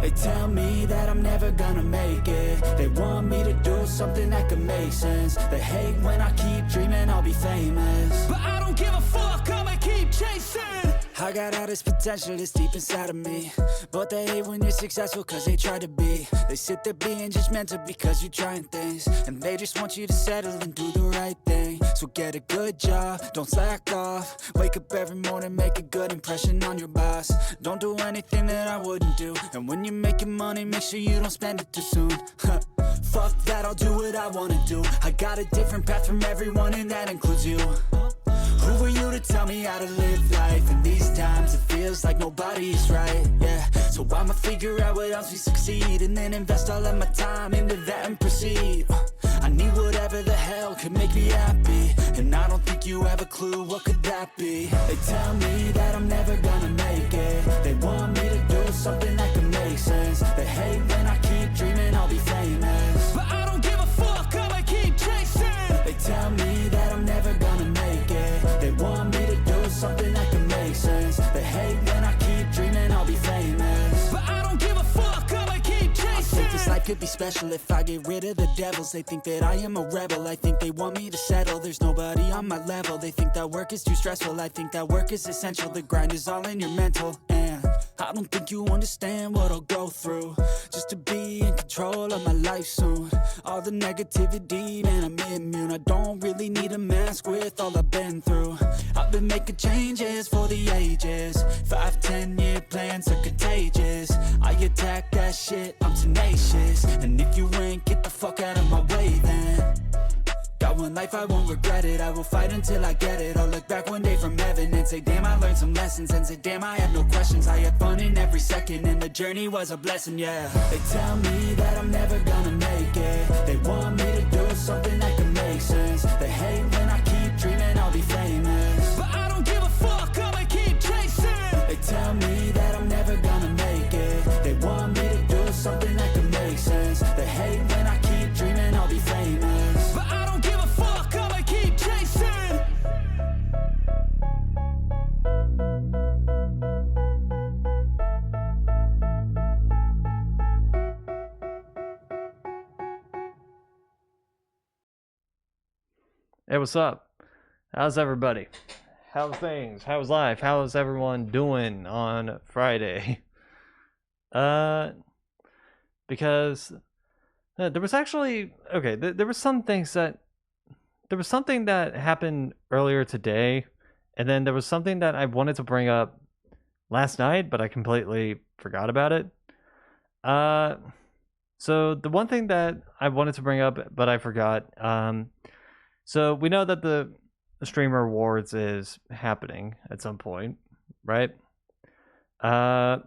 They tell me that I'm never gonna make it. They want me to do something that could make sense. They hate when I keep dreaming I'll be famous, but I don't give a fuck, I'ma keep chasing. I got all this potential that's deep inside of me, but they hate when you're successful cause they try to be. They sit there being judgmental because you're trying things, and they just want you to settle and do the right thing. So get a good job, don't slack off. Wake up every morning, make a good impression on your boss. Don't do anything that I wouldn't do, and when you're making money, make sure you don't spend it too soon. Fuck that, I'll do what I wanna do. I got a different path from everyone, and that includes you. Who are you to tell me how to live life? In these times it feels like nobody's right, yeah. So I'ma figure out what else we succeed, and then invest all of my time into that and proceed. I need whatever the hell could make me happy, and I don't think you have a clue what could that be. They tell me that I'm never gonna make it. They want me to do something that could make sense. They hate when I keep dreaming I'll be famous, but I don't give a fuck, I'ma keep chasing. They tell me that I'm never gonna make it. They want me to do something that can make sense. They hate when I keep dreaming I'll be famous, but I don't give a fuck, I'ma keep chasing. I think this life could be special if I get rid of the devils. They think that I am a rebel, I think they want me to settle. There's nobody on my level. They think that work is too stressful, I think that work is essential. The grind is all in your mental, and I don't think you understand what I'll go through just to be in control of my life soon. All the negativity, man, I'm immune. I don't really need a mask with all I've been through. I've been making changes for the ages. 5-10 year plans are contagious. I attack that shit, I'm tenacious. And if you ain't, get the fuck out of my way then. Got one life, I won't regret it. I will fight until I get it. I'll look back one day from heaven and say, damn, I learned some lessons. And say, damn, I had no questions. I had fun in every second, and the journey was a blessing, yeah. They tell me that I'm never gonna make it. They want me to do something that can make sense. They hate when I keep dreaming I'll be famous, but I don't give a fuck, I'ma keep chasing. They tell me that I'm never gonna make it. They want me to do something that can make sense. They hate when I keep dreaming I'll be famous, but I don't give a fuck, I'ma keep chasing. Hey, what's up? How's everybody? How's things? How's life? How's everyone doing on Friday? Because there was actually there was some things that there was something that happened earlier today, and then there was something that I wanted to bring up last night, but I completely forgot about it. So the one thing that I wanted to bring up, but I forgot. So we know that the Streamer Awards is happening at some point, right? There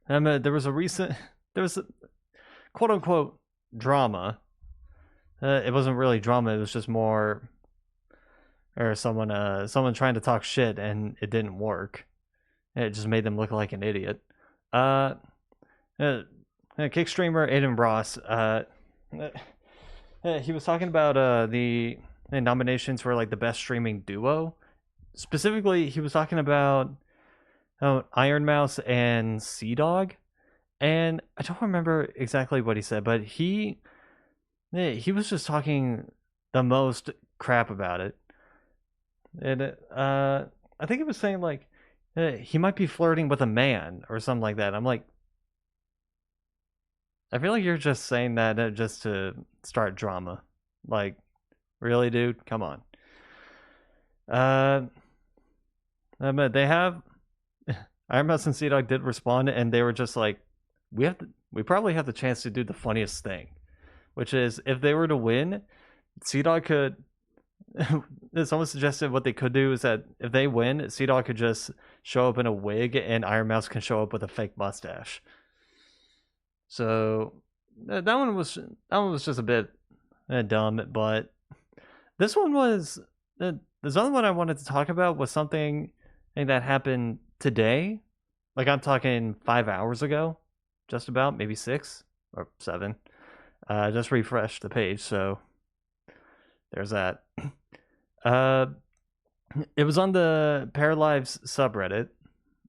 was a quote unquote drama. It wasn't really drama. It was just more, or someone trying to talk shit and it didn't work. It just made them look like an idiot. Kick streamer Aiden Ross. He was talking about the nominations for like the best streaming duo. Specifically, he was talking about Iron Mouse and Sea Dog, and I don't remember exactly what he said, but he was just talking the most crap about it, and I think it was saying like he might be flirting with a man or something like that. I'm like, I feel like you're just saying that just to start drama. Like, really, dude? Come on. But they have Iron Mouse and Sea Dog did respond, and they were just like, we probably have the chance to do the funniest thing, which is if they were to win, Sea Dog could. Someone suggested what they could do is that if they win, Sea Dog could just show up in a wig, and Iron Mouse can show up with a fake mustache. So that one was just a bit dumb, but this one was this other one I wanted to talk about was something that happened today. Like I'm talking 5 hours ago, just about, maybe 6 or 7. Just refreshed the page, so there's that. It was on the Paralives subreddit.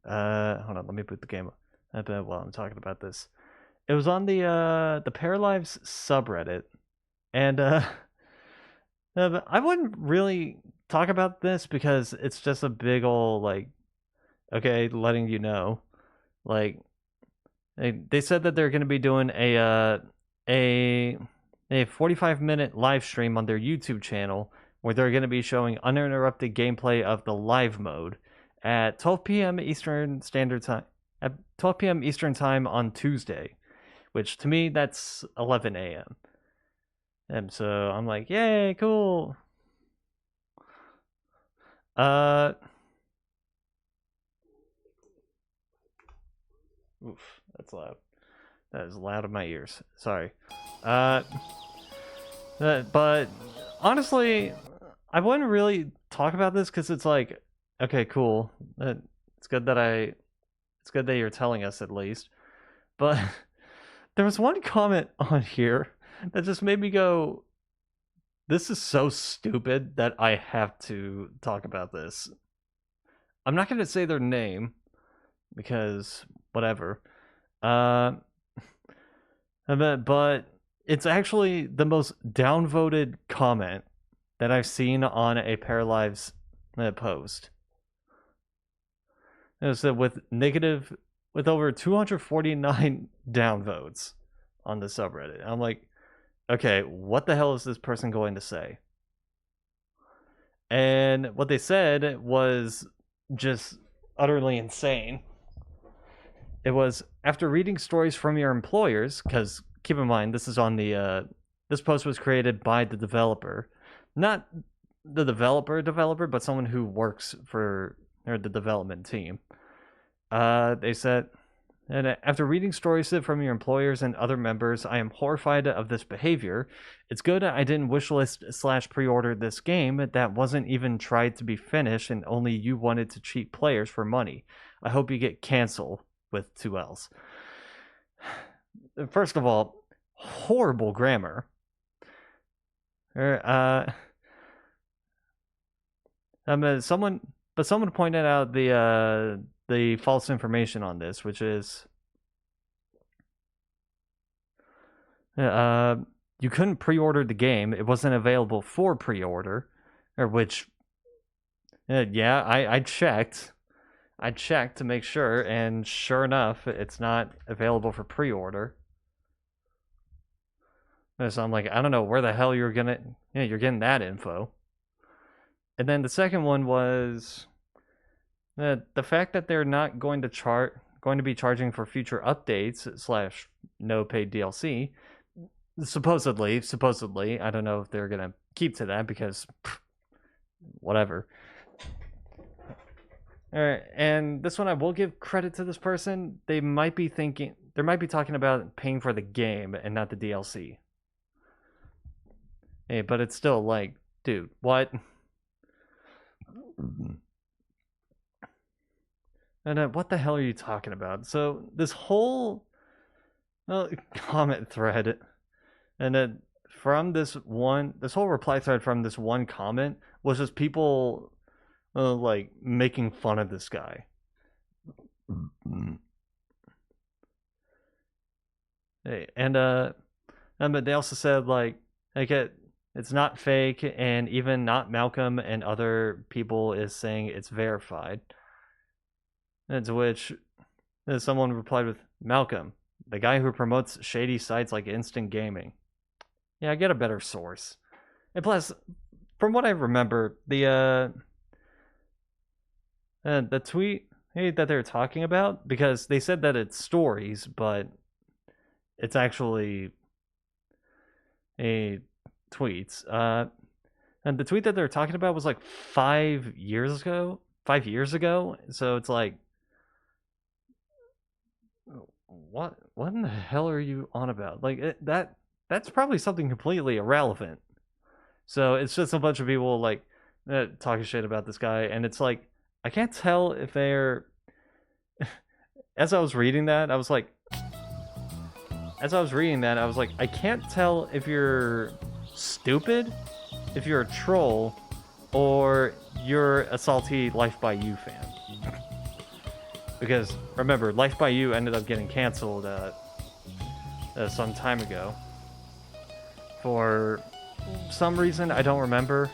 Hold on, let me put the game up. I bet while I'm talking about this. It was on the Paralives subreddit, and I wouldn't really talk about this because it's just a big ol' like, okay, letting you know, like they said that they're going to be doing a 45-minute live stream on their YouTube channel where they're going to be showing uninterrupted gameplay of the live mode at 12 p.m. Eastern Standard Time. At 12 p.m. Eastern Time on Tuesday, which to me that's 11 a.m. And so I'm like, yay, cool. Oof, that's loud. That is loud in my ears. Sorry. But honestly, I wouldn't really talk about this because it's like, okay, cool. It's good that it's good that you're telling us at least. But there was one comment on here that just made me go, this is so stupid that I have to talk about this. I'm not going to say their name because whatever. But it's actually the most downvoted comment that I've seen on a Paralives post. So with over 249 downvotes on the subreddit. I'm like, okay, what the hell is this person going to say? And what they said was just utterly insane. It was, after reading stories from your employers, because keep in mind, this is on the, this post was created by the developer. Not the developer, but someone who works for the development team. They said, and after reading stories from your employers and other members, I am horrified of this behavior. It's good I didn't wishlist / pre-order this game that wasn't even tried to be finished and only you wanted to cheat players for money. I hope you get canceled with 2 L's. First of all, horrible grammar. Someone pointed out the false information on this, which is you couldn't pre-order the game. It wasn't available for pre-order, or which, yeah, I checked. I checked to make sure, and sure enough, it's not available for pre-order. So I'm like, I don't know where the hell you're getting that info. And then the second one was the fact that they're not going to be charging for future updates / no paid DLC. Supposedly, I don't know if they're gonna keep to that because whatever. All right, and this one I will give credit to this person. They might be talking about paying for the game and not the DLC. Hey, but it's still like, dude, what? And what the hell are you talking about? So this whole comment thread, and then from this whole reply thread from this one comment was just people like making fun of this guy. Hey, and they also said like it's not fake, and even not Malcolm and other people is saying it's verified. And to which someone replied with, Malcolm, the guy who promotes shady sites like Instant Gaming. Yeah, I get a better source. And plus, from what I remember, the tweet that they're talking about, because they said that it's stories, but it's actually a tweets. And the tweet that they're talking about was like 5 years ago. 5 years ago. So it's like, what in the hell are you on about? Like that's probably something completely irrelevant. So it's just a bunch of people like talking shit about this guy, and it's like I can't tell if they're. As I was reading that, I was like, I can't tell if you're stupid, if you're a troll, or you're a salty Life by You fan. Because remember, Life by You ended up getting canceled some time ago. For some reason, I don't remember.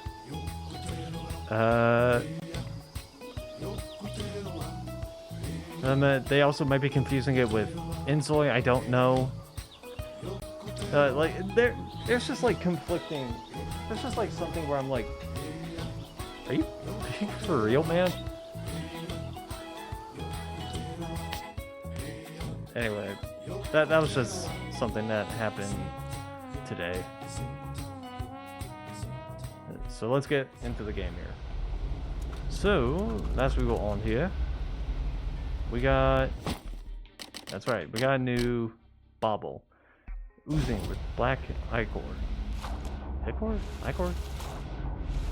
They also might be confusing it with Inzoi, I don't know. Like, there's just like conflicting. There's just like something where I'm like, are you for real, man? Anyway, that was just something that happened today. So let's get into the game here. So, as we go on here, we got, that's right, we got a new bauble. Oozing with black ichor. Ichor? Ichor?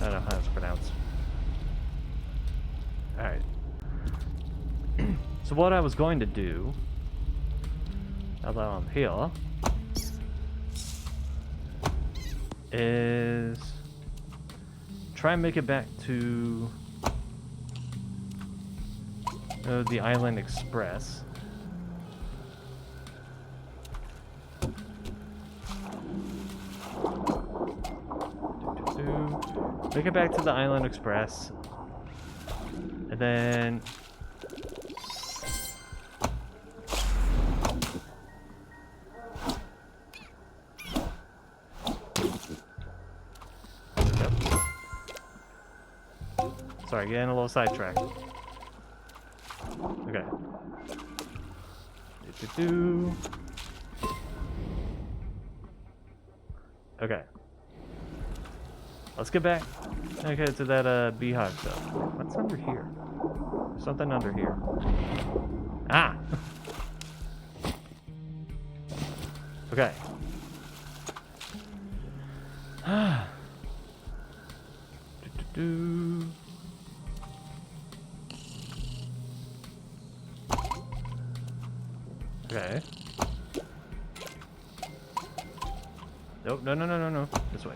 I don't know how it's pronounced. Alright. So what I was going to do, now that I'm here, is try and make it back to the Island Express. Make it back to the Island Express. And then yep. Sorry, getting a little sidetracked. Okay. Okay. Let's get back. Okay, to that beehive stuff. What's under here? There's something under here. Ah! Okay. Okay. Nope, no. This way.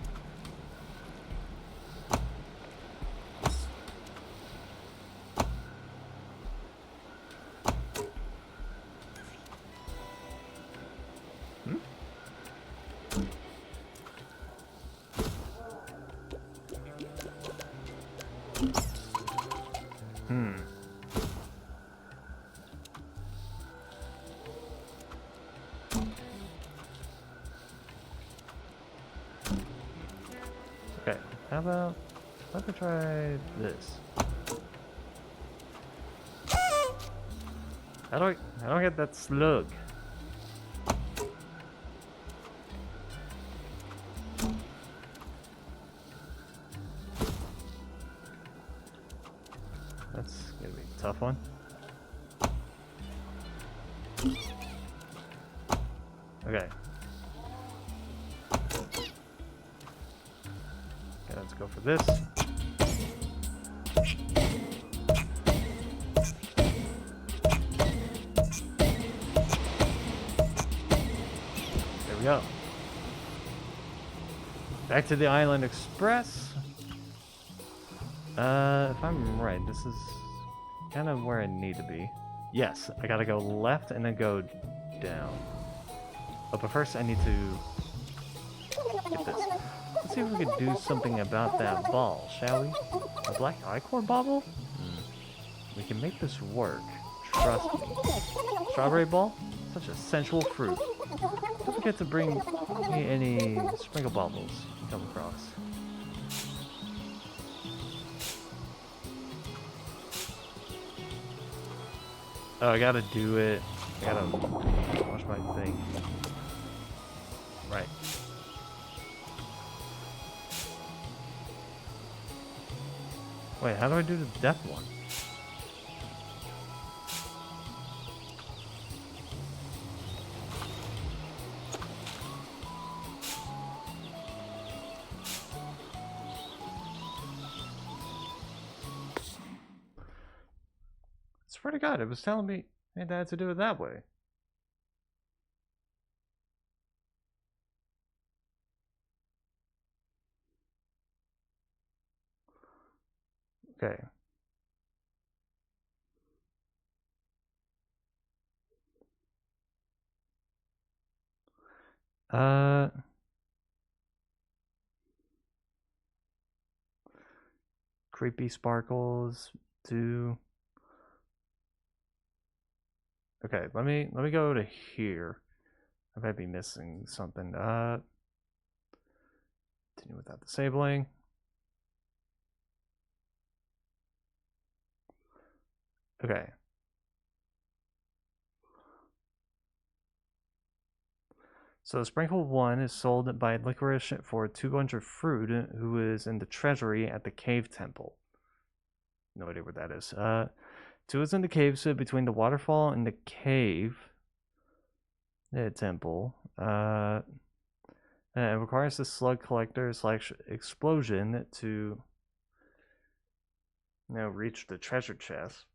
Okay, how about let me try this. How do I get that slug? That's gonna be a tough one. Okay. Okay, let's go for this. There we go. Back to the Island Express. If I'm right, this is kind of where I need to be. Yes, I gotta go left and then go down. Oh, but first I need to get this. Let's see if we can do something about that ball, shall we? A black ichor bauble? We can make this work. Trust me. Strawberry ball? Such a sensual fruit. Don't forget to bring me any sprinkle baubles you come across. Oh, I gotta do it. I gotta watch my thing. Right. Wait, how do I do the death one? Swear to God, it was telling me it had to do it that way. Okay. Creepy sparkles do. Okay, let me go to here. I might be missing something. Continue without disabling. Okay. So Sprinkle 1 is sold by Licorice for 200 fruit, who is in the treasury at the cave temple. No idea where that is. 2 is in the caves between the waterfall and the cave temple. And it requires the slug collector / explosion to reach the treasure chest.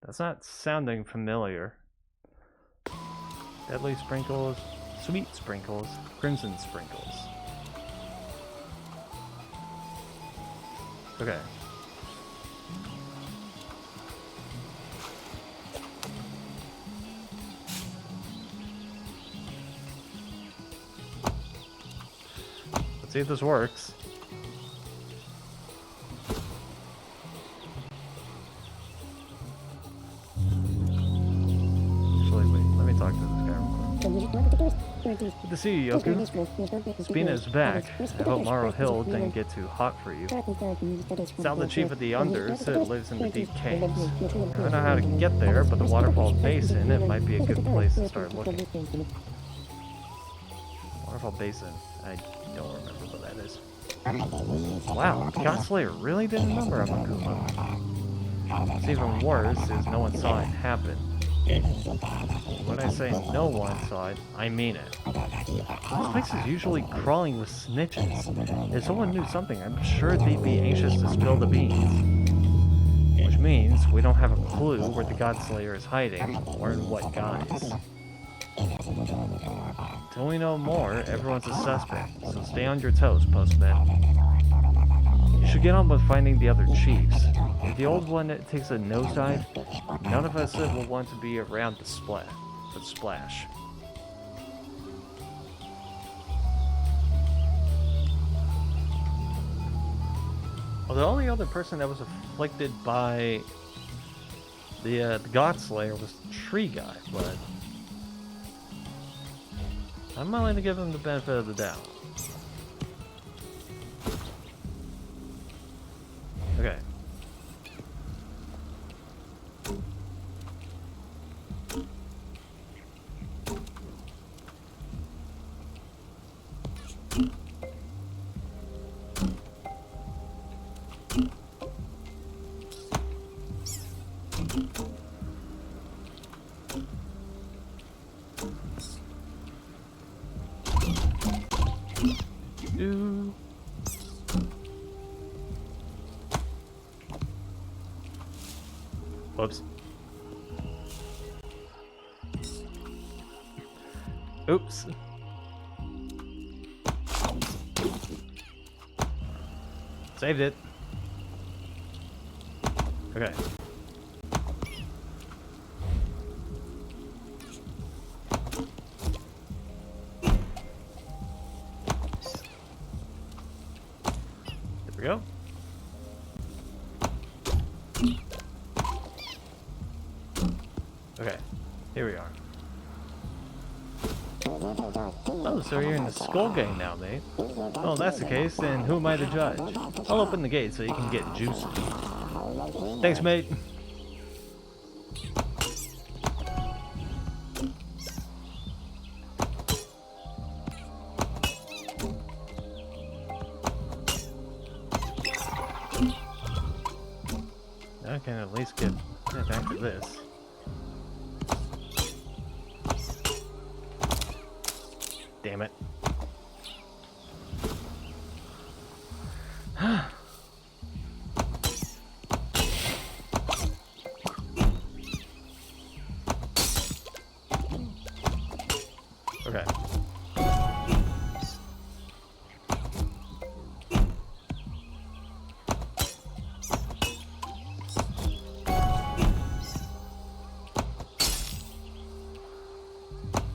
That's not sounding familiar. Deadly sprinkles, sweet sprinkles, crimson sprinkles. Okay. Let's see if this works. Actually, wait, let me talk to this guy real quick. Good to see you, Yoku. Spina is back. I hope Morrow Hill didn't get too hot for you. Sal, the chief of the Unders, lives in the deep caves. I don't know how to get there, but the waterfall basin, it might be a good place to start looking. Waterfall basin. I don't remember what that is. Wow, Godslayer really did a number on MOKUMA. What's even worse is no one saw it happen. When I say no one saw it, I mean it. This place is usually crawling with snitches. If someone knew something, I'm sure they'd be anxious to spill the beans. Which means we don't have a clue where the Godslayer is hiding, or in what guise. Till we know more, everyone's a suspect, so stay on your toes, postman. You should get on with finding the other chiefs. If the old one takes a nosedive, none of us will want to be around the splash. Well, the only other person that was afflicted by the Godslayer was the tree guy, but I'm willing to give him the benefit of the doubt. Okay. Whoops. Oops. Saved it. Okay. There we go. Okay, here we are. Oh, so you're in the Skull Gang now, mate. Well, if that's the case, then who am I to judge? I'll open the gate so you can get juicy. Thanks, mate. I can at least get back to this. Damn it. Okay.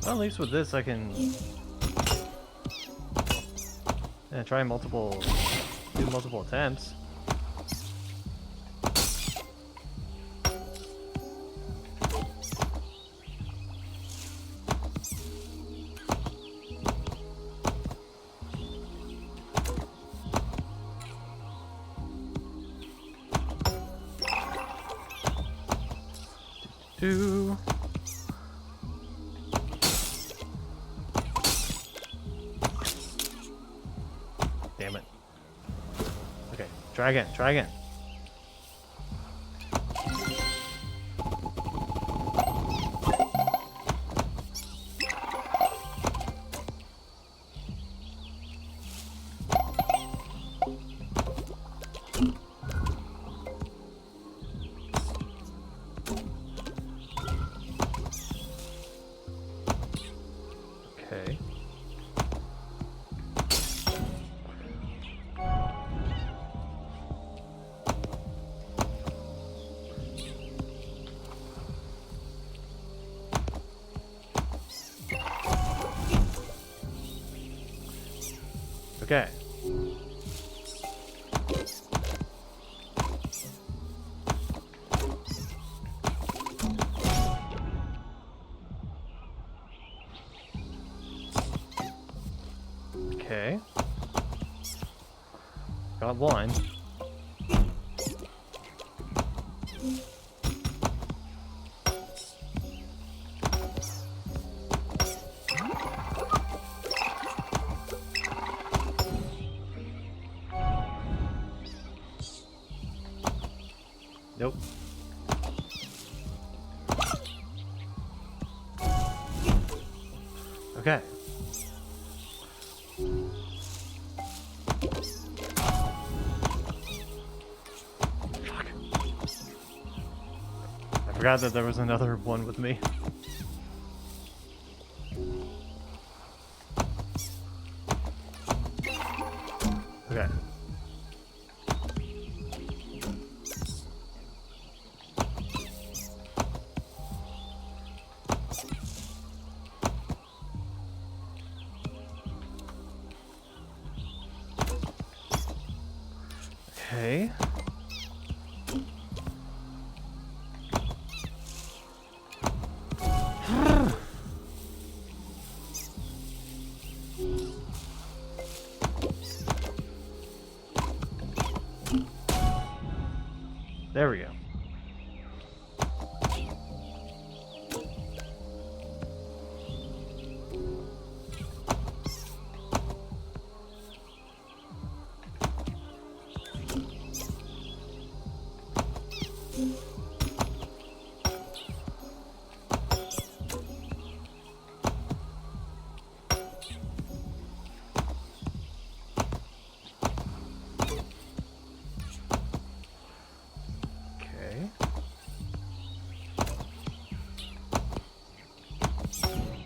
Well, at least with this I can try do multiple attempts. Two. Damn it. Okay, try again, try again. Okay. Okay. Okay. Got one. Nope. Okay. Fuck. I forgot that there was another one with me. Okay. Okay. There we go. Okay.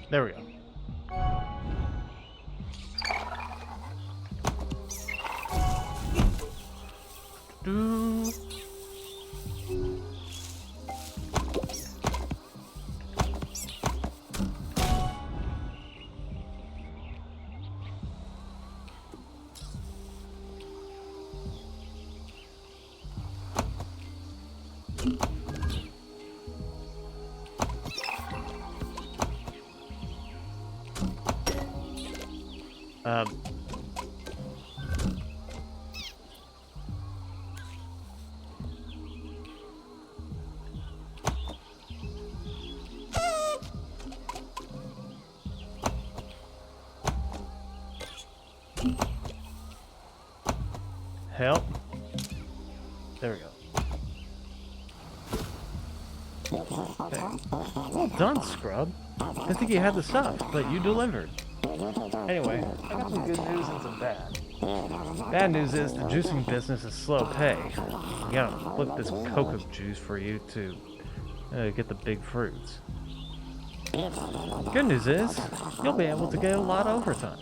There we go. Do. Um. Help. There we go. Okay. Well done, Scrub. I think you had the stuff, but you delivered. Anyway, I got some good news and some bad. Bad news is the juicing business is slow pay. You gotta flip this cocoa juice for you to get the big fruits. Good news is, you'll be able to get a lot of overtime.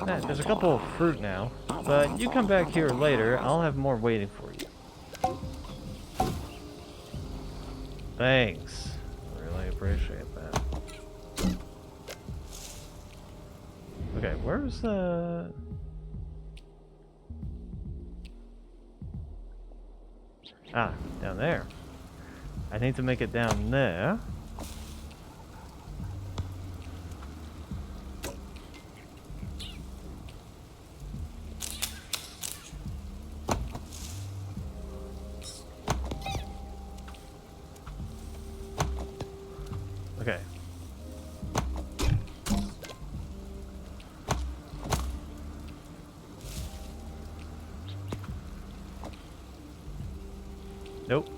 Now, there's a couple of fruit now, but you come back here later, I'll have more waiting for you. Thanks. Really appreciate that. Okay, where's the... Ah, down there. I need to make it down there. Okay. Nope.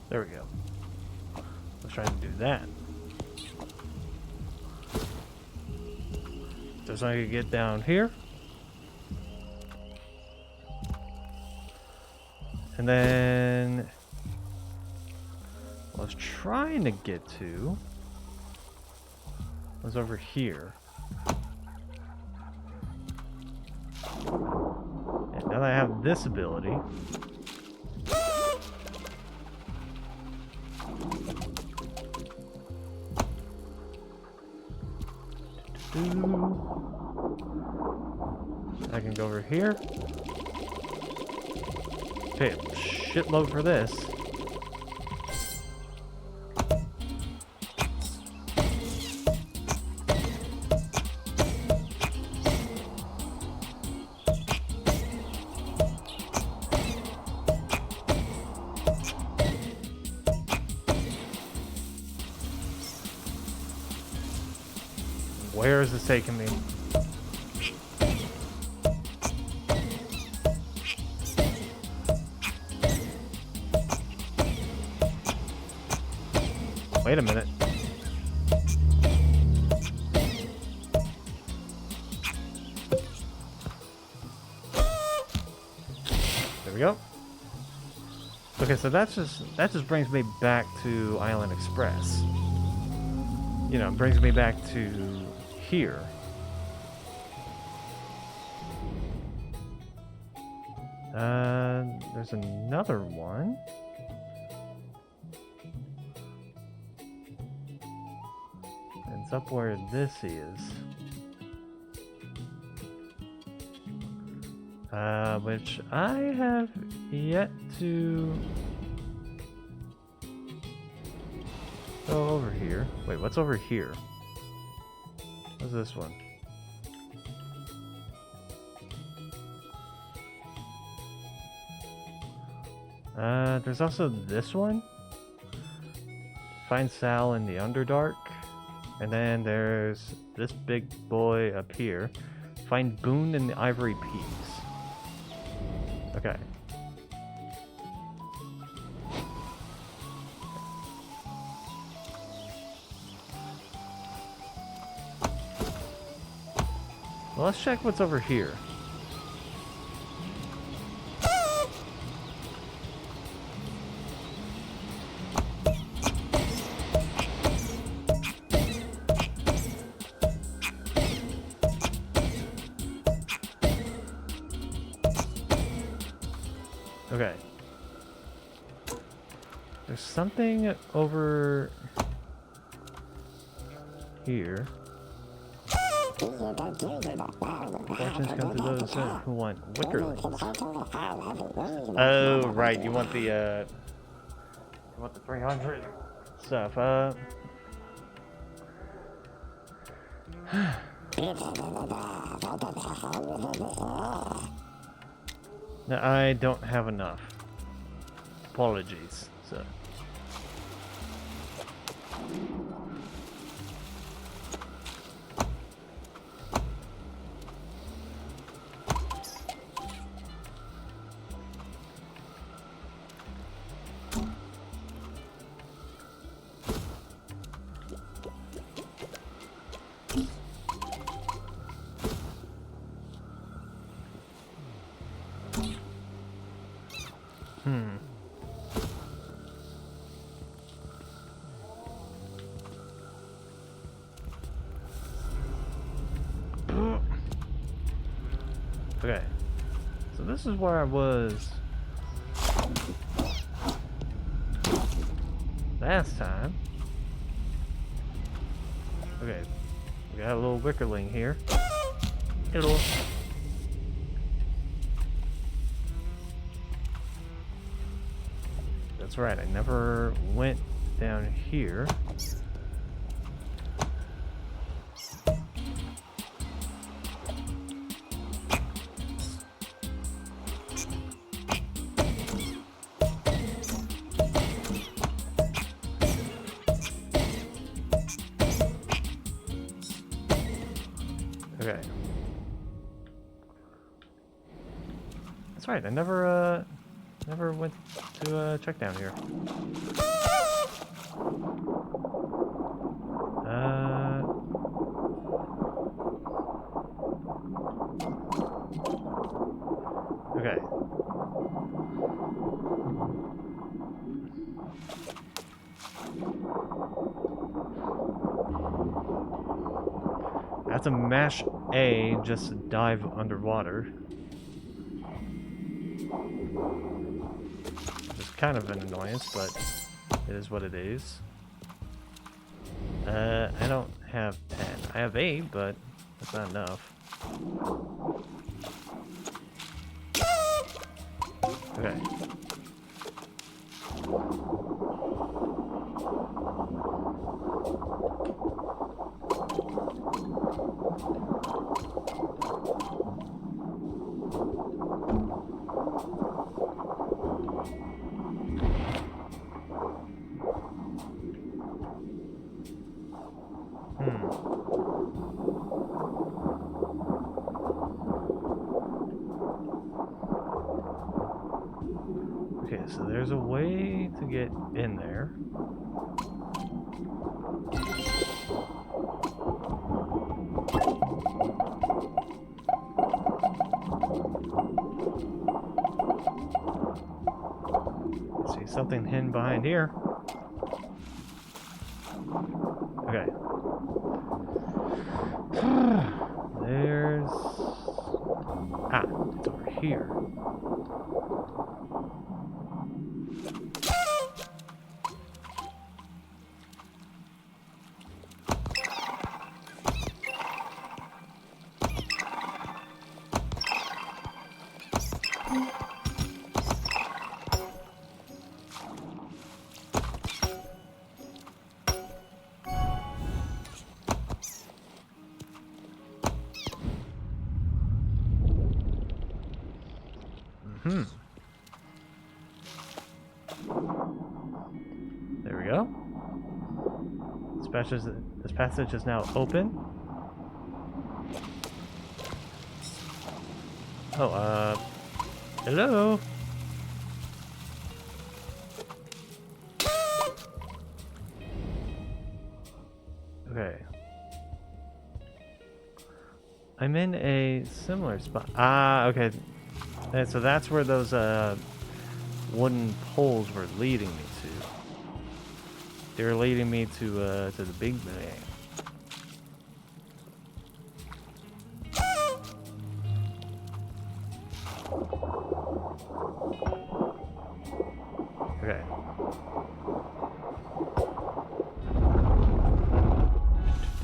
There we go. Let's try to do that. Just so I can get down here. And then what I was trying to get to was over here. And now that I have this ability, I can go over here. Pay a shitload for this. Where is this taking me? Wait a minute. There we go. Okay, so that just brings me back to Island Express. You know, brings me back to here. There's another one. It's up where this is. Which I have yet to go over here. Wait, what's over here? What's this one? There's also this one. Find Sal in the Underdark. And then there's this big boy up here. Find Boone in the Ivory Peaks. Okay. Well, let's check what's over here. Okay. There's something over here. Fortunes come to those who want wickerlings. Oh, right. You want the 300 stuff. No, I don't have enough. Apologies. So. Okay. So this is where I was last time. Okay. We got a little wickerling here. Hello. That's right, I never went down here. Okay. That's right, I never went to check down here. Okay. I have to mash A just to dive underwater. Which is kind of an annoyance, but it is what it is. I don't have 10. I have 8, but that's not enough. Okay. Okay, so there's a way to get in there. See something hidden behind here. Okay. There's... Ah, it's over here. There we go. This passage is now open. Oh, hello? Okay. I'm in a similar spot. Ah, okay. And so that's where those wooden poles were leading me to. They were leading me to the big bang. Okay.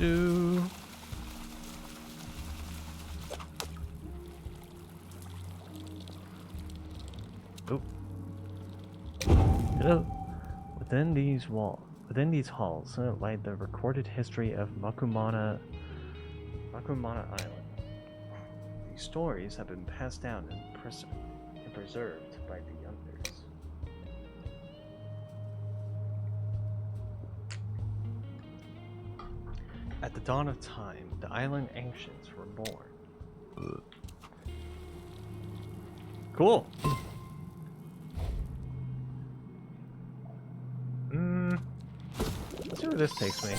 Oh. Hello. Within these halls lie the recorded history of MOKUMA Island. These stories have been passed down and preserved by the youngers. At the dawn of time, the island ancients were born. Cool. Let's see where this takes me.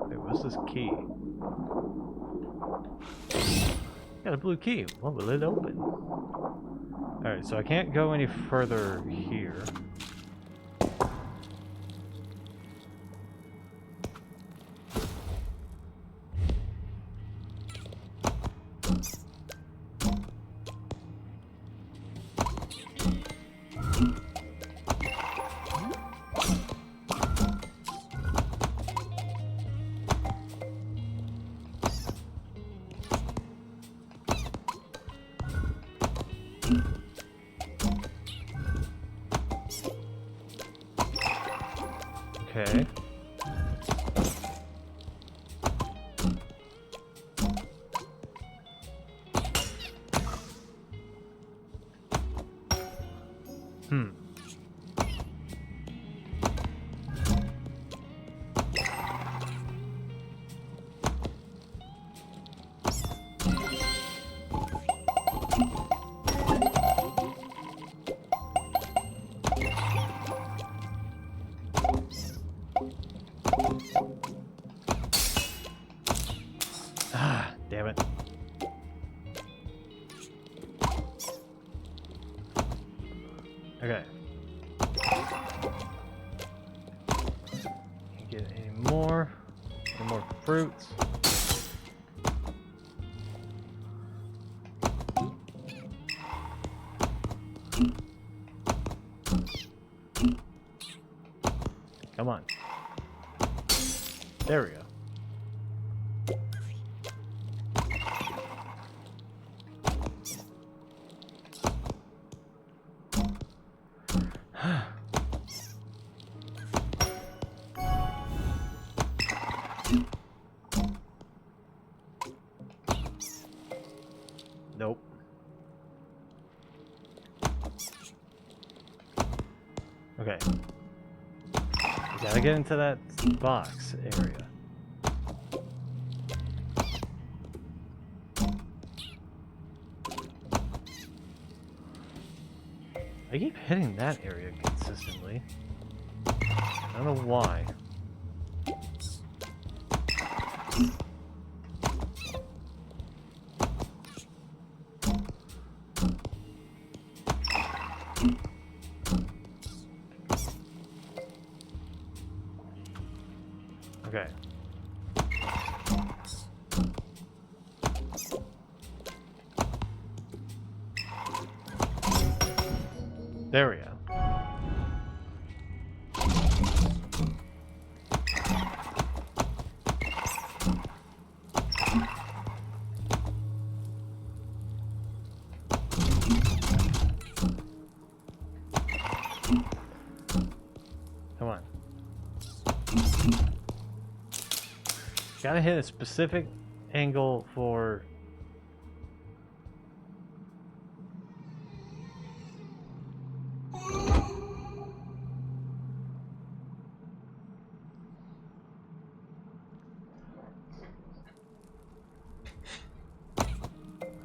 Wait, what's this key? Got a blue key. What will it open? Alright, so I can't go any further here. Okay. Ah, damn it. Okay. Can't get any more. Any more fruits. Come on. There we go. Nope. Okay. We gotta get into that box area. I keep hitting that area consistently. I don't know why. Okay. There we go. Come on. Gotta hit a specific angle for...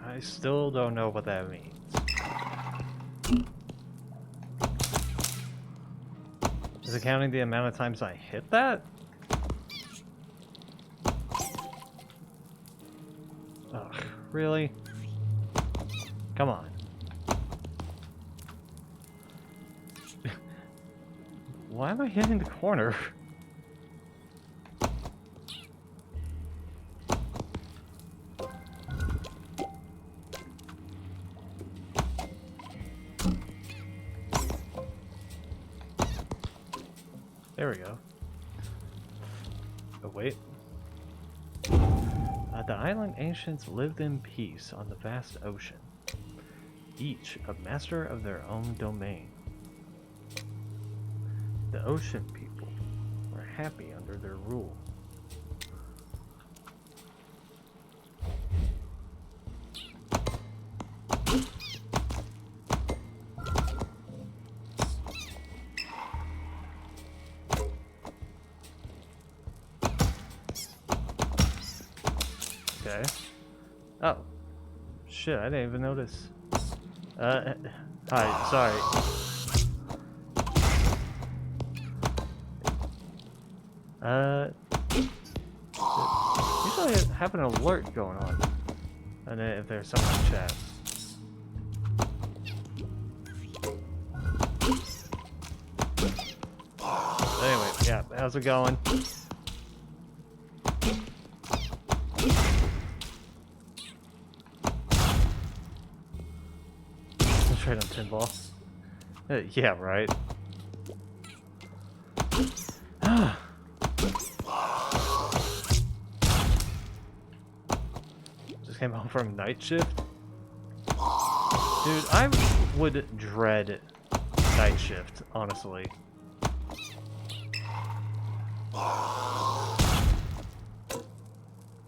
I still don't know what that means. Is it counting the amount of times I hit that? Ugh, really? Come on. Why am I hitting the corner? There we go. Oh, wait. The island ancients lived in peace on the vast ocean, each a master of their own domain. The ocean people were happy under their rule. Okay. Oh. Shit, I didn't even notice. Hi, sorry. Usually I have an alert going on. And then if there's someone in chat. Anyway, yeah, how's it going? Straight on pinball. Yeah, right. Just came home from night shift. Dude, I would dread night shift, honestly.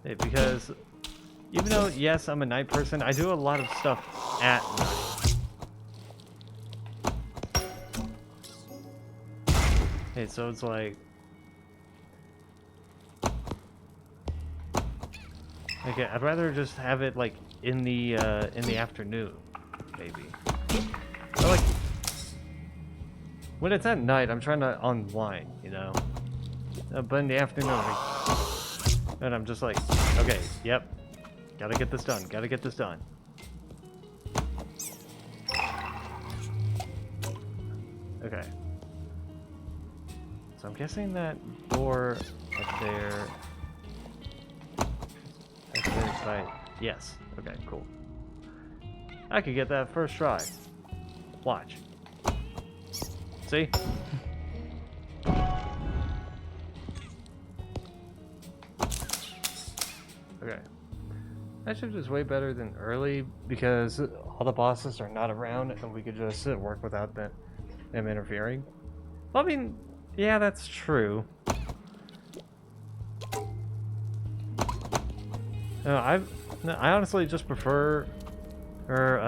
Because even though, yes, I'm a night person, I do a lot of stuff at night. Okay, so it's like... Okay, I'd rather just have it like in the afternoon, maybe. But like when it's at night, I'm trying to unwind, you know. But in the afternoon, and I'm just like, okay, yep, gotta get this done, gotta get this done. Okay. So I'm guessing that door up there. Right. Yes. Okay, cool. I could get that first try. Watch. See? Okay. That shift is way better than early because all the bosses are not around and we could just work without them interfering. Well, I mean, yeah, that's true. No, I honestly just prefer her,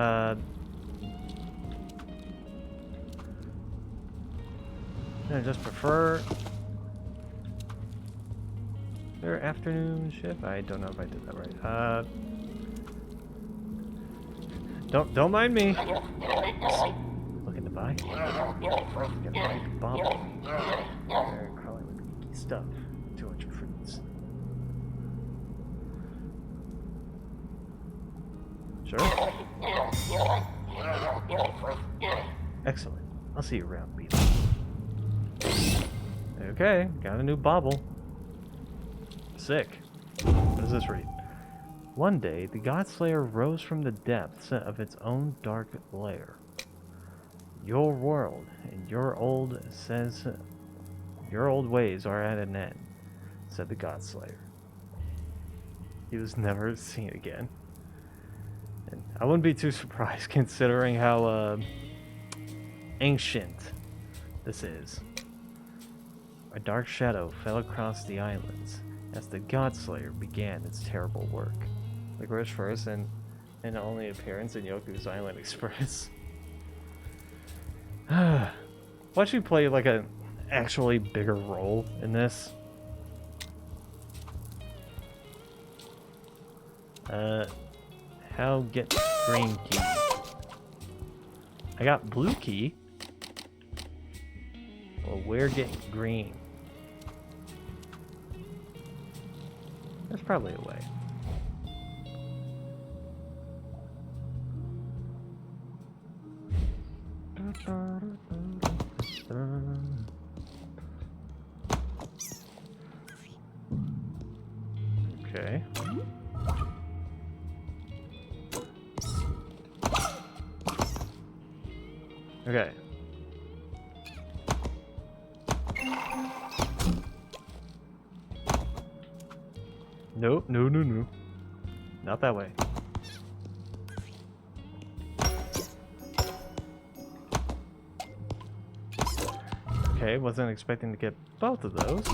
I just prefer their afternoon shift. I don't know if I did that right. Don't mind me. Looking to buy. Got a big bobble. They're crawling with geeky stuff. 200 fruits. Sure. Excellent. I'll see you around, Beetle. Okay, got a new bauble. Sick. What does this read? One day, the Godslayer rose from the depths of its own dark lair. Your world and your old ways are at an end, said the Godslayer. He was never seen again. And I wouldn't be too surprised considering how ancient this is. A dark shadow fell across the islands as the Godslayer began its terrible work. Licorice first and only appearance in Yoku's Island Express. Why don't you play like an actually bigger role in this? How get green key? I got blue key. Well, where get green? There's probably a way. Okay. Okay. Nope, no. Not that way. Okay, wasn't expecting to get both of those.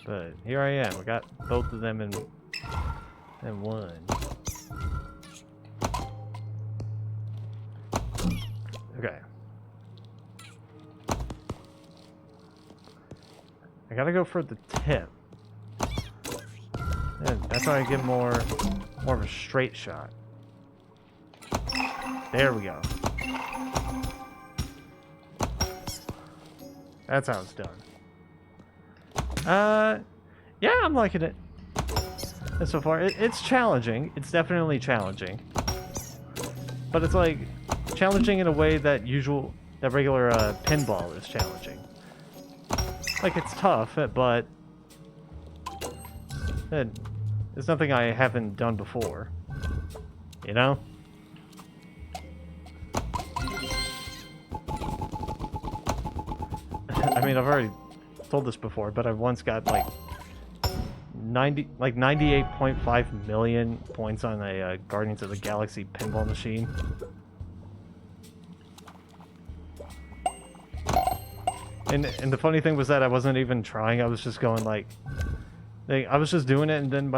But here I am. We got both of them in one. Okay. I gotta go for the tip. And that's how I get more of a straight shot. There we go. That's how it's done. Yeah, I'm liking it. And so far, it's challenging. It's definitely challenging. But it's like challenging in a way that regular pinball is challenging. Like it's tough, but it's nothing I haven't done before. You know? I mean, I've already told this before, but I once got like 98.5 million points on a Guardians of the Galaxy pinball machine. And the funny thing was that I wasn't even trying. I was just going like I was just doing it, and then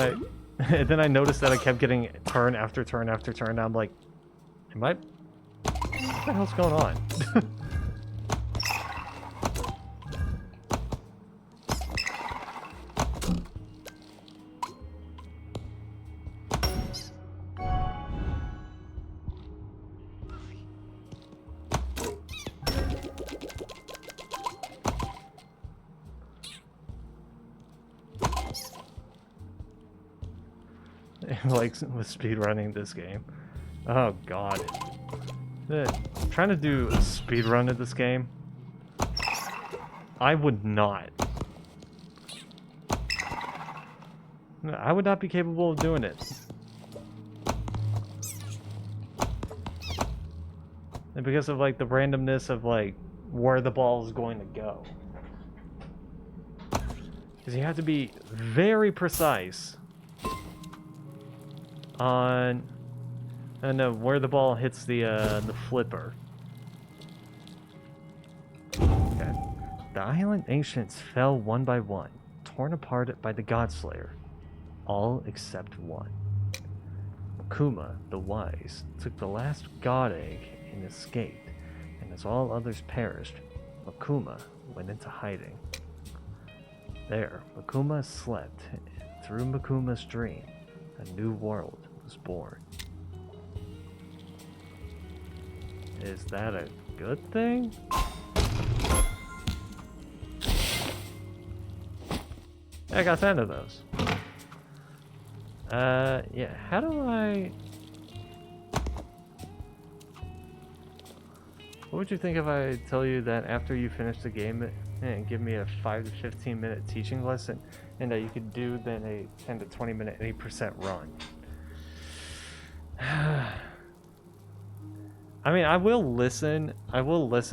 and then I noticed that I kept getting turn after turn after turn. And I'm like, what the hell's going on? Like with speedrunning this game. Oh god. Trying to do a speedrun of this game, I would not. I would not be capable of doing it. And because of like the randomness of like where the ball is going to go. Because you have to be very precise on where the ball hits the flipper. Okay. The island ancients fell one by one, torn apart by the Godslayer, all except one. MOKUMA, the wise, took the last god egg and escaped, and as all others perished, MOKUMA went into hiding. There, MOKUMA slept, and through MOKUMA's dream, a new world was born. Is that a good thing? I got 10 of those. Yeah, how do I... What would you think if I tell you that after you finish the game and give me a 5 to 15 minute teaching lesson, and that you could do then a 10 to 20 minute 8% run? I mean, I will listen. I will like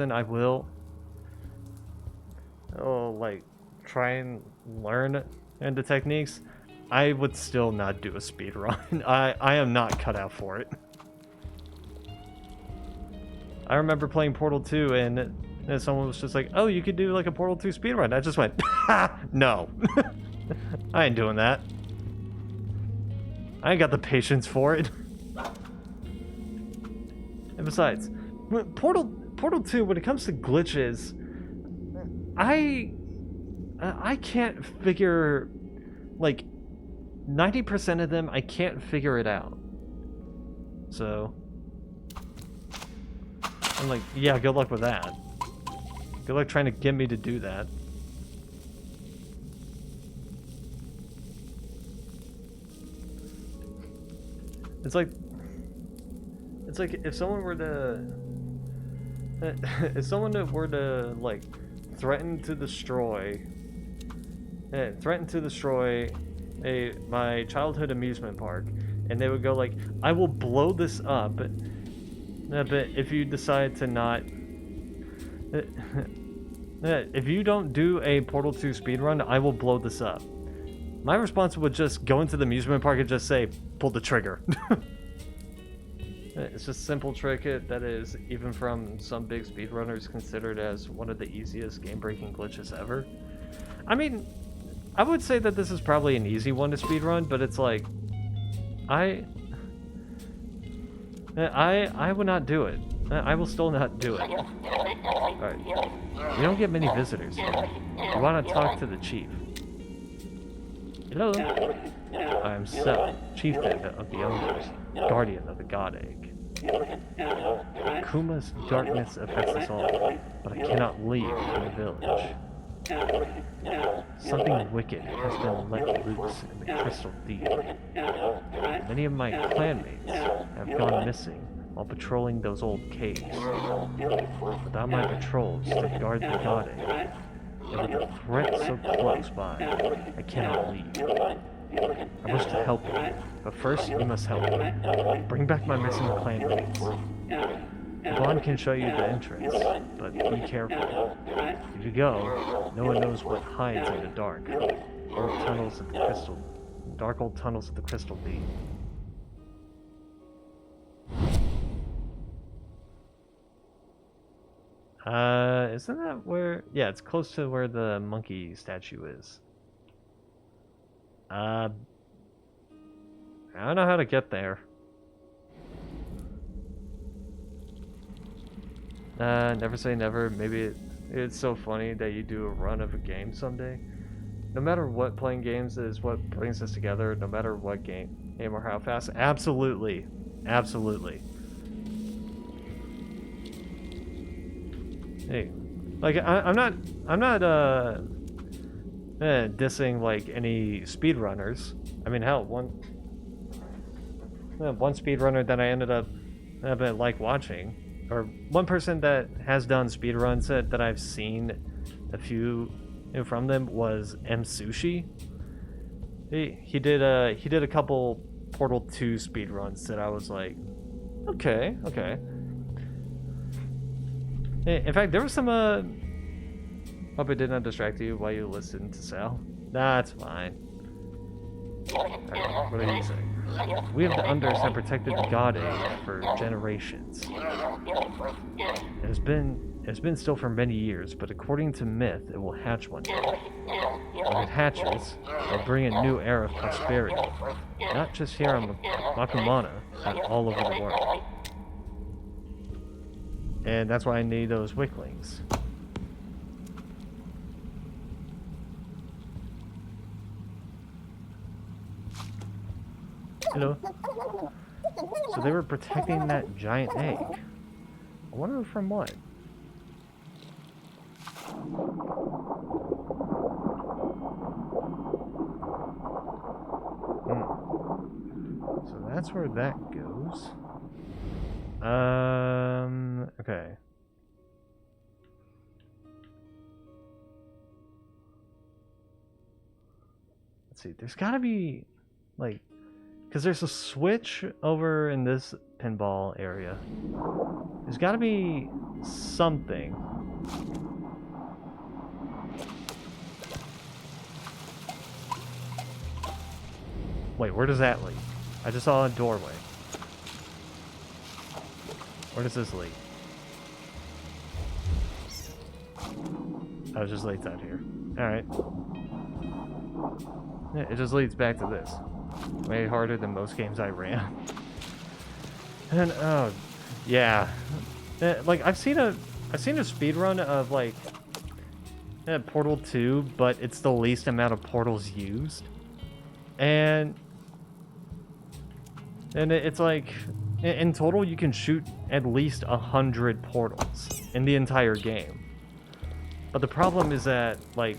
try and learn the techniques. I would still not do a speed run. I am not cut out for it. I remember playing Portal 2 and someone was just like, "Oh, you could do like a Portal 2 speed run." I just went, "Ha, no." I ain't doing that. I ain't got the patience for it. And besides, Portal 2, when it comes to glitches, I can't figure, like, 90% of them, I can't figure it out. So, I'm like, yeah, good luck with that. Good luck trying to get me to do that. It's like if someone were to like threaten to destroy my childhood amusement park, and they would go like, "I will blow this up, but if you decide to not if you don't do a Portal 2 speedrun, I will blow this up." My response would just go into the amusement park and just say, "Pull the trigger." It's just a simple trick that is, even from some big speedrunners, considered as one of the easiest game-breaking glitches ever. I mean, I would say that this is probably an easy one to speedrun, but it's like, I would not do it. I will still not do it. Alright. We don't get many visitors here. We want to talk to the chief. Hello. I am Seth, chieftain of the Ogres, guardian of the god egg. Kuma's darkness affects us all, but I cannot leave my village. Something wicked has been let loose in the Crystal Deep. Many of my clanmates have gone missing while patrolling those old caves. Without my patrols to guard the god egg, and with the threat so close by, I cannot leave. I wish to help you, but first you must help me. Bring back my missing clanmates. Vaughn can show you the entrance, but be careful. If you go, no one knows what hides in the dark. Old tunnels of the crystal, dark old tunnels of the Crystal Deep. Isn't that where? Yeah, it's close to where the monkey statue is. I don't know how to get there. Never say never. Maybe it's so funny that you do a run of a game someday. No matter what, playing games is what brings us together. No matter what game or how fast. Absolutely, absolutely. Hey, like I'm not dissing like any speedrunners. I mean, hell, one speedrunner that I ended up like watching. Or one person that has done speedruns that I've seen a few from them was M Sushi. He did a couple Portal 2 speedruns that I was like, okay. In fact, there was some hope it did not distract you while you listened to Sal. Nah, it's fine. Okay, what did he say? We of the Unders have protected the God Age for generations. It has been still for many years, but according to myth, it will hatch one day. When it hatches, it'll bring a new era of prosperity, not just here on MOKUMA, but all over the world. And that's why I need those wicklings. Hello. So they were protecting that giant egg. I wonder from what? So that's where that goes. Okay. Let's see. There's gotta be, like, because there's a switch over in this pinball area. There's gotta be something. Wait, where does that lead? I just saw a doorway. Where does this lead? Oh, it just leads out here. Alright. Yeah, it just leads back to this. Way harder than most games I ran. And oh, yeah. Like I've seen a speed run of like Portal 2, but it's the least amount of portals used. And it's like in total you can shoot at least 100 portals in the entire game. But the problem is that like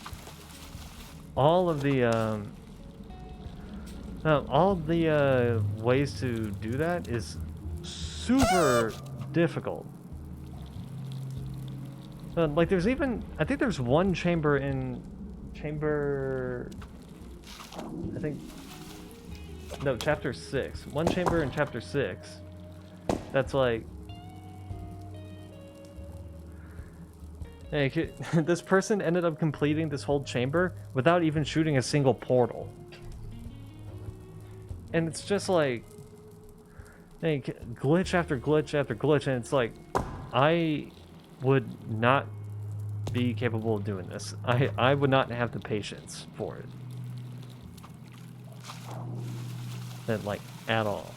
all of the ways to do that is super difficult. Like there's even, I think there's one chamber in chapter 6. One chamber in chapter 6 that's like, hey, this person ended up completing this whole chamber without even shooting a single portal. And it's just like, hey, glitch after glitch after glitch, and it's like, I would not be capable of doing this. I would not have the patience for it. Then, like, at all.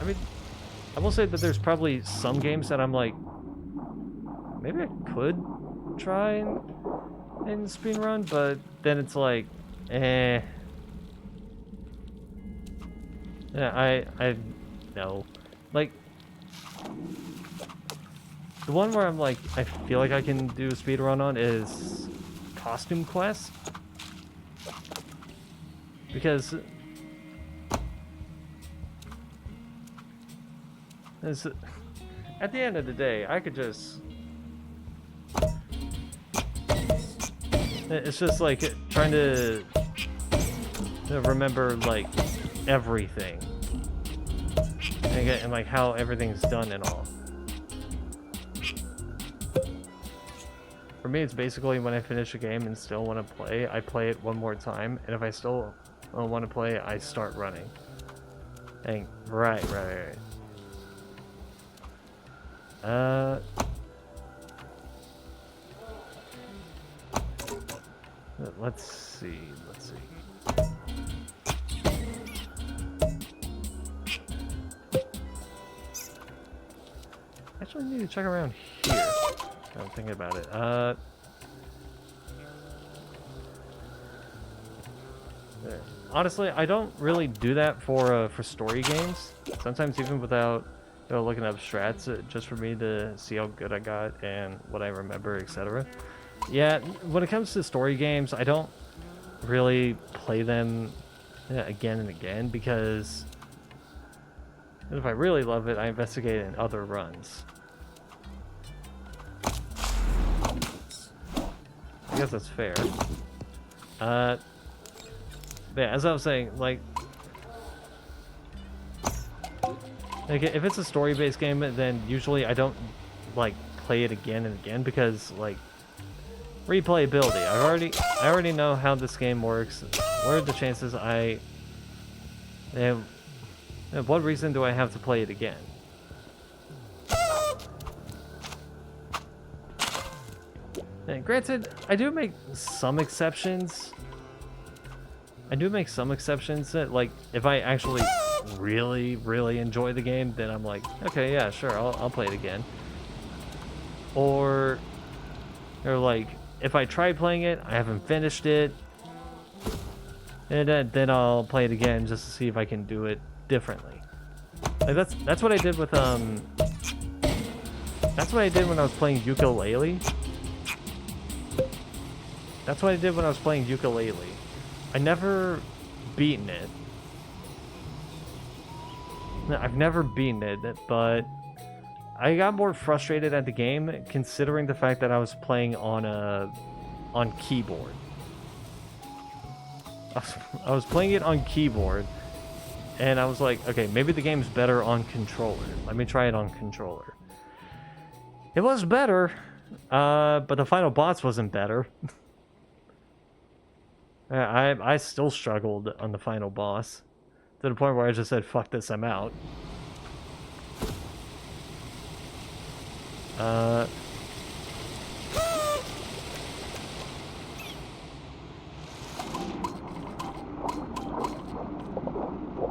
I mean, I will say that there's probably some games that I'm like, maybe I could try and speedrun, but then it's like, eh. Yeah, I know. Like, The one where I'm like, I feel like I can do a speedrun on is Costume Quest. Because at the end of the day, I could just... It's just like trying to remember like everything. And like how everything's done and all. For me, it's basically when I finish a game and still want to play, I play it one more time, and if I still want to play, I start running. And right. Let's see. Actually, I need to check around here. I'm thinking about it. Honestly, I don't really do that for story games. Sometimes even without looking up strats, just for me to see how good I got and what I remember, etc. Yeah, when it comes to story games, I don't really play them again and again because if I really love it, I investigate in other runs. I guess that's fair. Yeah, as I was saying, like if it's a story-based game, then usually I don't like play it again and again because like replayability. I already know how this game works. What are the chances what reason do I have to play it again? And granted, I do make some exceptions. That, like, if I actually really enjoy the game, then I'm like, okay, yeah, sure, I'll play it again. Or like, if I try playing it, I haven't finished it, and then I'll play it again just to see if I can do it differently. Like that's what I did with that's what I did when I was playing ukulele. I never beaten it. I've never beaten it, but I got more frustrated at the game considering the fact that I was playing on keyboard. I was playing it on keyboard, and I was like, okay, maybe the game's better on controller. Let me try it on controller. It was better, but the final boss wasn't better. I still struggled on the final boss, to the point where I just said, fuck this, I'm out.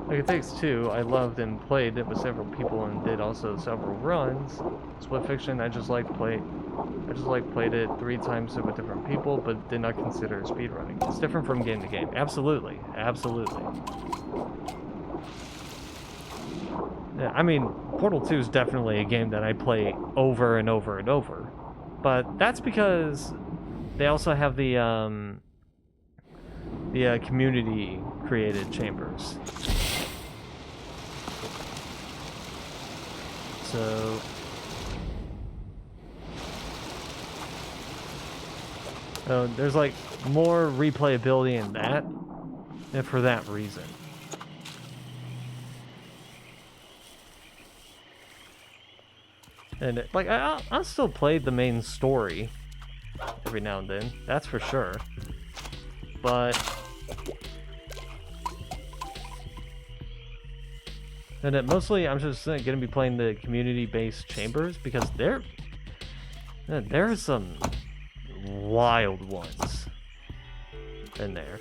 Like, It Takes Two, I loved and played it with several people and did also several runs. Split Fiction, I just played it 3 times with different people, but did not consider speedrunning. It's different from game to game. Absolutely. Yeah, I mean, Portal 2 is definitely a game that I play over and over and over. But that's because they also have the community created chambers. So there's like more replayability in that, and for that reason. And like I'll still play the main story every now and then, that's for sure. But mostly I'm just gonna be playing the community-based chambers because there are some wild ones in there.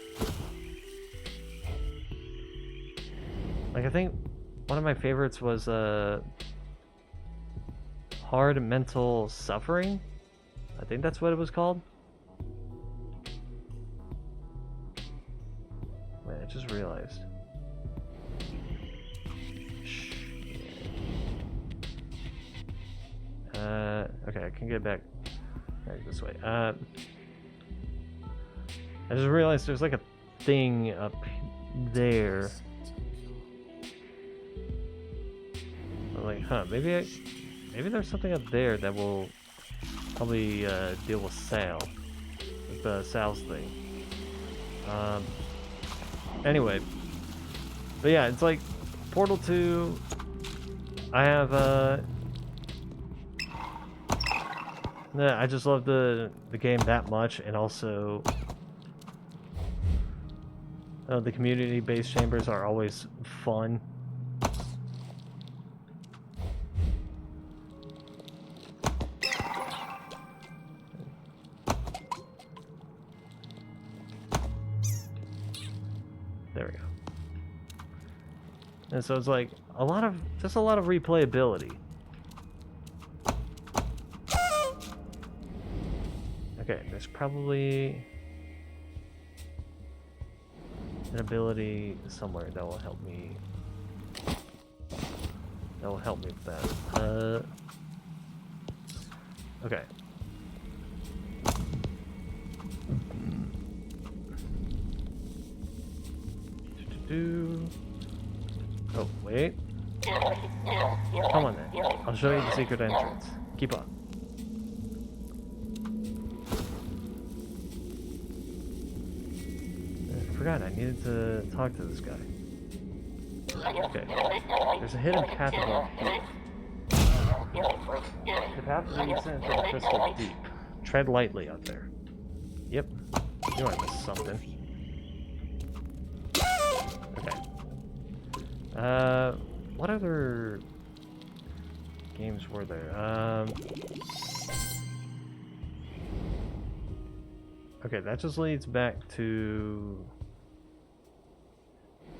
Like, I think one of my favorites was Hard Mental Suffering. I think that's what it was called. Wait, I just realized. Okay, I can get back this way. I just realized there's like a thing up there. I'm like, huh, maybe there's something up there that will probably deal with Sal. With the Sal's thing. Anyway. But yeah, it's like Portal 2. I have I just love the game that much, and also the community-based chambers are always fun. There we go. And so it's like just a lot of replayability. Okay, there's probably an ability somewhere that will help me. That will help me with that. Okay. Oh, wait. Come on then. I'll show you the secret entrance. Keep on. I forgot I needed to talk to this guy. Okay. There's a hidden path above deep. The path leads into the crystal deep. Tread lightly out there. Yep. You might miss something. Okay. What other games were there? Okay, that just leads back to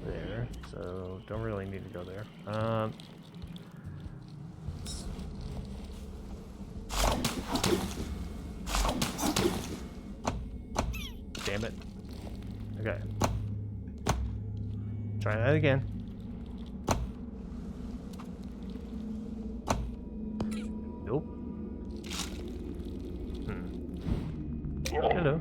there, so don't really need to go there. Damn it. Okay. Try that again. Nope. Hello.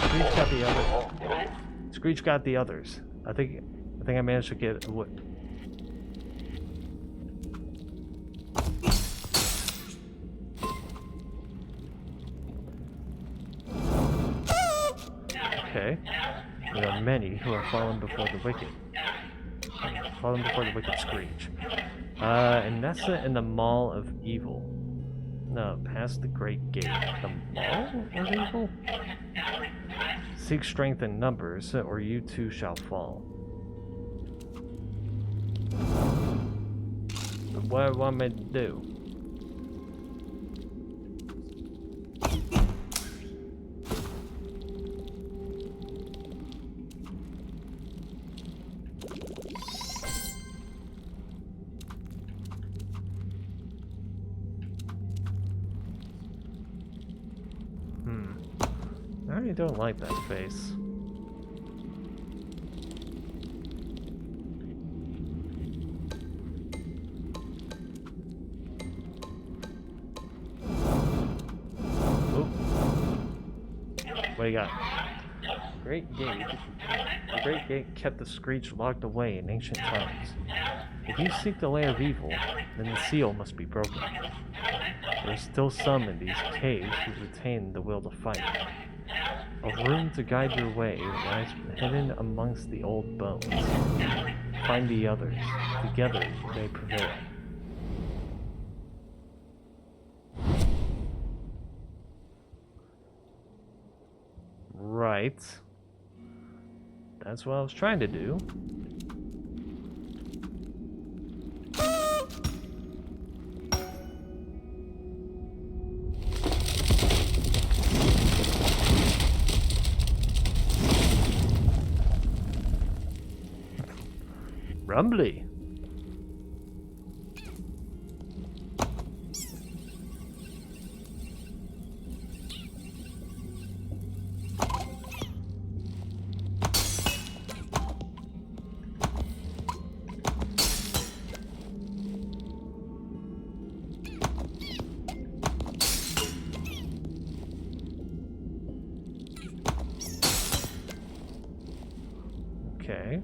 Screech got the others. Screech got the others. I think I managed to get what. Okay. There are many who are fallen before the wicked. Fallen before the wicked Screech. And that's it in the Mall of Evil. No, past the Great Gate. The Mall of Evil? Seek strength in numbers, or you too shall fall. What do you want me to do? I really don't like that face. Oh. What do you got? Great Gate. The Great Gate kept the Screech locked away in ancient times. If you seek the lair of evil, then the seal must be broken. There are still some in these caves who retain the will to fight. A room to guide your way lies hidden amongst the old bones. Find the others. Together they prevail. Right. That's what I was trying to do. Rumbly. Okay.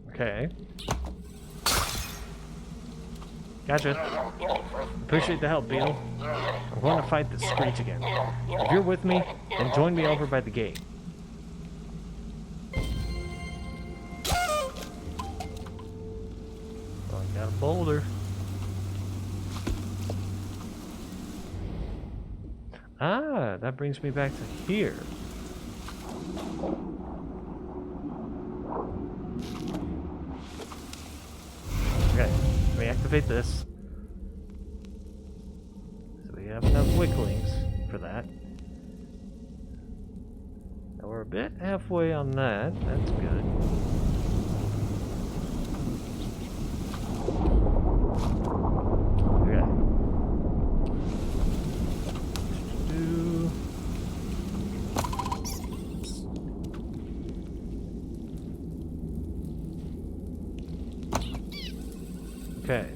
Okay. Gotcha. Appreciate the help, Beetle. I'm going to fight this Screech again. If you're with me, then join me over by the gate. Oh, I got a boulder. Ah, that brings me back to here. Okay, let me activate this. So we have enough wicklings for that. Now we're a bit halfway on that. That's good. Okay. Okay.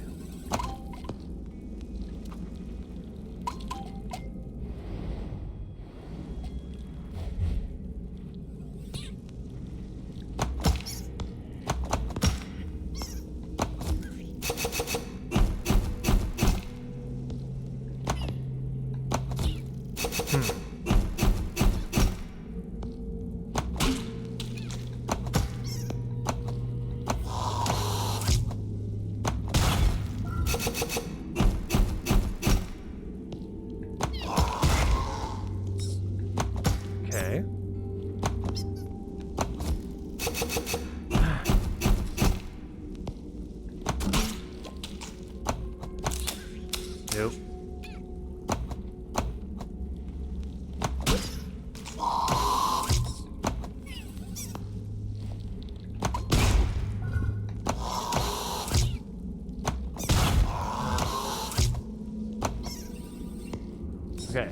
Okay. Nope. Okay.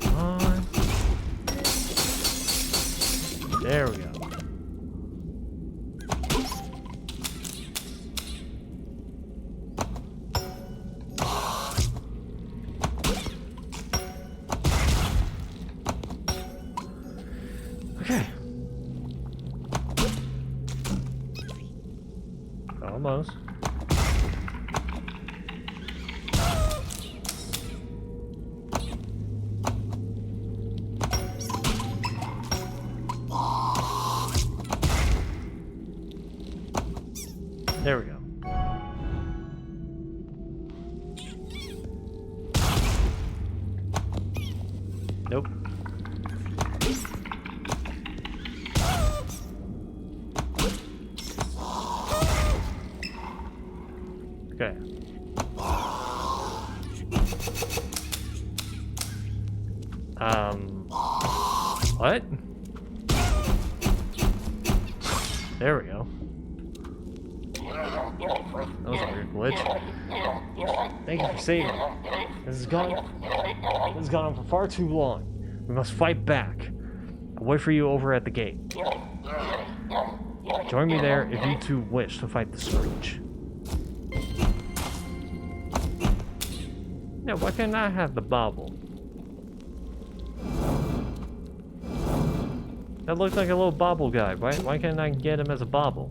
Come on. There we go. Okay. Almost. There we go. Nope. Okay. What? There we go. That was a weird glitch. Thank you for saving me. This has gone on for far too long. We must fight back. I'll wait for you over at the gate. Join me there if you two wish to fight the Screech. Yeah, why can't I have the bauble? That looked like a little bauble guy. Why can't I get him as a bauble?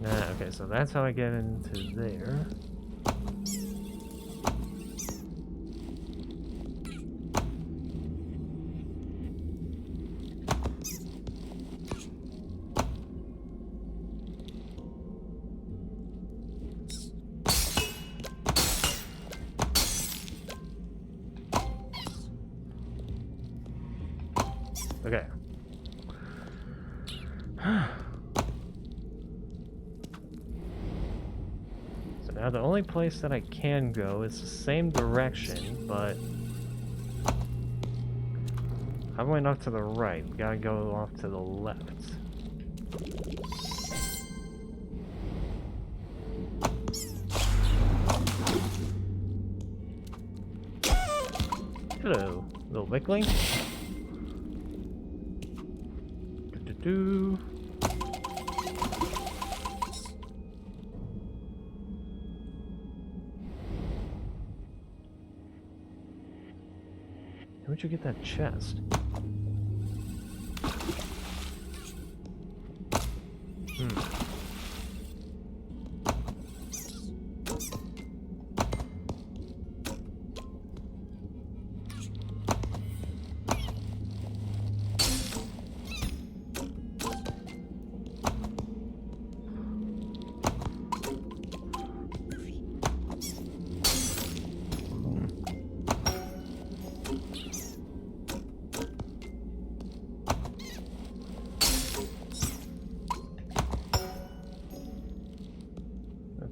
Okay, so that's how I get into there. Okay. So now the only place that I can go is the same direction, but I went off to the right. We gotta go off to the left. Hello, little weakling. Do-do-do. Where'd you get that chest?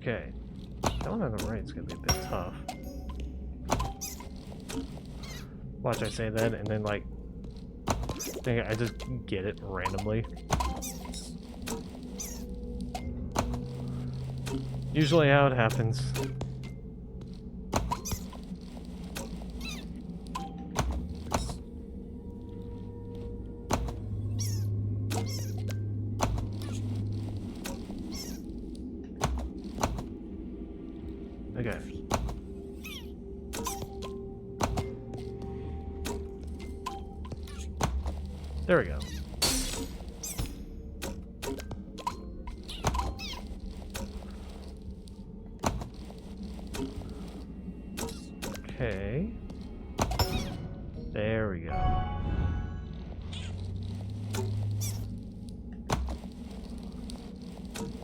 Okay, going on the right is gonna be a bit tough. Watch, I say that, and then like, I just get it randomly. Usually how it happens. Okay. There we go. Okay. There we go.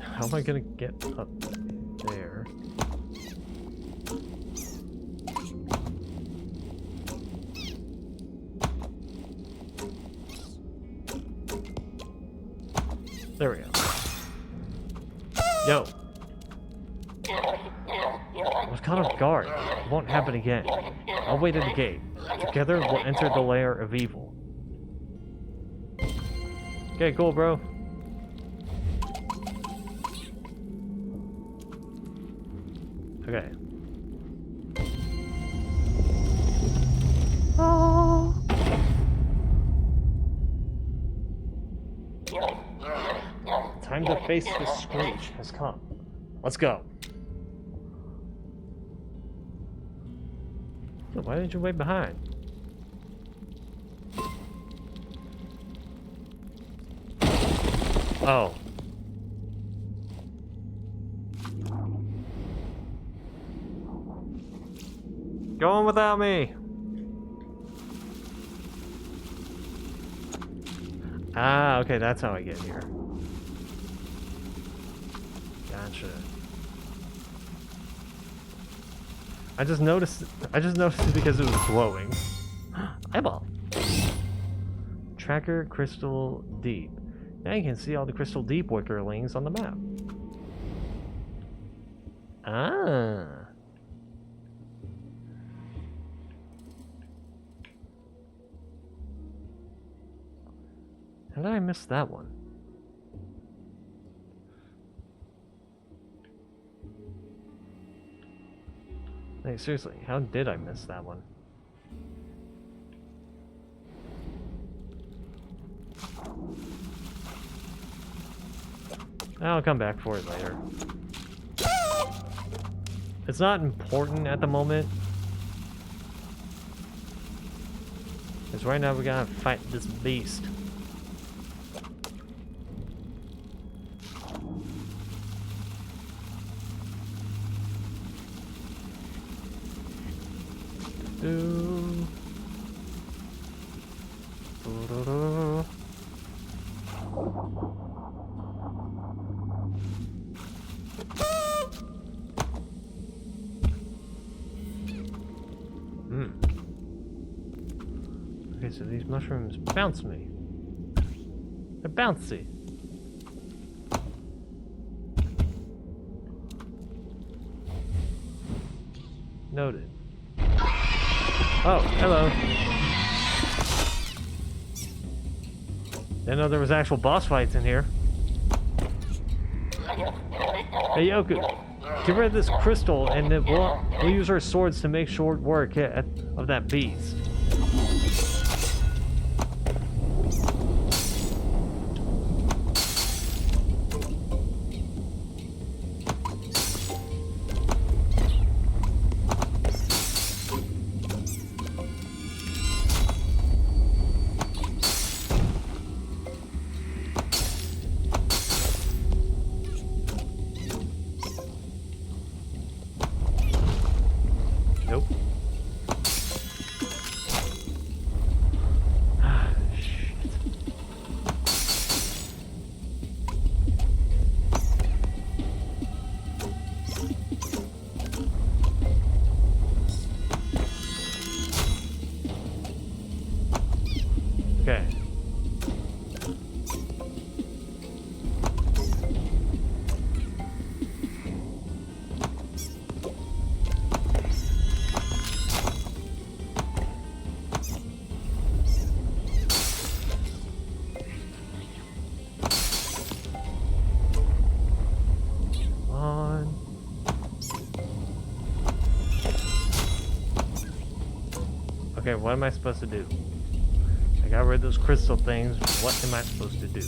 How am I gonna get up there? There we go. Yo! I was caught off guard. It won't happen again. I'll wait at the gate. Together, we'll enter the lair of evil. Okay, cool, bro. Okay. Oh. Time to face the screech has come. Let's go. So why didn't you wait behind? Oh. Go on without me. Ah, okay, that's how I get here. Gotcha. I just noticed it because it was glowing. Eyeball. Tracker Crystal Deep. Now you can see all the Crystal Deep wickerlings on the map. Ah. How did I miss that one? Like, seriously, how did I miss that one? I'll come back for it later. It's not important at the moment. Because right now we gotta fight this beast. Okay, so these mushrooms bounce me. They're bouncy. Noted. Oh, hello. Didn't know there was actual boss fights in here. Hey Yoku, get rid of this crystal and then we'll use our swords to make short work of that beast. Nope. Ah, shit. Okay. Okay, what am I supposed to do? I got rid of those crystal things. What am I supposed to do?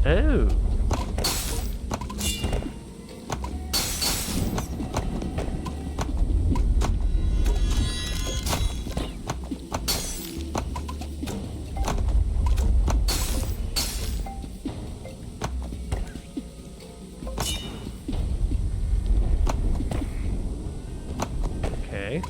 Oh. Okay.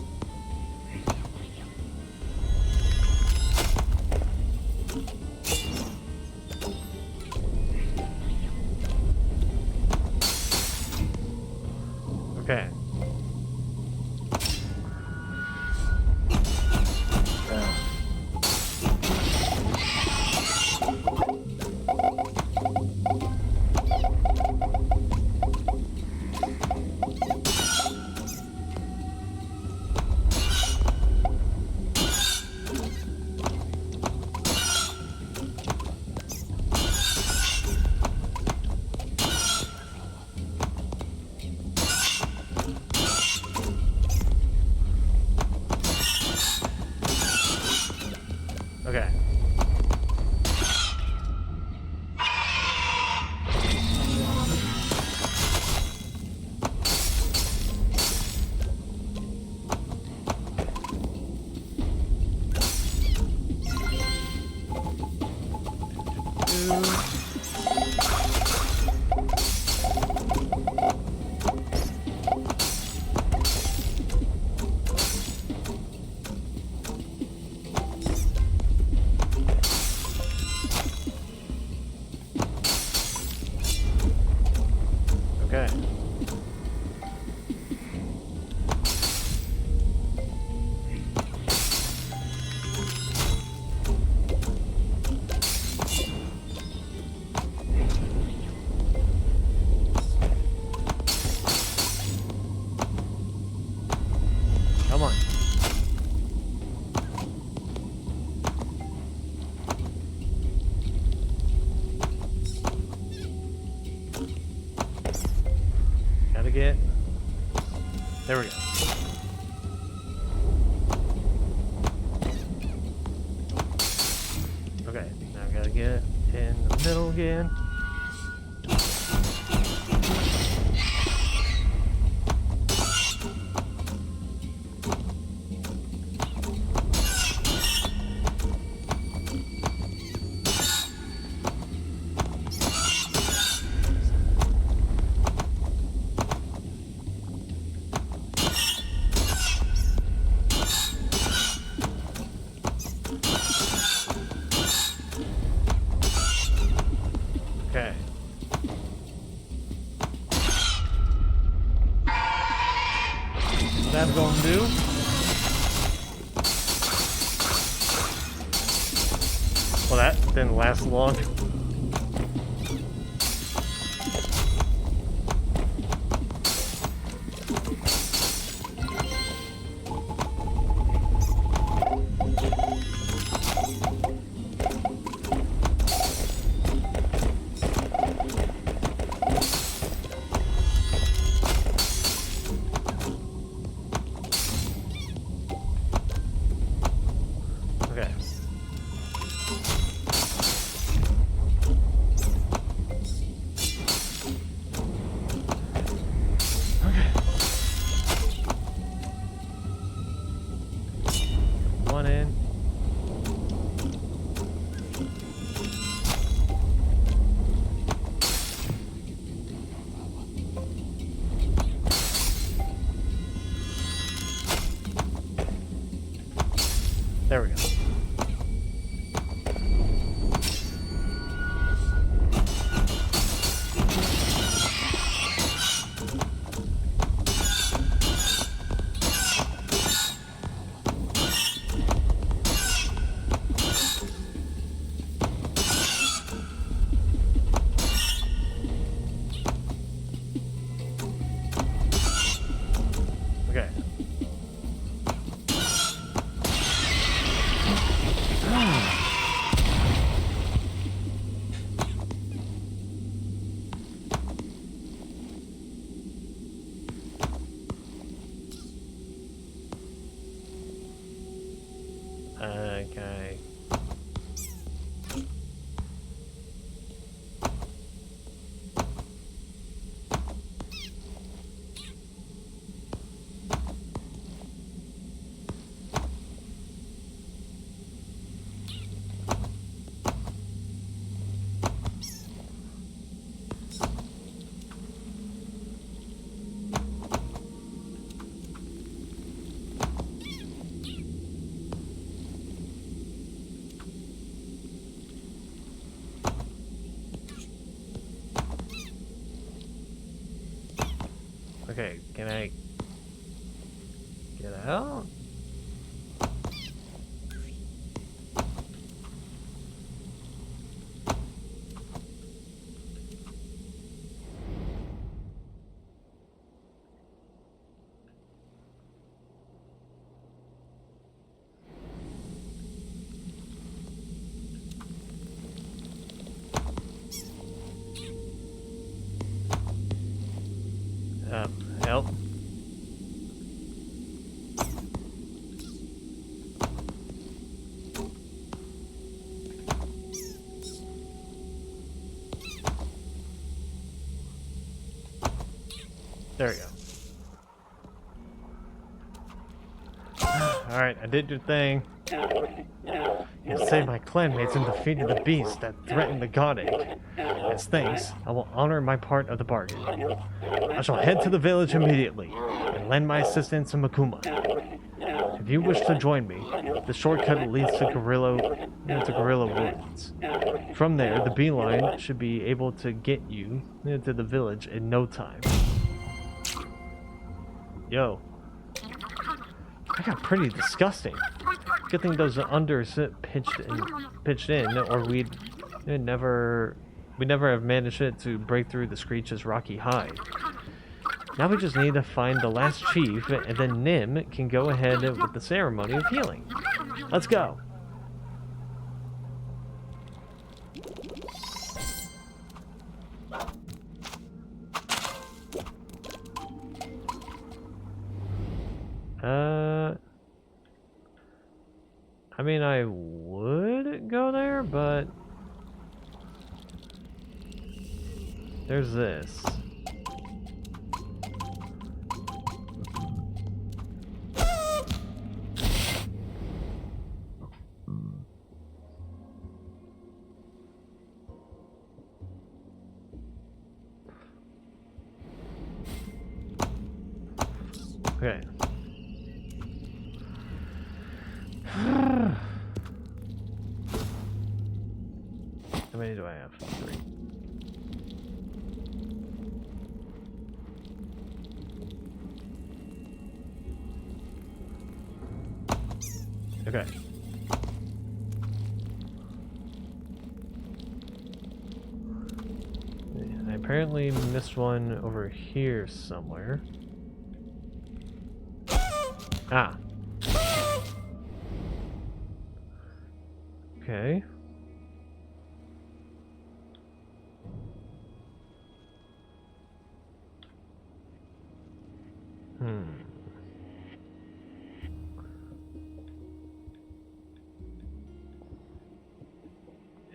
Okay. Okay. Okay. Come on. Gotta get. There we go. Okay, now I gotta get in the middle again. didn't last long. Okay. One in. There we go. Okay. Okay. Okay, can I get out? Help. There we go. Alright, I did your thing. You saved my clanmates and defeated the beast that threatened the god egg. As thanks, I will honor my part of the bargain. I shall head to the village immediately and lend my assistance to MOKUMA. If you wish to join me, the shortcut leads to Gorilla Woods. From there, the beeline should be able to get you to the village in no time. Yo. That got pretty disgusting. Good thing those unders pitched in, or we'd never have managed it to break through the Screech's rocky hide. Now we just need to find the last chief, and then Nim can go ahead with the ceremony of healing. Let's go. I mean, I would go there, but there's this. Okay. How many do I have? 3. Okay. apparently missed one over here somewhere. Ah. Okay.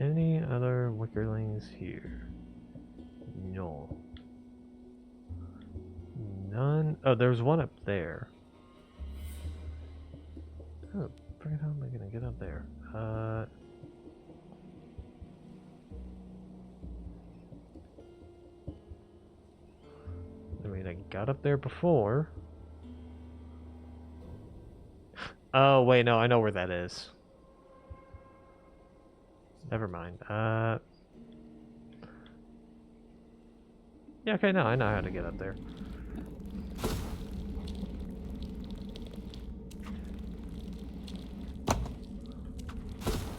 Any other wickerlings here? No. None. Oh, there's one up there. Oh, how am I gonna get up there? I mean, I got up there before. Oh, wait, no, I know where that is. Never mind. Yeah, okay, no, I know how to get up there.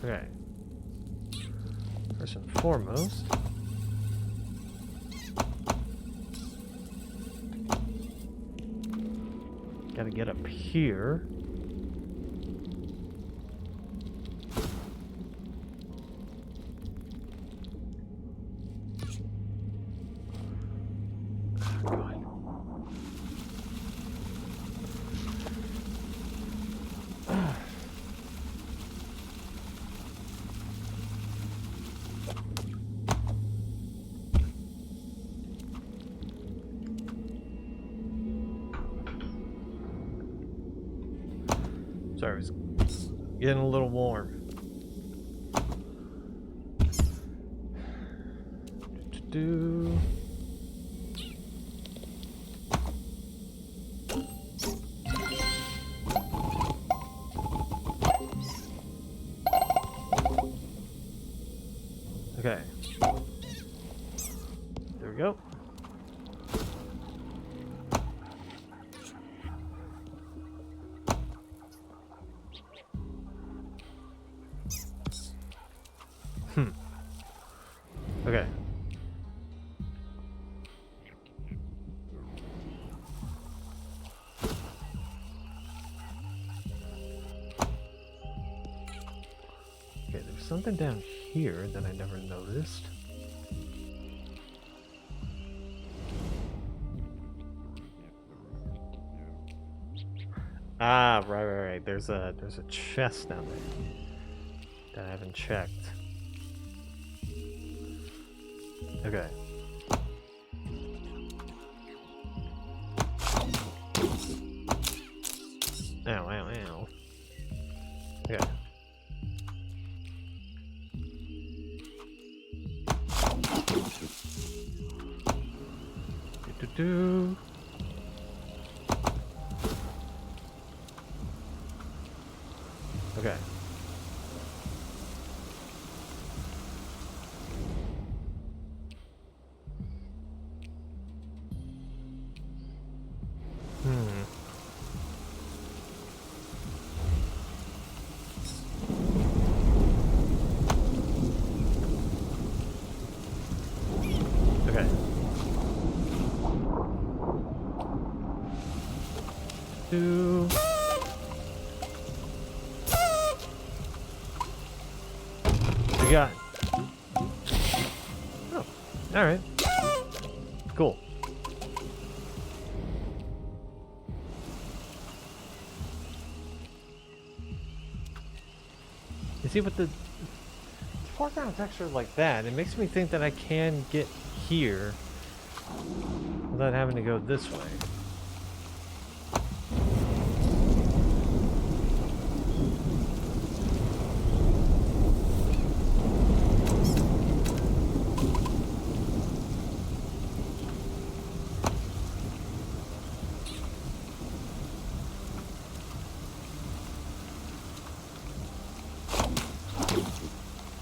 Okay. First and foremost, gotta get up here. Sorry, it was getting a little warm. Okay. There we go. Okay. Okay, there's something down here that I never noticed. Ah, right. There's a chest down there that I haven't checked. Okay. Ow. Okay. Do. Okay. Okay. Do. What you got? Oh, alright. Cool. You see, with the foreground texture like that, it makes me think that I can get here without having to go this way.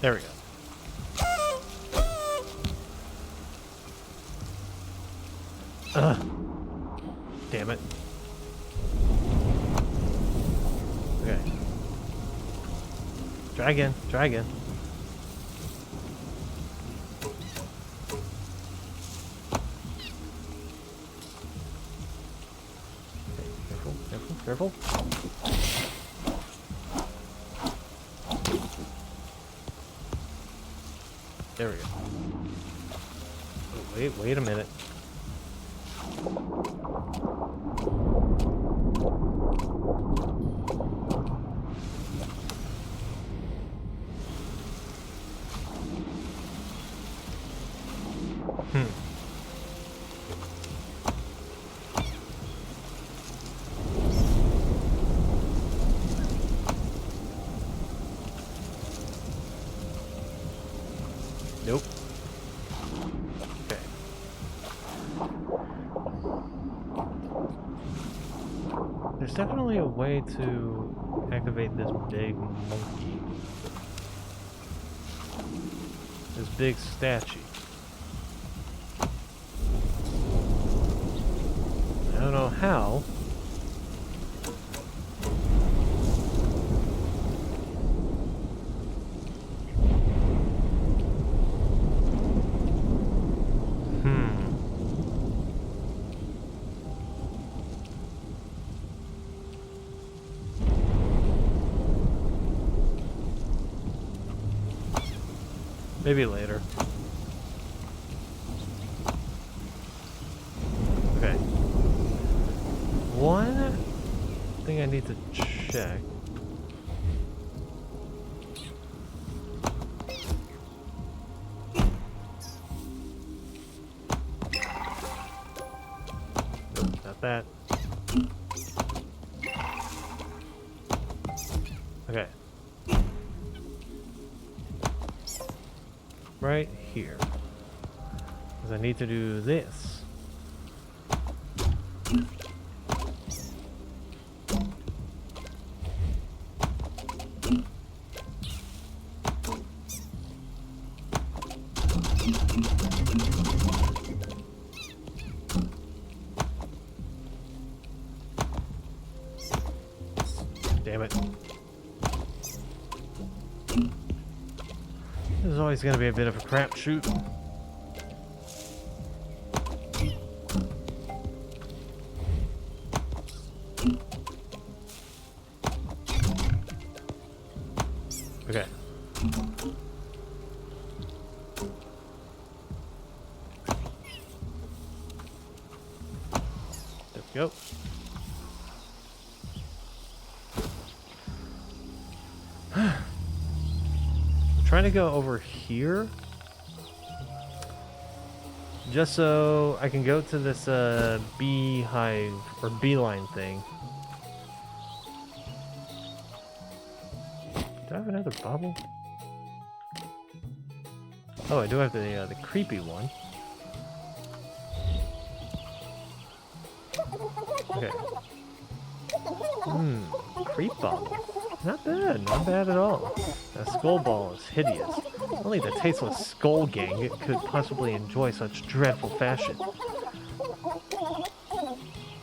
There we go. Damn it. Okay. Try again. Careful. There we go. Oh, wait a minute. Nope. Okay. There's definitely a way to activate this big monkey. This big statue. I don't know how. Maybe later. Okay. One thing I need to check. Nope, not that. Okay. Right here. Because I need to do this. Damn it. This is always going to be a bit of a crapshoot. Okay. There we go. Trying to go over here just so I can go to this beehive or beeline thing. Do I have another bobble? Oh, I do have the creepy one. Okay. Creep bobble. Not bad, not bad at all. That skull ball is hideous. Only the tasteless skull gang could possibly enjoy such dreadful fashion.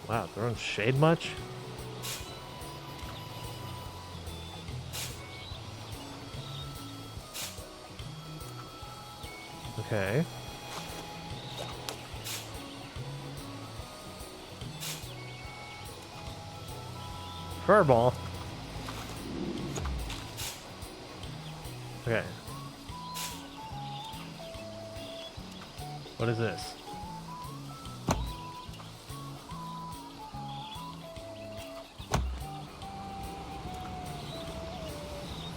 Wow, throwing shade much? Okay. Furball. Okay. What is this?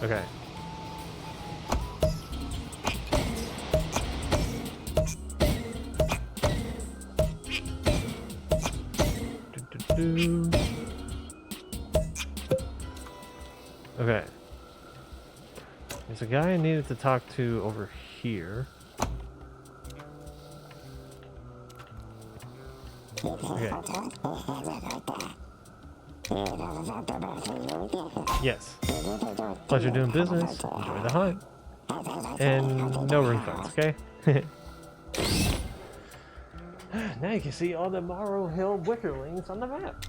Okay. Okay. There's a guy I needed to talk to over here. Okay. Yes. Pleasure doing business. Enjoy the hunt. And no refunds, okay? Now you can see all the Morrow Hill Wickerlings on the map.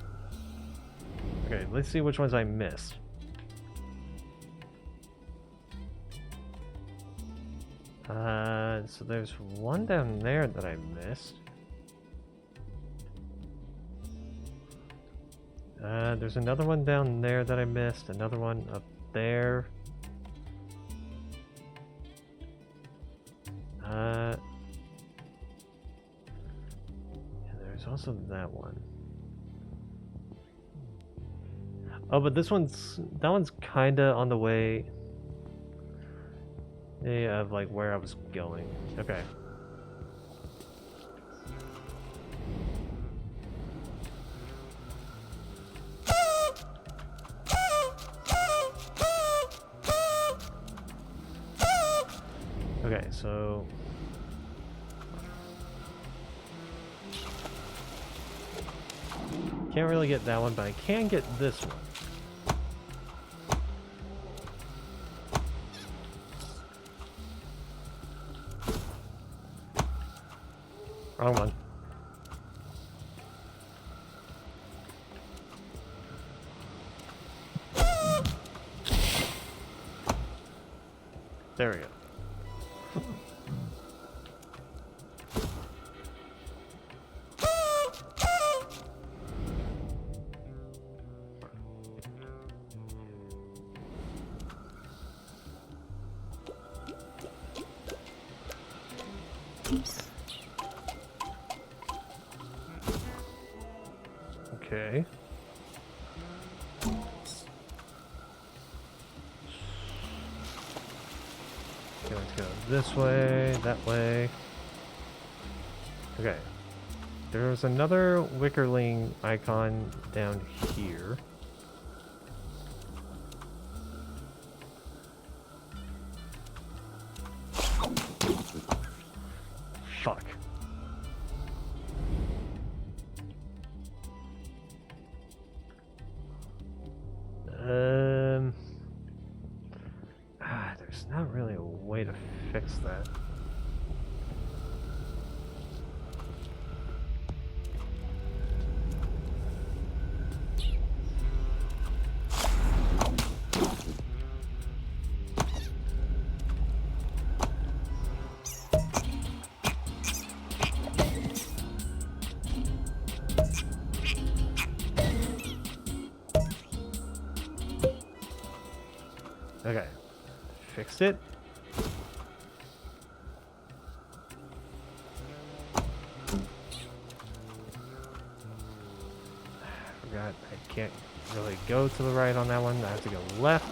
Okay, let's see which ones I missed. So there's one down there that I missed. There's another one down there that I missed. Another one up there. Yeah, there's also that one. Oh, but that one's kinda on the way. Yeah, of like where I was going. Okay. Okay, so can't really get that one, but I can get this one. Wrong one. There we go. Okay. Okay, let's go this way, that way. Okay. There's another Wickerling icon down here. Fuck. There's not really a way to fix that. Okay, fixed it. Forgot I can't really go to the right on that one. I have to go left.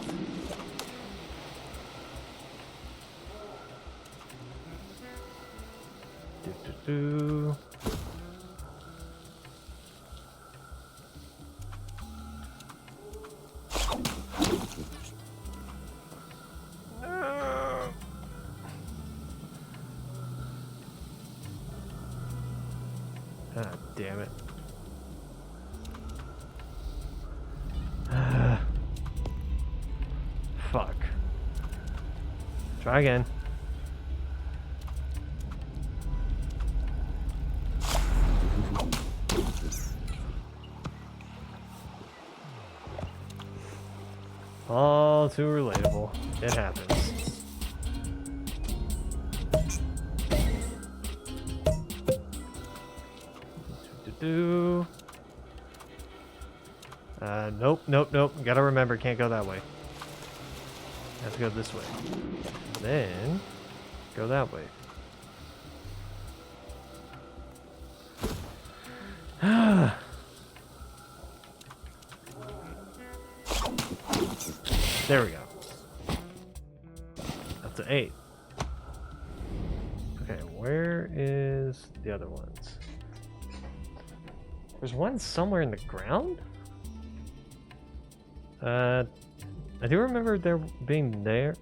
Do. Ah, damn it. Fuck. Try again. All too relatable. It happens. Nope. Gotta remember, can't go that way. Have to go this way. Then go that way. There we go. Up to 8. Okay, where is the other ones? There's one somewhere in the ground? I do remember there being there.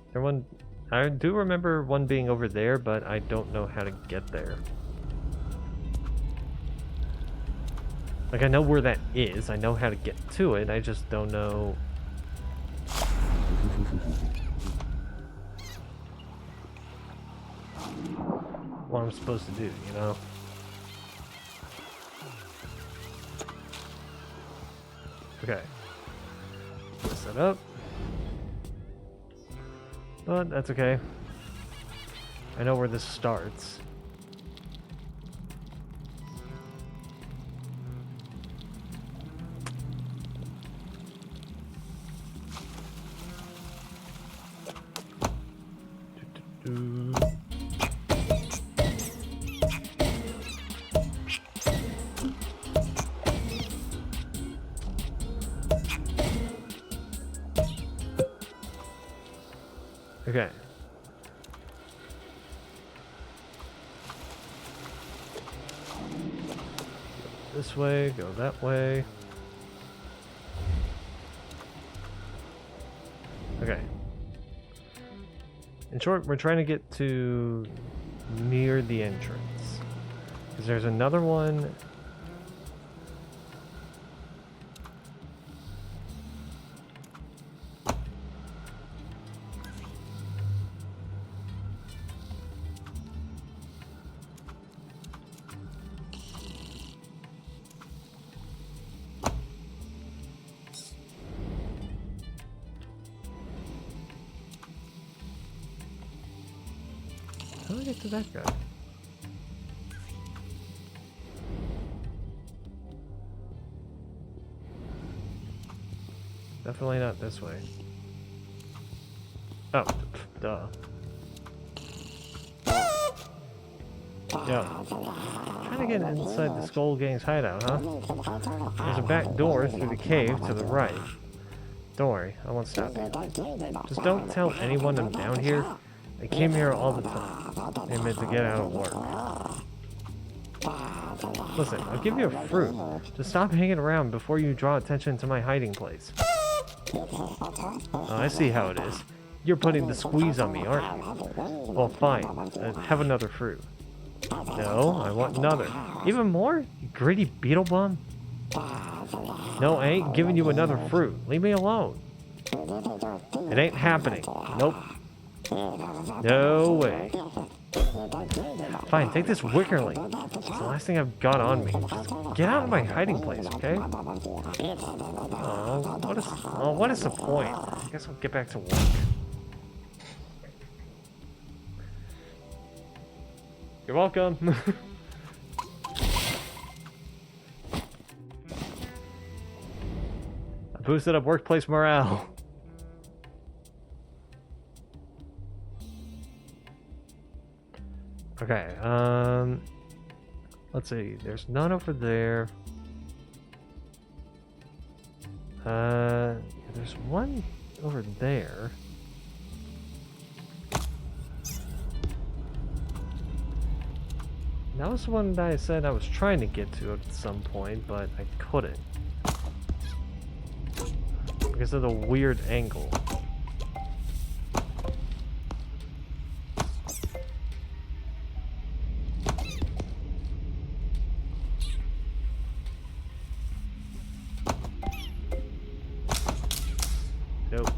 I do remember one being over there, but I don't know how to get there. Like, I know where that is. I know how to get to it. I just don't know what I'm supposed to do, you know? Okay. Set up. But that's okay. I know where this starts. Okay. This way, go that way. Okay. In short, we're trying to get to near the entrance. Because there's another one. How do I get to that guy? Definitely not this way. Oh, duh. Yeah. Trying to get inside the Skull Gang's hideout, huh? There's a back door through the cave to the right. Don't worry, I won't stop you. Just don't tell anyone I'm down here. I came here all the time. I meant to get out of work. Listen, I'll give you a fruit. Just stop hanging around before you draw attention to my hiding place. Oh, I see how it is. You're putting the squeeze on me, aren't you? Well, fine. Have another fruit. No, I want another. Even more? You greedy beetle bum? No, I ain't giving you another fruit. Leave me alone. It ain't happening. Nope. No way. Fine, take this wickerling. It's the last thing I've got on me. Just get out of my hiding place, okay? Oh, what is the point? I guess I'll get back to work. You're welcome. I boosted up workplace morale. Okay, let's see, there's none over there. There's one over there. That was the one that I said I was trying to get to at some point, but I couldn't. Because of the weird angle. Nope.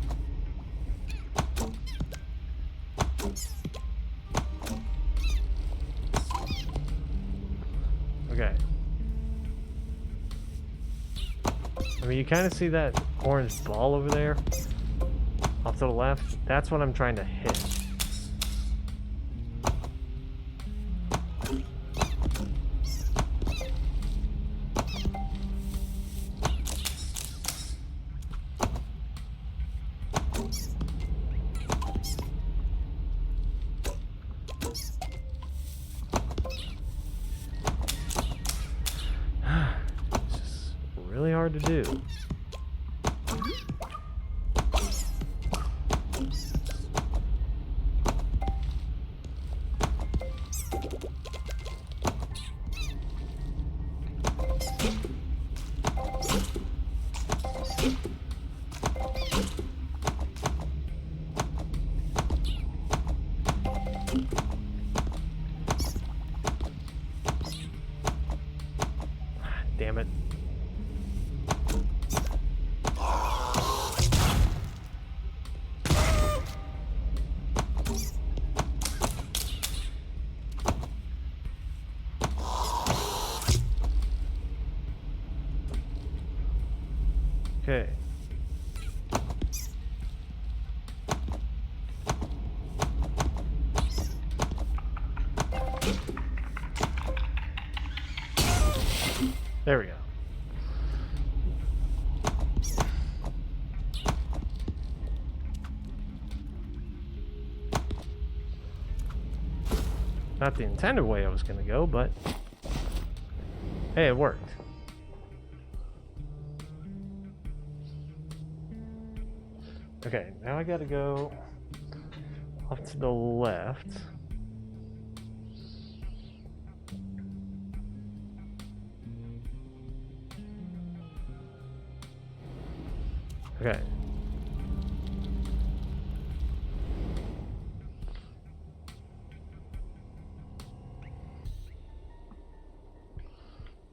Okay. I mean, you kind of see that orange ball over there off to the left. That's what I'm trying to hit. Really hard to do. Damn it. Okay. There we go. Not the intended way I was going to go, but hey, it worked. Okay, now I gotta go off to the left. Okay.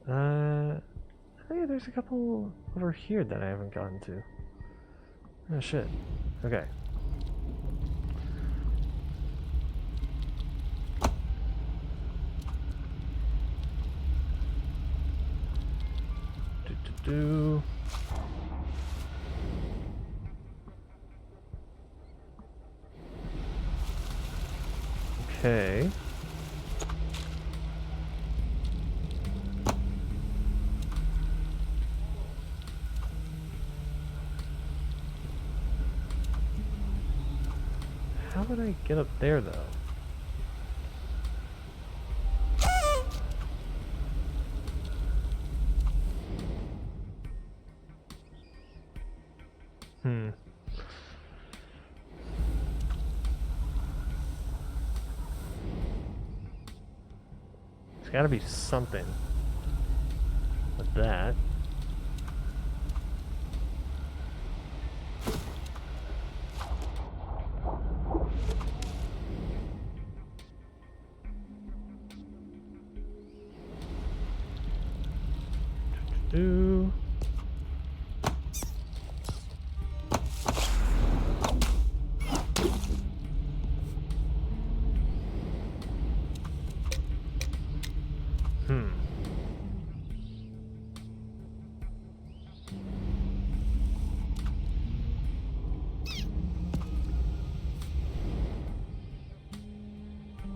I think there's a couple over here that I haven't gotten to. Oh shit. Okay. Do. Okay. How would I get up there though? There's gotta be something with that. Do.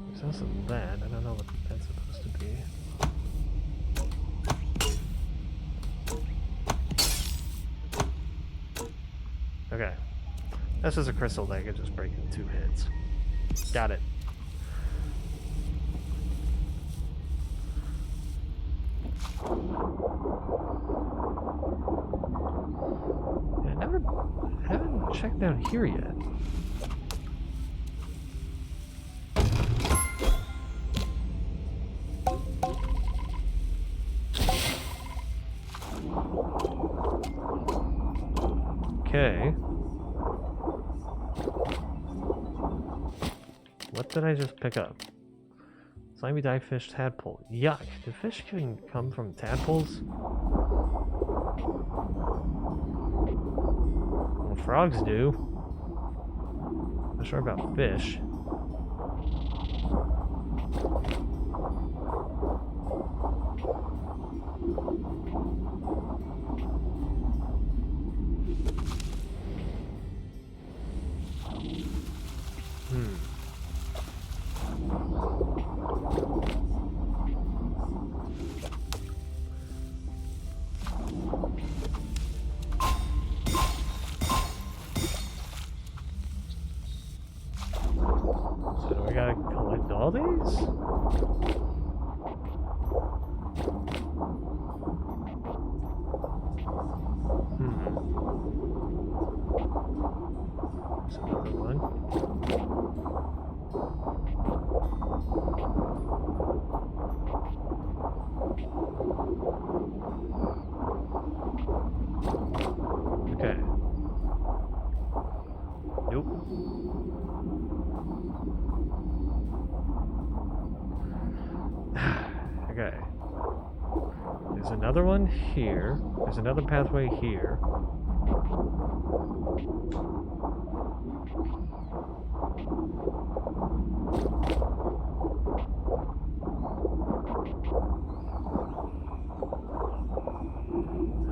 There's also that. I don't know what that's supposed to be. Okay. That's just a crystal that I could just break in 2 hits. Got it. Yeah, I haven't checked down here yet. Okay. What did I just pick up? Slimy dive fish tadpole. Yuck. Do fish can come from tadpoles? Well, frogs do. Not sure about fish. So do I gotta collect all these? There's another one. Okay. Nope. Okay. There's another one here. There's another pathway here. I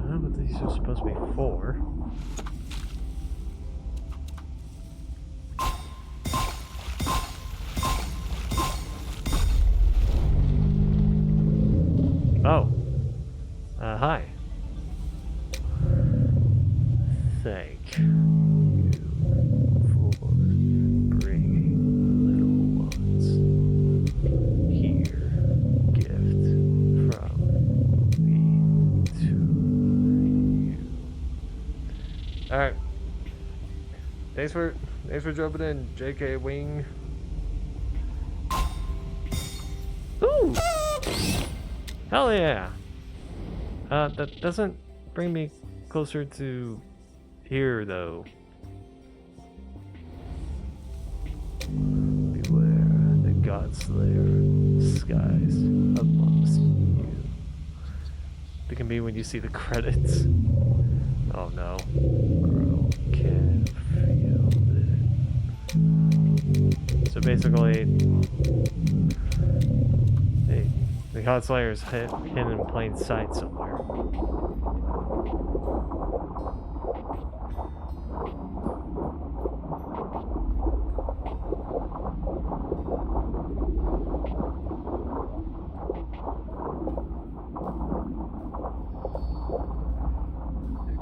don't know what these are supposed to be for. Oh. Hi. Thank you. Thanks for jumping in, JK Wing. Ooh! Hell yeah! That doesn't bring me closer to here, though. Beware the Godslayer skies amongst you. It can be when you see the credits. Oh no. Bro, can feel it. So basically, the Godslayer is hidden in plain sight somewhere.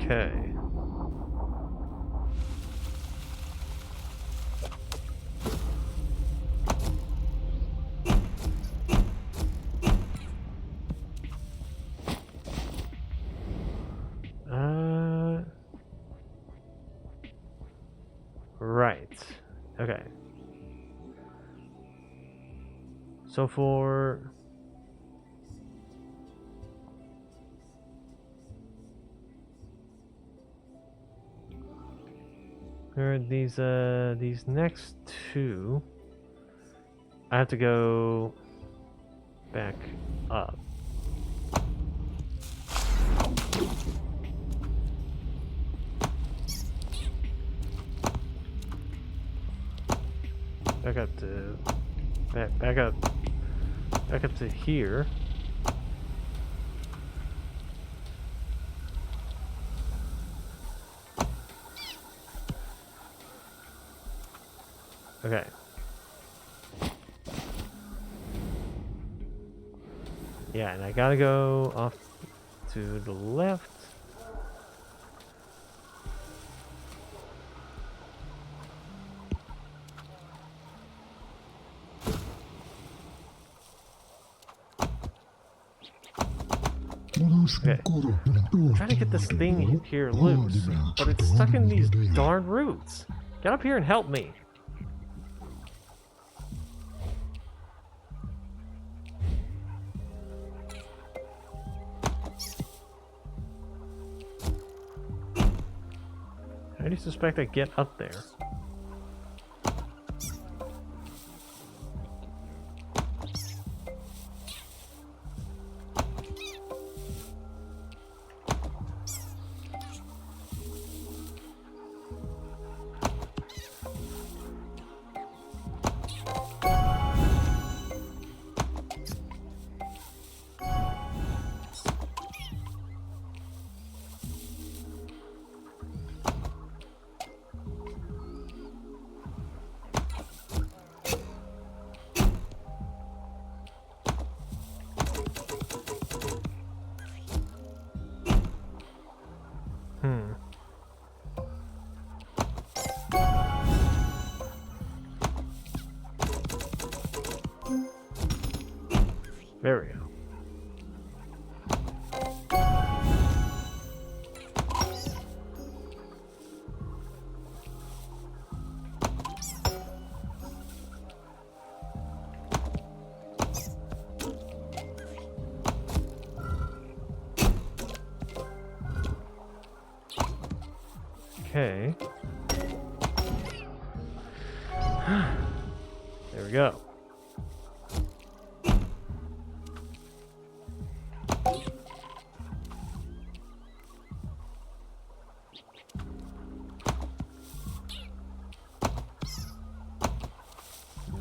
Okay. Right. Okay. So for there are these next two, I have to go back up. Back up to back up to here. Okay. Yeah, and I gotta go off to the left. Okay. I'm trying to get this thing here loose, but it's stuck in these darn roots. Get up here and help me. How do you suspect I get up there? There we go. Okay. There we go.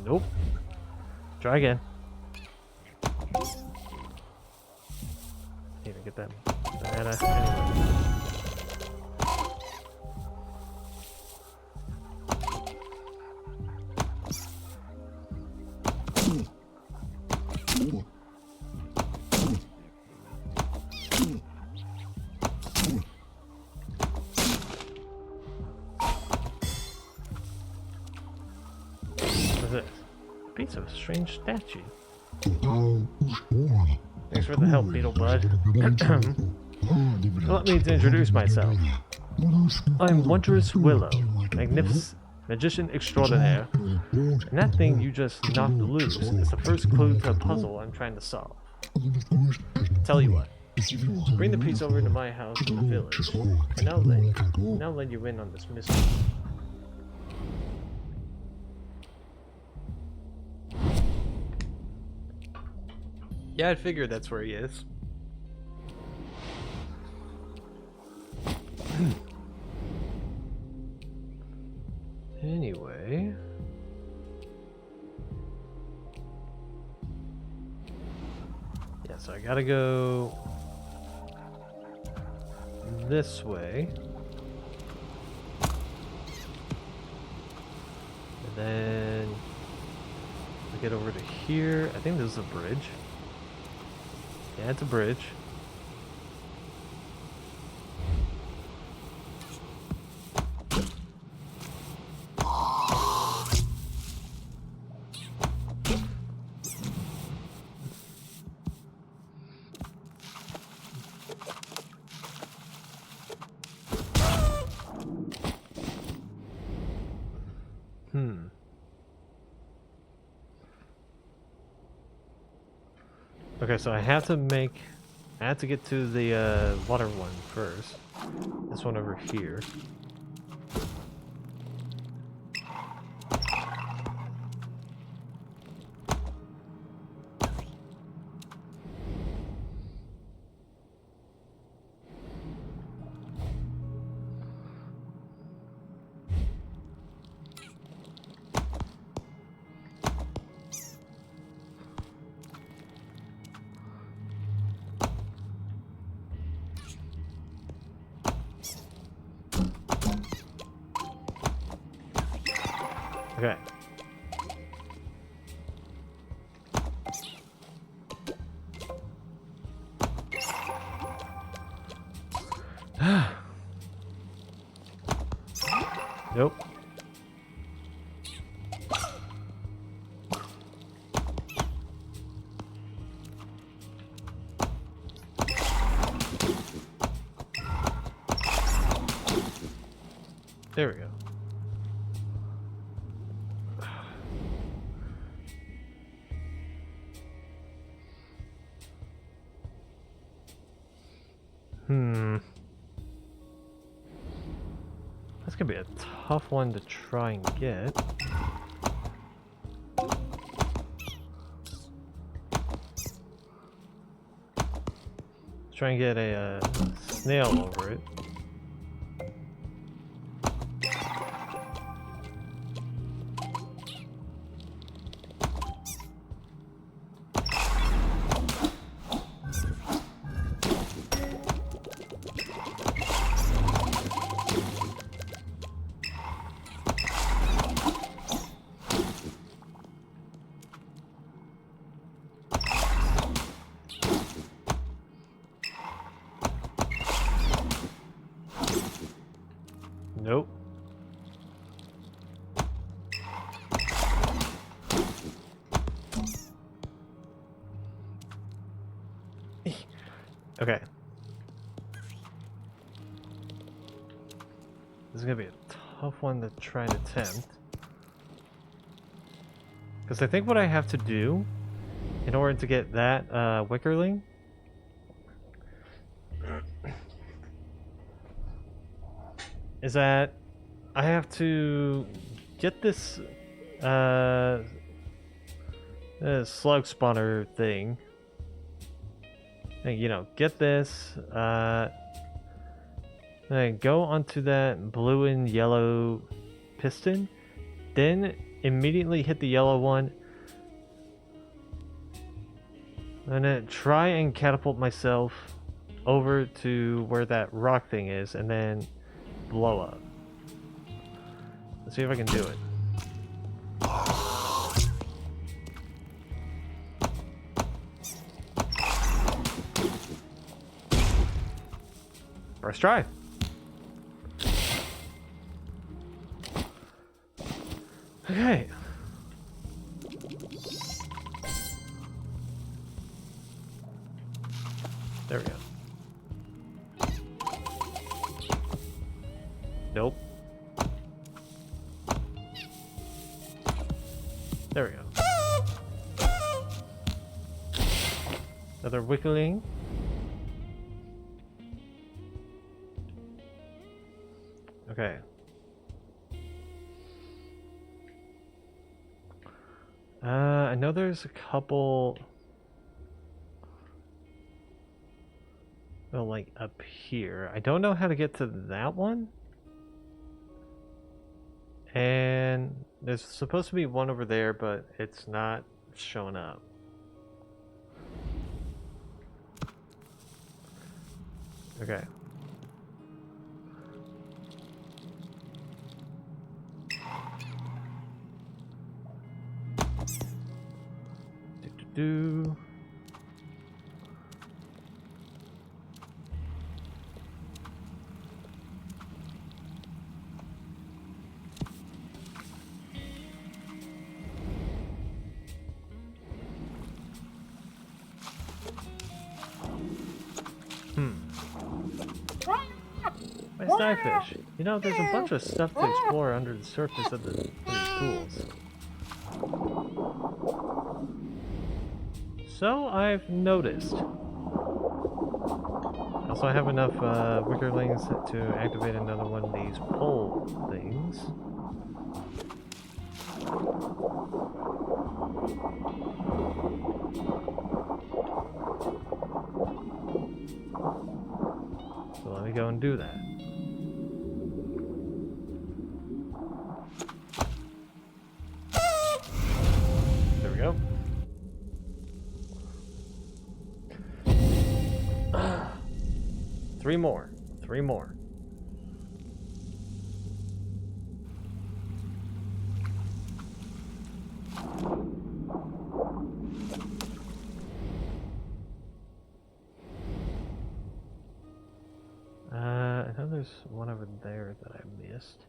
Nope. Try again. Need to get that banana anyway. Piece of a strange statue. Thanks for the help, Beetle Bud. Let me introduce myself. I'm Wondrous Willow, magician extraordinaire. And that thing you just knocked loose is the first clue to a puzzle I'm trying to solve. Tell you what, bring the piece over to my house in the village, and I'll let you in on this mystery. Yeah, I figured that's where he is. Anyway... yeah, so I gotta go... this way. And then... we get over to here. I think this is a bridge. Yeah, it's a bridge. Okay, so I have to get to the water one first. This one over here. Okay. Nope. There we go. That's gonna be a tough one to try and get. Try and get a snail over it. Nope. Okay. This is gonna be a tough one to try and attempt. Because I think what I have to do in order to get that wickerling is that I have to get this slug spawner thing. And, you know, get this, then go onto that blue and yellow piston, then immediately hit the yellow one, and then try and catapult myself over to where that rock thing is, and then blow up. Let's see if I can do it. First try. Okay. There we go. Nope. There we go. Another wiggling. Okay. I know there's a couple. Oh, like up here. I don't know how to get to that one. And there's supposed to be one over there, but it's not showing up. Okay. Do. My skyfish. You know, there's a bunch of stuff to explore under the surface of these pools. So I've noticed. Also, I have enough wickerlings to activate another one of these pole things. So let me go and do that. There we go. Three more. Three more. I know there's one over there that I missed.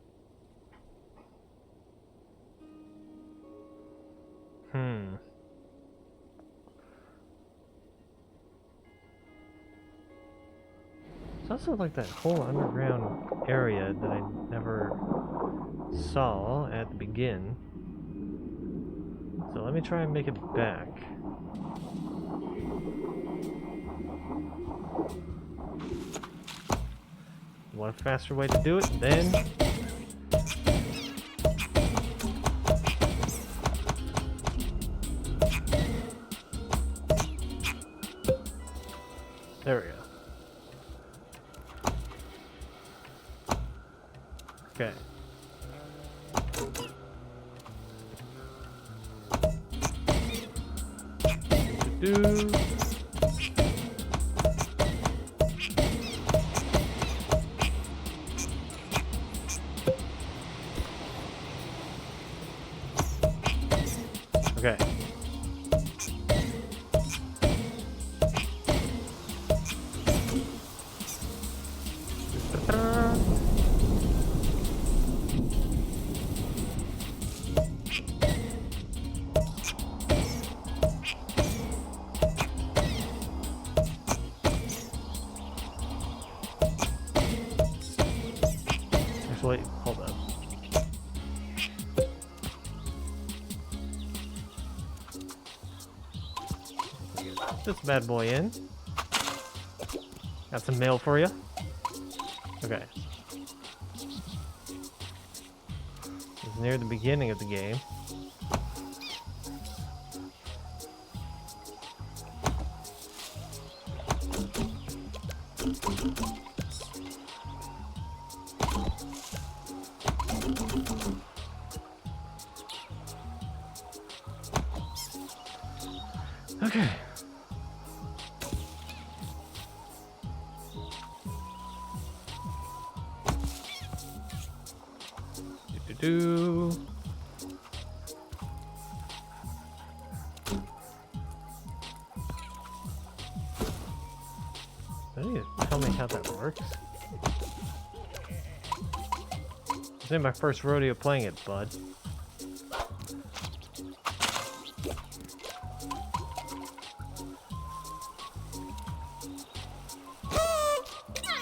It's also like that whole underground area that I never saw at the begin. So let me try and make it back. Want a faster way to do it? Then there we go. Okay. Do. Okay. Actually, hold up. Get this bad boy in. Got some mail for you. Okay. It's near the beginning of the game. Okay. Do. Can you tell me how that works? This ain't my first rodeo playing it, bud.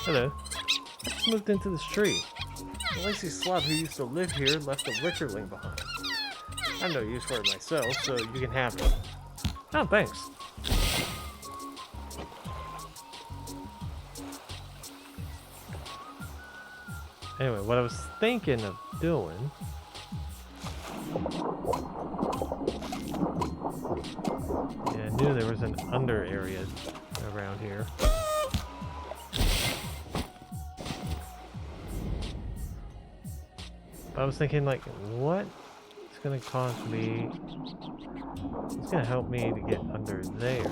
Hello. Just moved into this tree. The lazy slob who used to live here left a wickerling behind. have no use for it myself, so you can have it. Oh, thanks. Anyway, what I was thinking of doing... Yeah, I knew there was an under area around here. I was thinking, like, what is gonna cause me... It's gonna help me to get under there.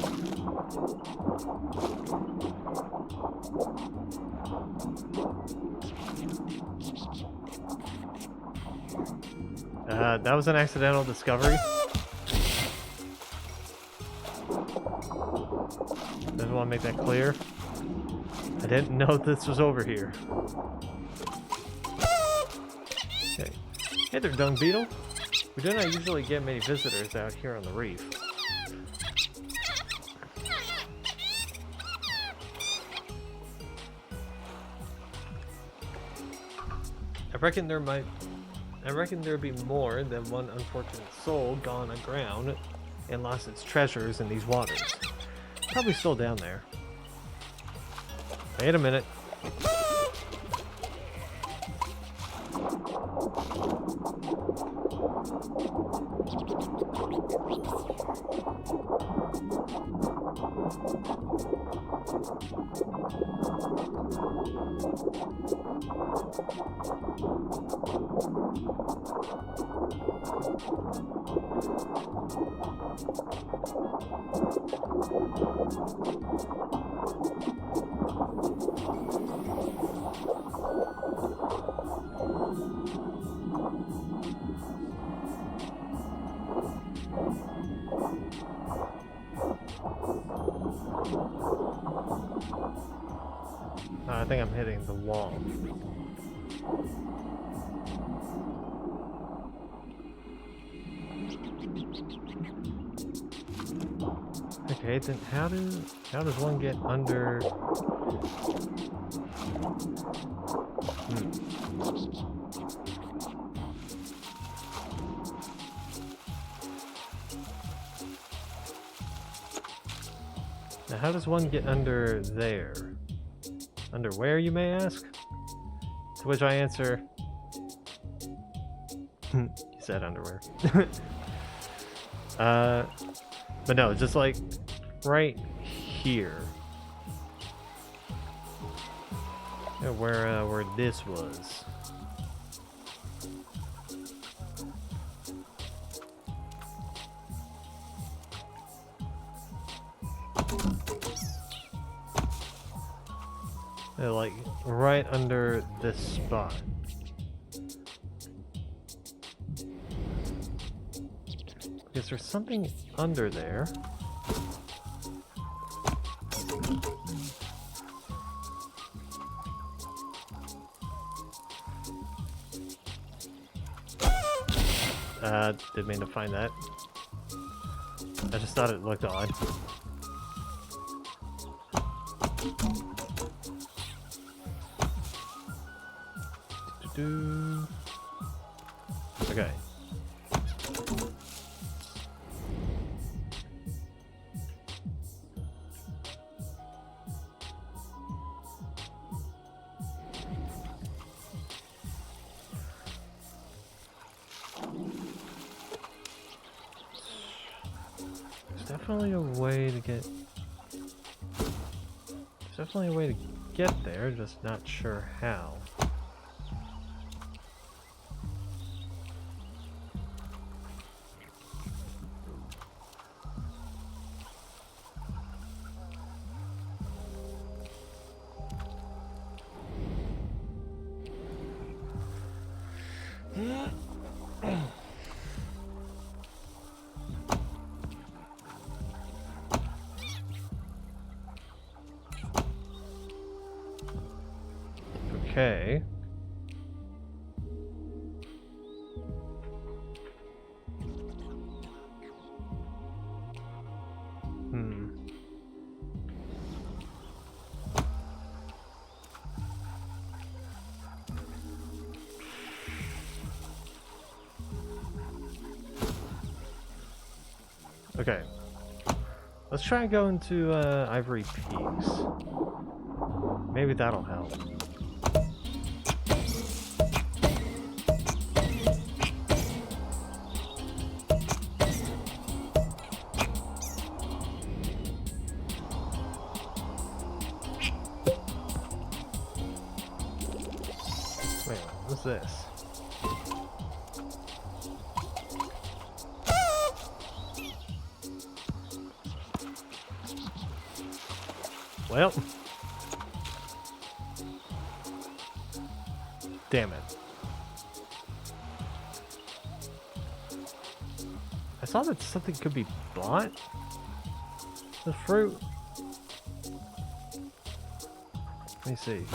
That was an accidental discovery. Just want to make that clear. I didn't know this was over here. Okay. Hey there, dung beetle. We do not usually get many visitors out here on the reef. I reckon there'd be more than one unfortunate soul gone aground and lost its treasures in these waters. Probably still down there. Wait a minute. I think I'm hitting the wall. Okay, then how does one get under? Now how does one get under there? Under where, you may ask? To which I answer... You said underwear. But no, just like right here. Yeah, where this was. Like right under this spot. Is there something under there? Didn't mean to find that. I just thought it looked odd. Okay. There's definitely a way to get... There's definitely a way to get there, just not sure how. Okay. Okay. Let's try and go into Ivory Peaks. Maybe that'll help. Wait, what's this? Well, damn it. I saw that something could be bought. The fruit. Let me see.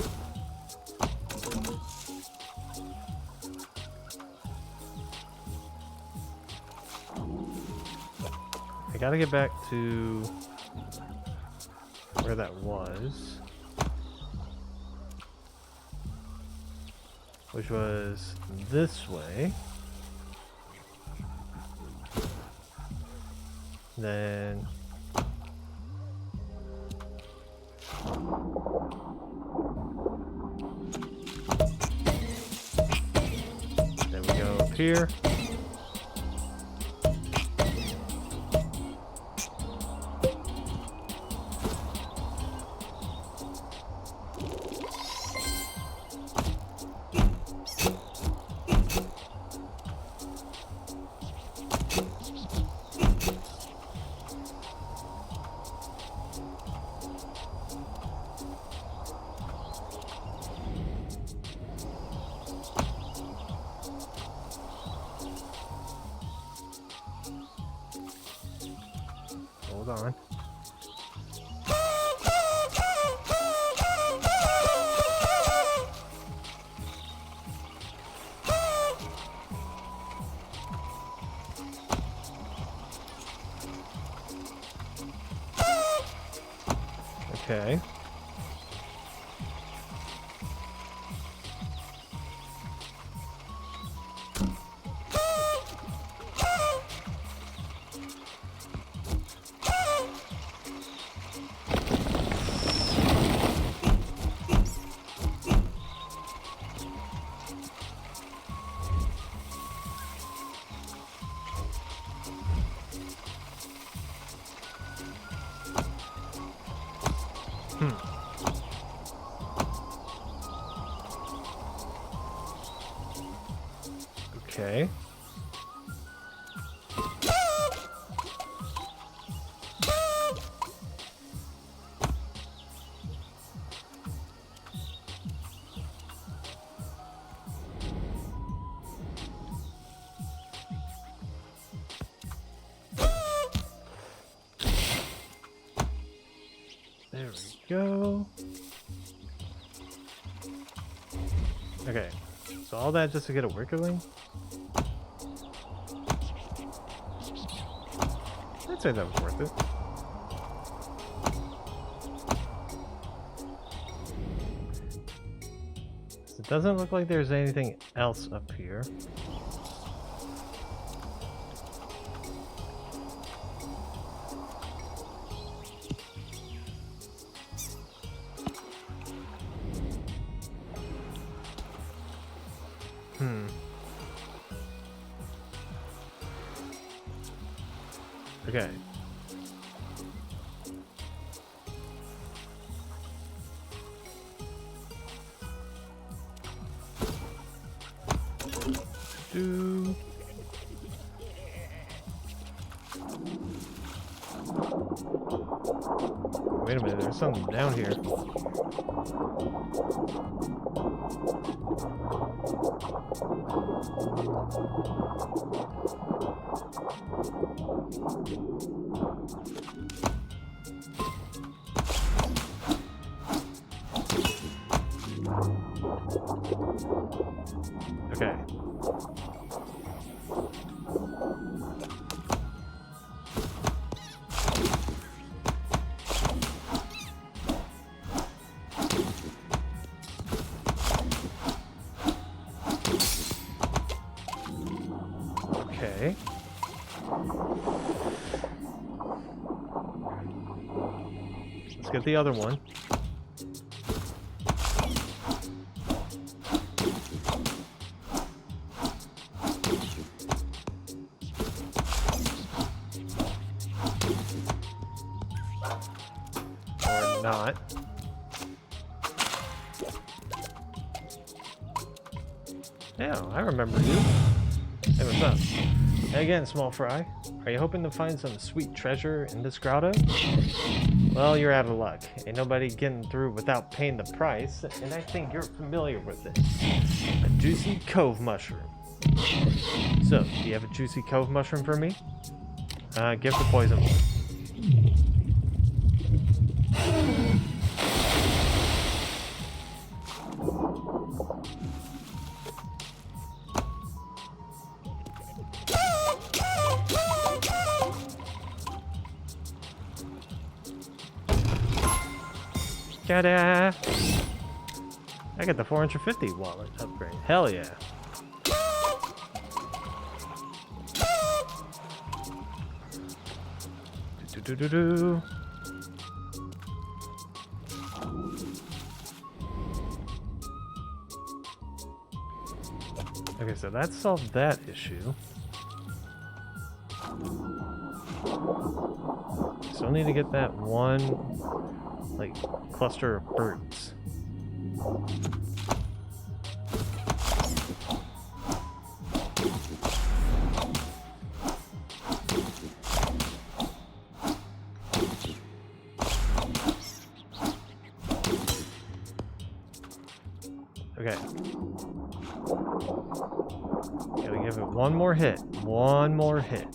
I gotta get back to where that was, which was this way. Then we go up here. Hold on. Okay. Okay. There we go. Okay, so all that just to get a Wickerling? I'd say that was worth it. It doesn't look like there's anything else up here. Okay. Wait a minute, there's something down here. Okay. Okay. Let's get the other one. Or not. Yeah, I remember you. Hey, what's up? Hey again, small fry. Are you hoping to find some sweet treasure in this grotto? Well, you're out of luck. Ain't nobody getting through without paying the price, and I think you're familiar with it. A juicy cove mushroom. So, do you have a juicy cove mushroom for me? Give the poison one. Ta-da! I got the 450 wallet upgrade. Hell yeah. Do-do-do-do. Okay, so that solved that issue. Still need to get that one, like, cluster of birds. Okay. Gotta give it one more hit. One more hit.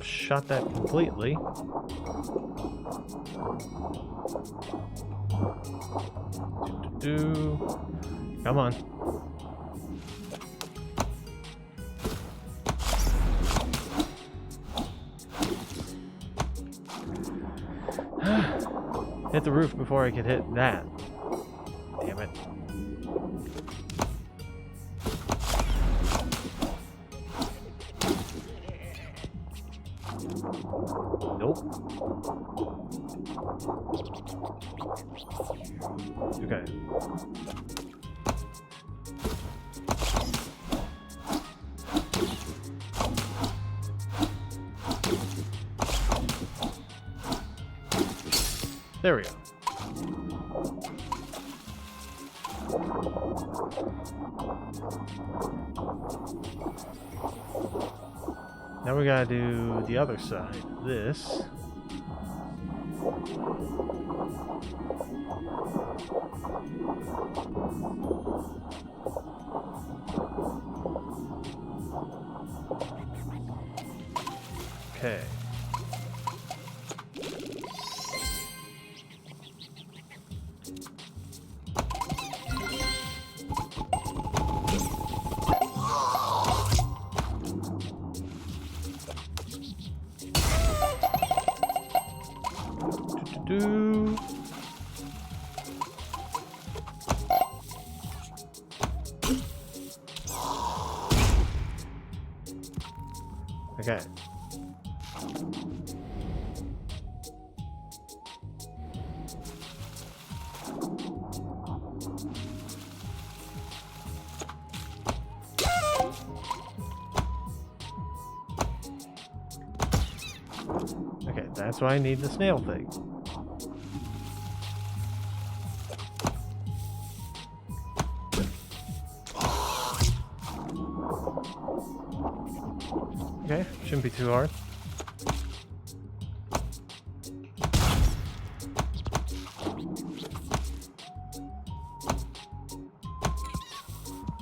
Shot that completely. Come on. Hit the roof before I could hit that. Damn it. Nope. Okay. There we go. Now we gotta do the other side. This. Okay. Okay. Okay, that's why I need the snail thing. Okay, shouldn't be too hard.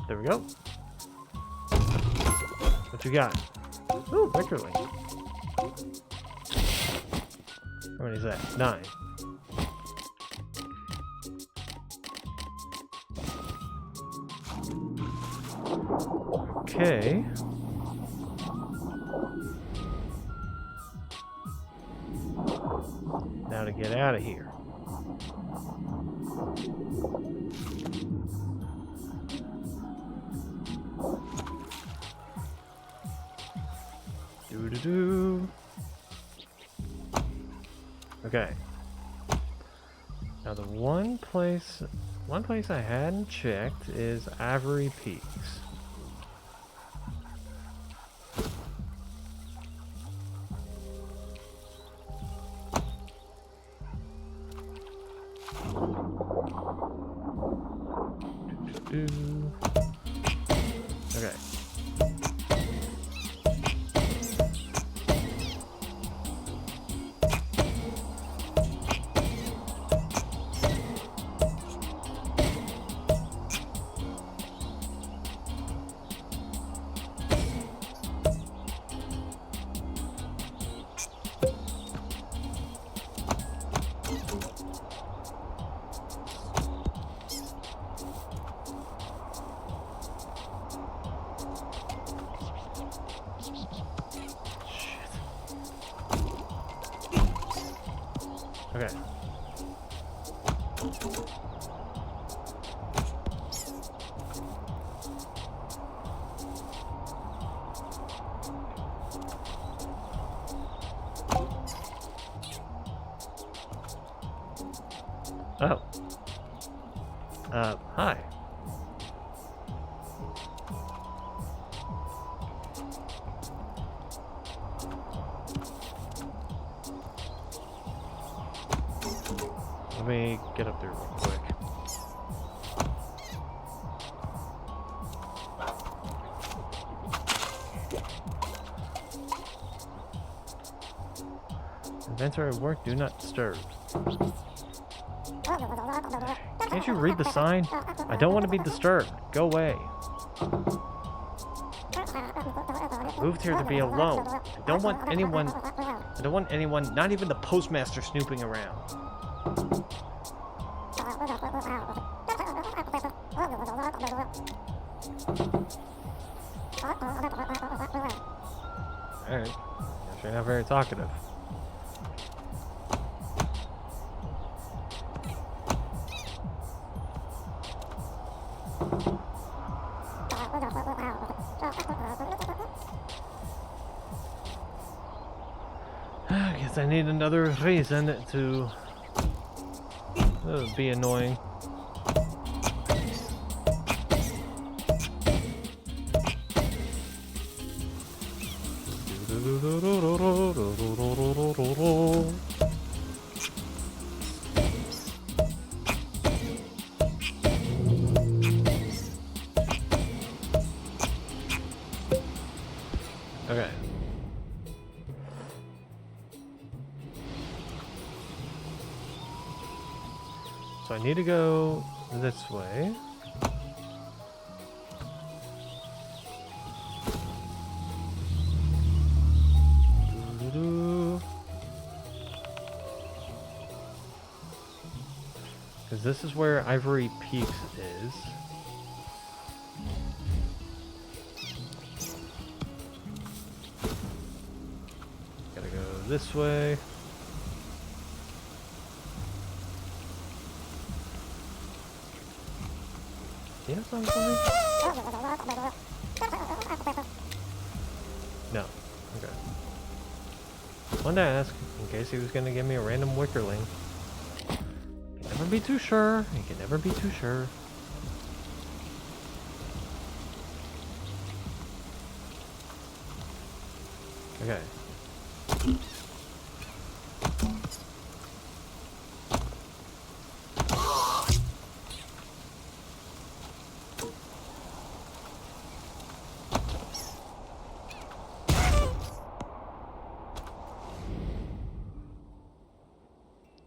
There we go. What you got? Ooh, Victorling. How many is that? 9. Okay. Now to get out of here. Do-do-do. Okay. Now the one place I hadn't checked is Ivory Peaks. Okay. Okay. Oh. Hi. Let me get up there real quick. Inventory at work, do not disturb. Can't you read the sign? I don't want to be disturbed. Go away. I moved here to be alone. I don't want anyone, not even the postmaster, snooping around. Alright. Guess you're not very talkative. I guess I need another reason to be annoying. Okay. So I need to go this way. Because this is where Ivory Peaks is. Gotta go this way. Do you have something for me? No. Okay. Wanted to ask, in case he was gonna give me a random wickerling. You can never be too sure. You can never be too sure. Okay.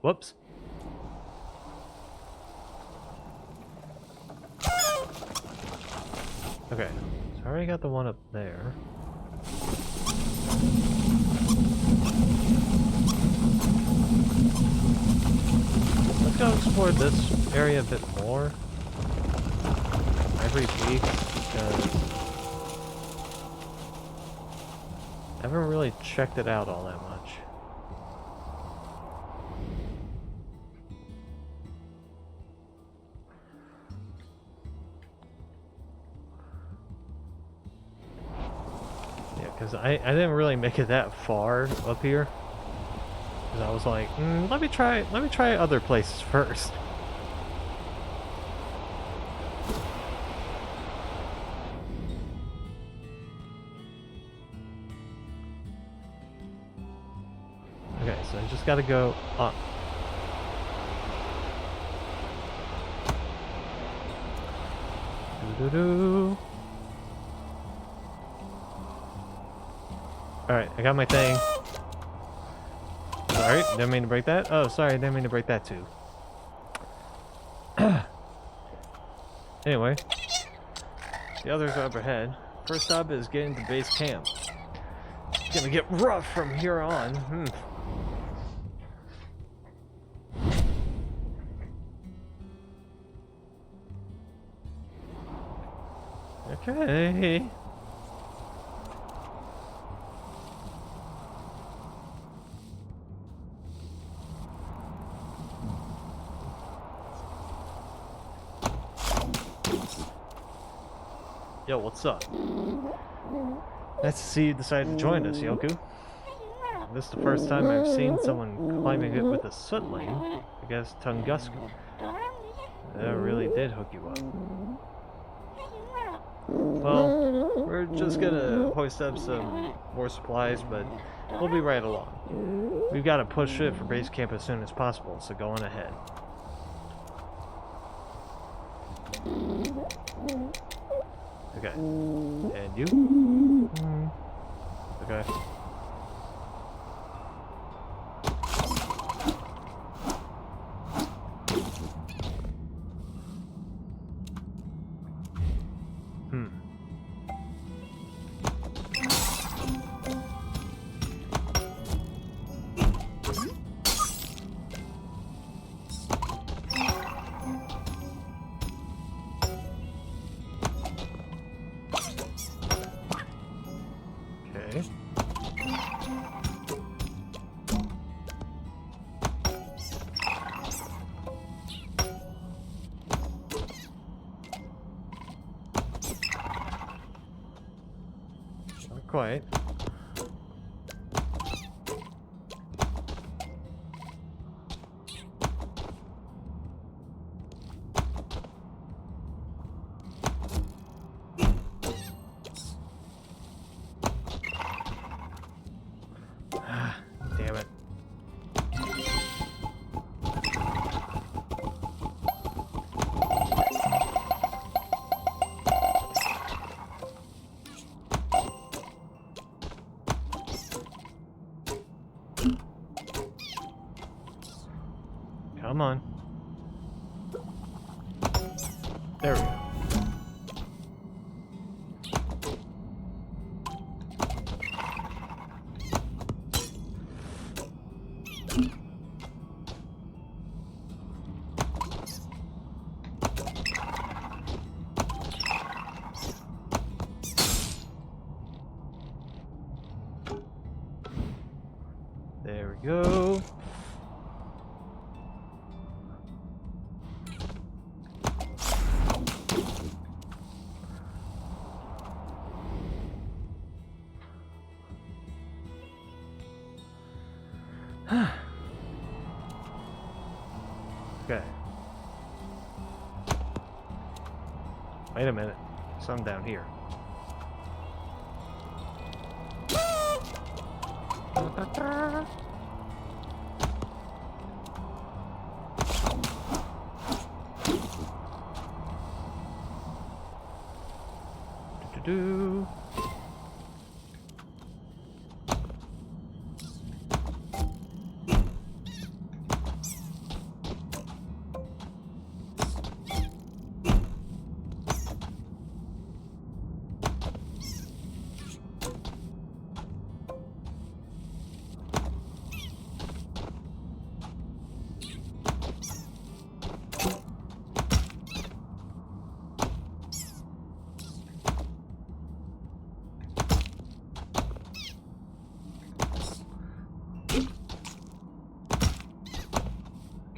Whoops. Okay, so I already got the one up there. Let's go explore this area a bit more. Ivory Peak, because I haven't really checked it out all that much. Because I didn't really make it that far up here. Because I was like, let me try other places first. Okay, so I just gotta go up. Doo-doo-doo. Alright, I got my thing. Sorry, didn't mean to break that. Oh, sorry, didn't mean to break that too. Anyway, the others are up ahead. First stop is getting to base camp. It's gonna get rough from here on. Okay. Yo, what's up? Nice to see you decided to join us, Yoku. This is the first time I've seen someone climbing it with a soot lane. I guess Tunguska. That really did hook you up. Well, we're just gonna hoist up some more supplies, but we'll be right along. We've got to push it for base camp as soon as possible, so go on ahead. Okay. And you? Okay. Not quite. Damn it. Come on. There we go. There we go. Okay. Wait a minute. Some down here. Do.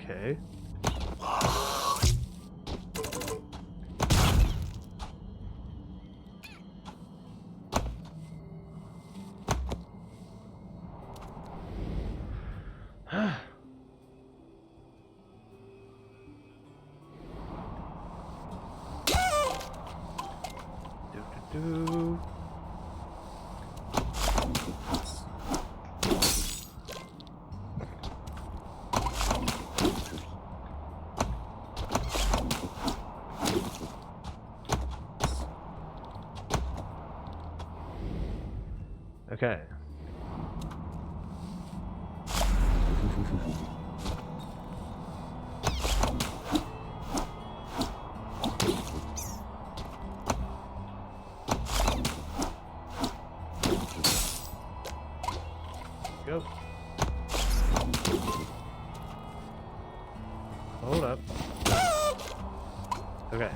Okay. Do. Okay. Go. Hold up. Okay.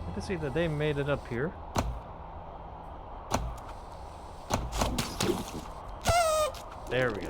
I can see that they made it up here. There we go.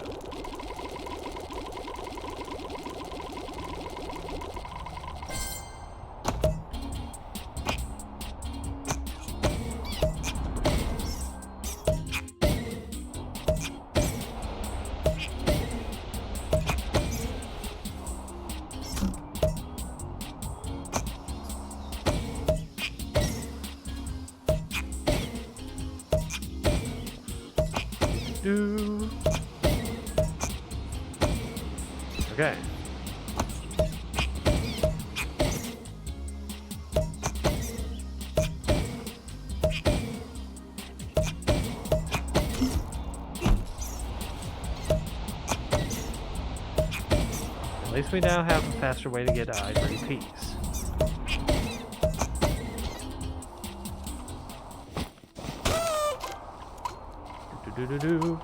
Do. Okay. At least we now have a faster way to get to Ivory Peace. Do.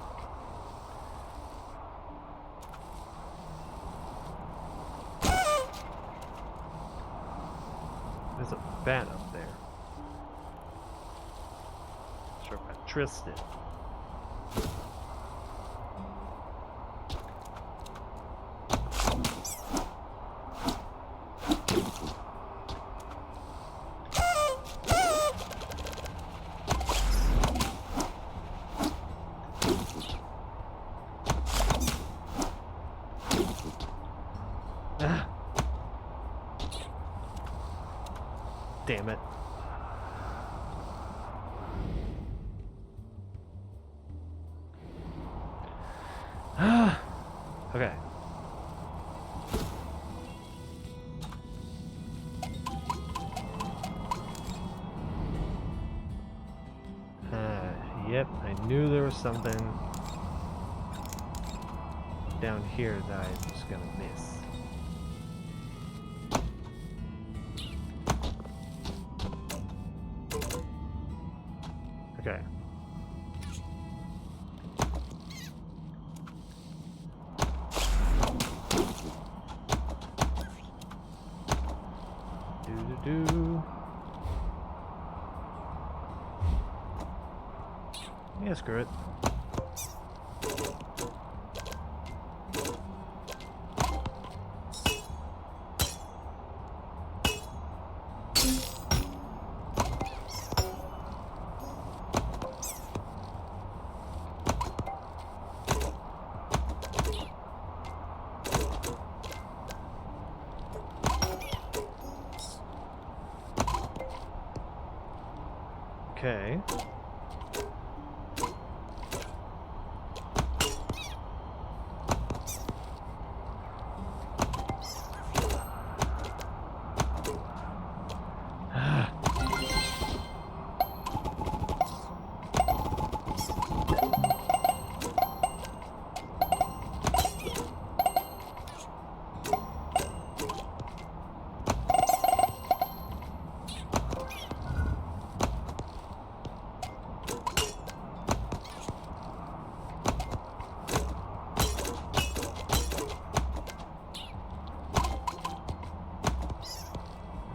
There's a bat up there. Not sure if I trust it. Ah. Damn it. Okay. Yep, I knew there was something down here that I was gonna miss. Okay. Do. Yeah, screw it. Okay.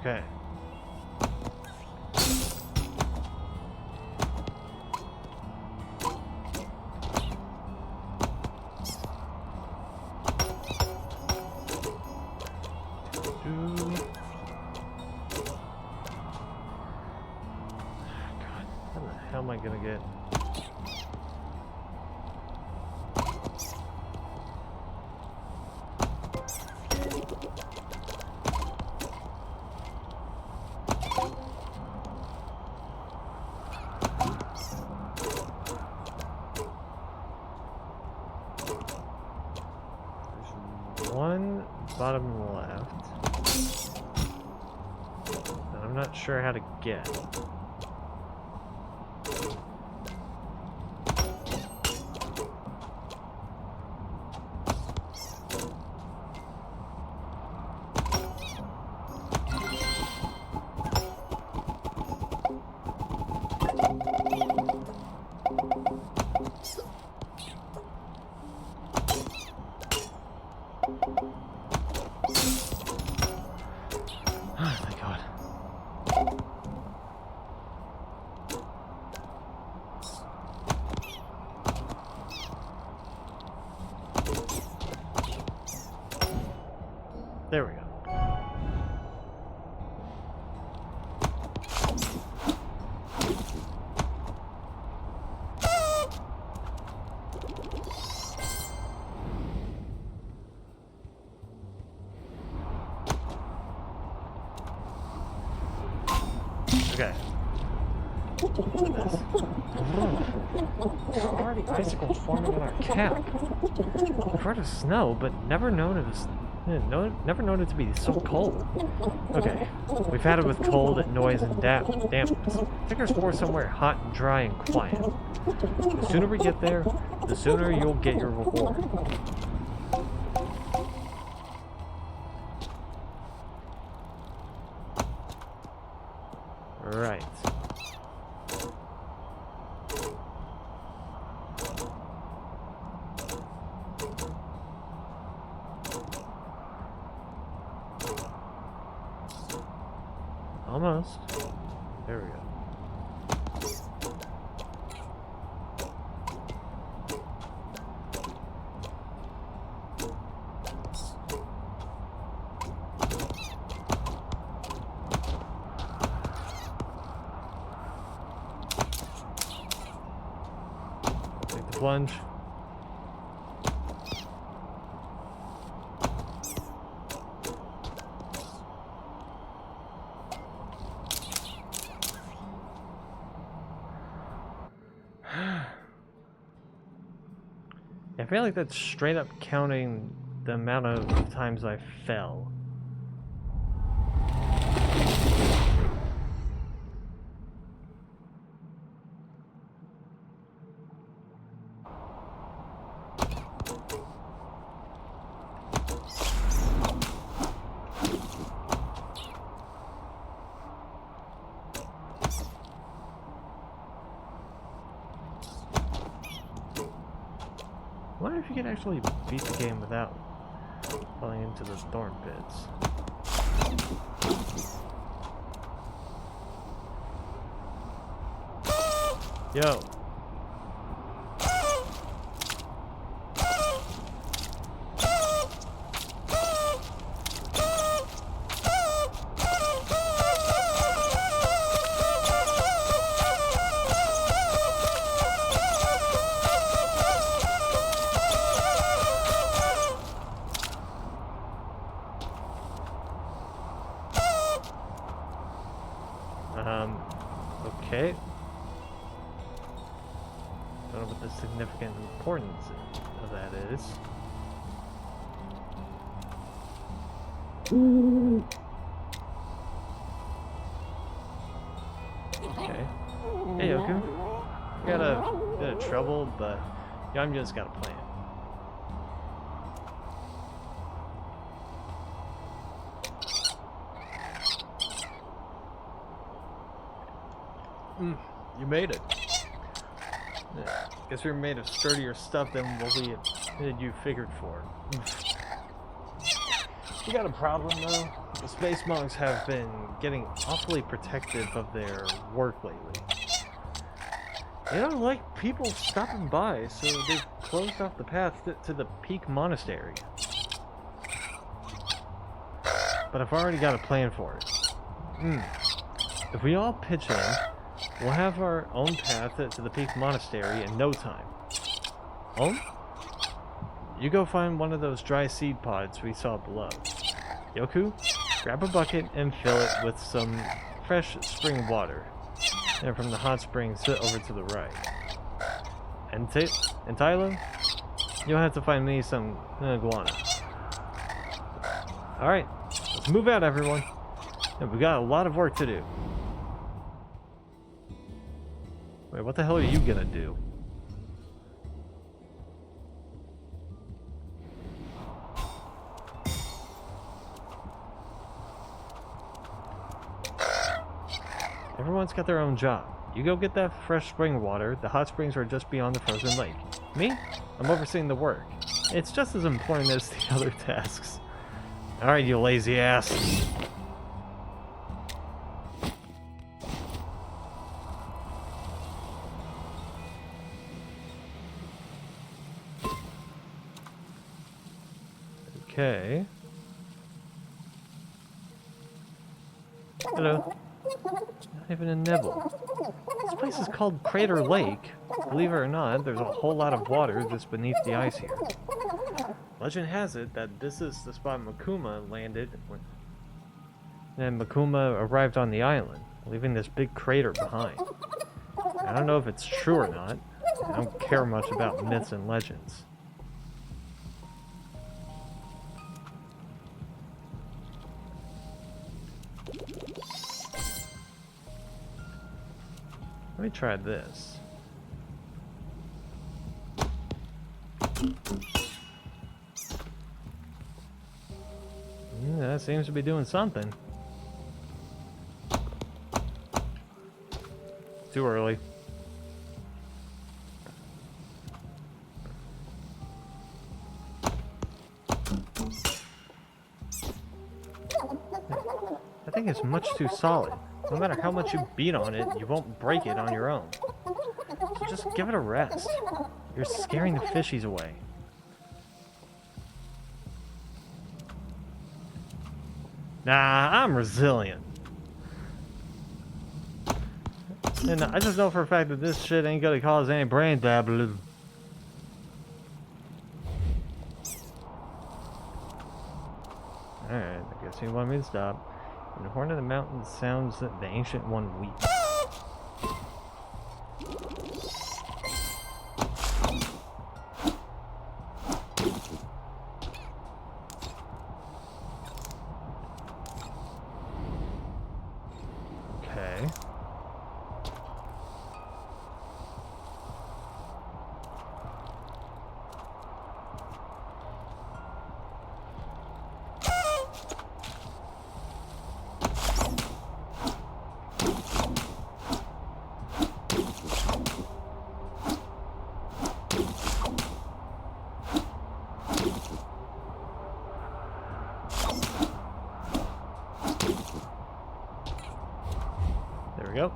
Okay. God, how the hell am I gonna get? one bottom left that I'm not sure how to get. Thank God. There we go. Okay. There are already icicles forming on our cap. I've heard of snow, but never known it to be so cold. Okay, we've had it with cold, noise, and dampness. Take our spore somewhere hot and dry and quiet. The sooner we get there, the sooner you'll get your reward. Right. Almost. There we go. Take the plunge. I feel like that's straight up counting the amount of times I fell. I wonder if you could actually beat the game without falling into the thorn pits. Yo! Okay. Don't know what the significant importance of that is. Okay. Hey, Yoku. Got a bit of trouble, but I'm just got a plan. You made it. Guess you're made of sturdier stuff than what you figured for. You got a problem though? The space monks have been getting awfully protective of their work lately. They don't like people stopping by, so they've closed off the path to the Peak Monastery. But I've already got a plan for it. If we all pitch in, we'll have our own path to the Peak Monastery in no time. Oh? You go find one of those dry seed pods we saw below. Yoku, grab a bucket and fill it with some fresh spring water. And from the hot springs over to the right. And Tylo, you'll have to find me some iguana. Alright, let's move out, everyone. And we got a lot of work to do. Wait, what the hell are you gonna do? Everyone's got their own job. You go get that fresh spring water. The hot springs are just beyond the frozen lake. Me? I'm overseeing the work. It's just as important as the other tasks. Alright, you lazy ass. Okay. Hello. Not even a nibble. This place is called Crater Lake. Believe it or not, there's a whole lot of water just beneath the ice here. Legend has it that this is the spot MOKUMA landed when MOKUMA arrived on the island, leaving this big crater behind. I don't know if it's true or not. I don't care much about myths and legends. Let me try this. Yeah, that seems to be doing something. Too early. That thing is much too solid. No matter how much you beat on it, you won't break it on your own. So just give it a rest. You're scaring the fishies away. Nah, I'm resilient. And I just know for a fact that this shit ain't gonna cause any brain damage. Alright, I guess you want me to stop. And the horn of the mountain sounds the ancient one weeps. Okay. There we go.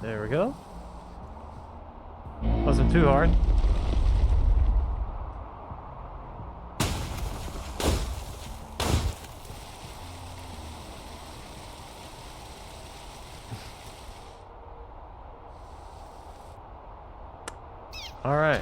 There we go. Wasn't too hard. All right.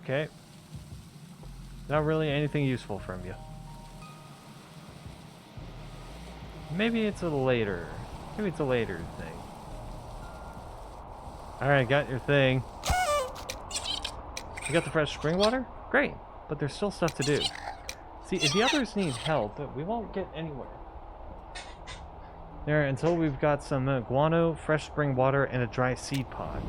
Okay. Not really anything useful from you. Maybe it's a later. Maybe it's a later thing. Alright, got your thing. You got the fresh spring water? Great. But there's still stuff to do. See, if the others need help, we won't get anywhere. There, until we've got some guano, fresh spring water, and a dry seed pod.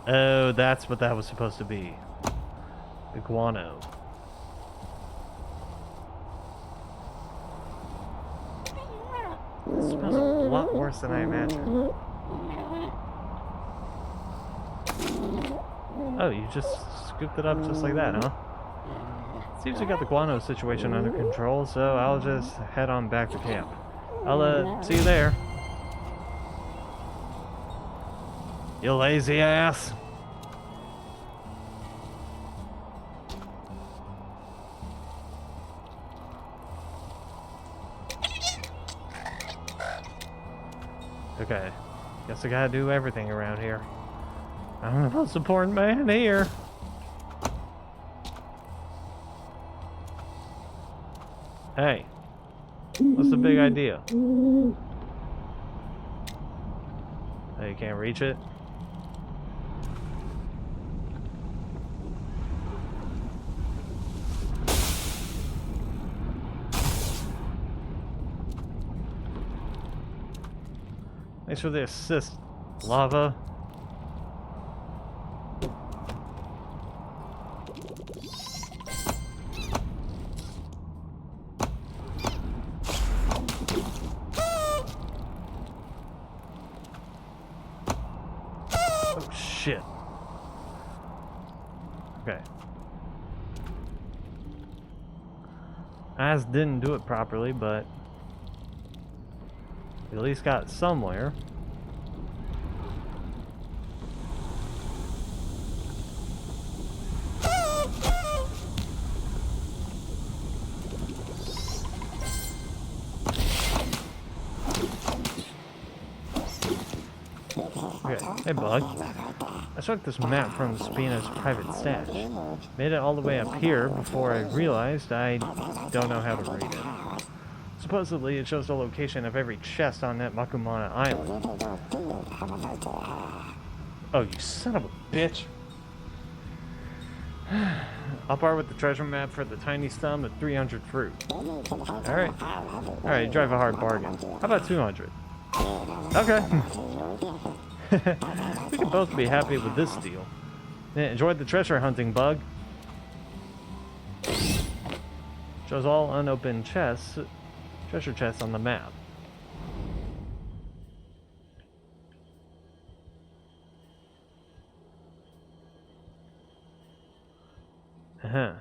Oh, that's what that was supposed to be. The guano. It smells a lot worse than I imagined. Oh, you just scooped it up just like that, huh? Seems we got the guano situation under control, so I'll just head on back to camp. I'll see you there. You lazy ass. Okay. Guess I gotta do everything around here. I'm the most important man here. Hey. What's the big idea? Oh, you can't reach it? Thanks for the assist, lava. Oh shit. Okay. As didn't do it properly, but we at least got somewhere. Okay, hey bug. I took this map from Spina's private stash. Made it all the way up here before I realized I don't know how to read it. Supposedly, it shows the location of every chest on that MOKUMA island. Oh, you son of a bitch! I'll part with the treasure map for the tiny sum of 300 fruit. Alright. Alright, drive a hard bargain. How about 200? Okay. We can both be happy with this deal. Yeah, enjoyed the treasure hunting, bug. Shows all unopened chests, treasure chests on the map. Uh-huh.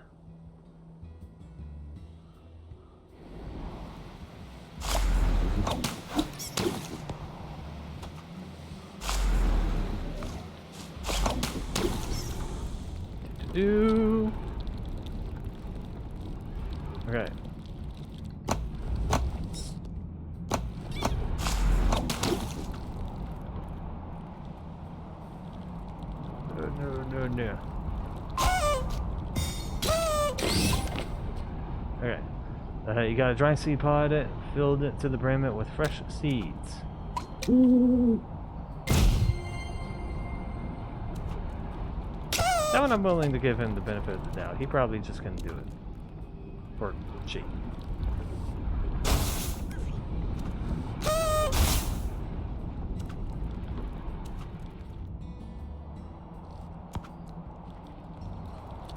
Do. Okay. No. Okay. You got a dry seed pod, filled it to the brim with fresh seeds. That one I'm willing to give him the benefit of the doubt. He probably just gonna do it. Or she.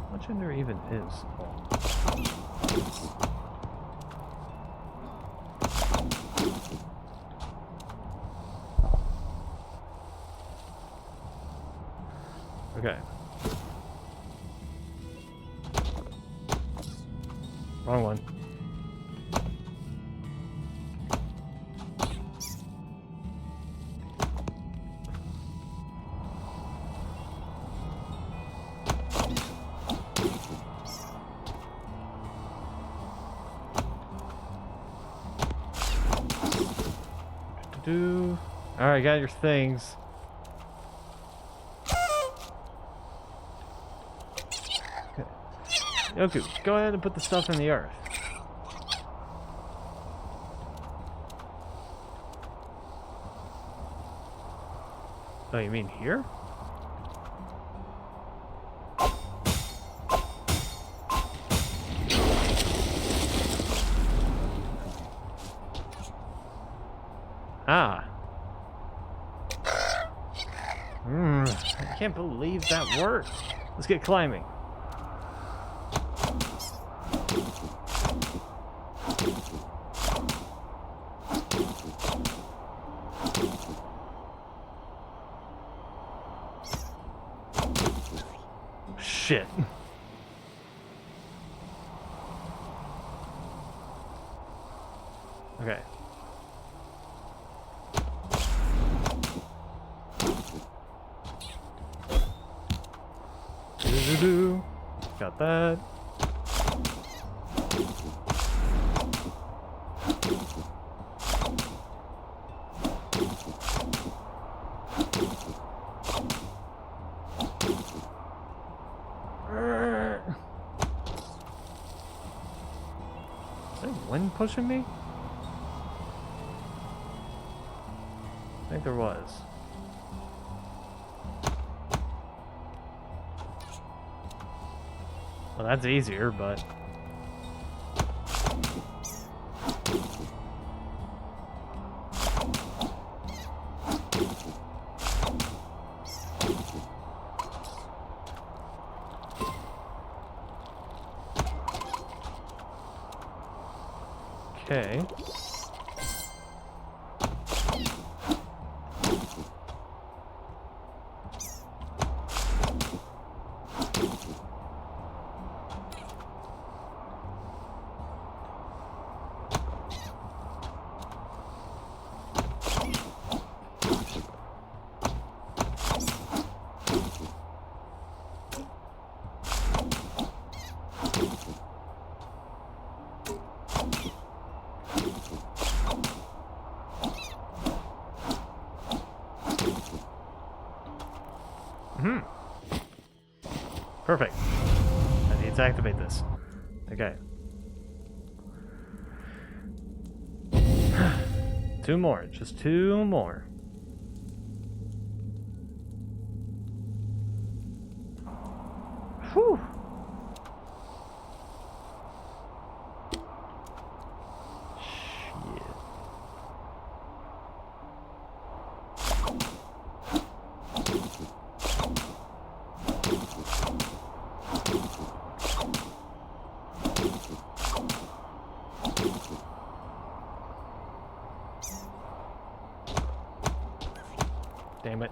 What gender even is? Okay. Wrong one. Alright, got your things. Okay. Yoku, go ahead and put the stuff in the earth. Oh, you mean here? Ah. I can't believe that worked. Let's get climbing. Shit. Okay. got that. Is there wind pushing me? I think there was. Well, that's easier, but... Okay. Perfect. I need to activate this. Okay. 2 more. Just 2 more. Whew. Damn it.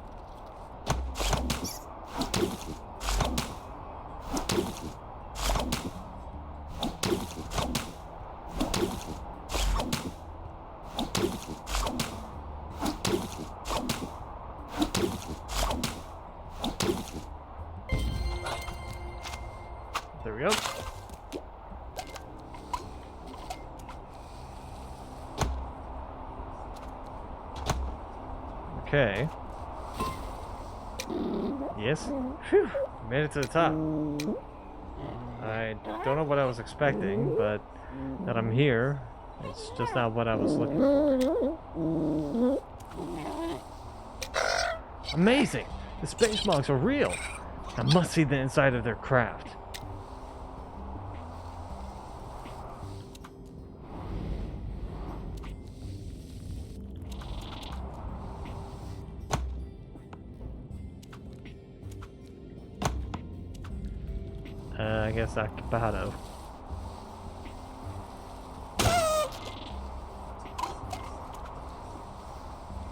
There we go. Okay. Yes. Phew. Made it to the top. I don't know what I was expecting, but that I'm here, it's just not what I was looking for. Amazing! The space monks are real! I must see the inside of their craft. I guess occupado.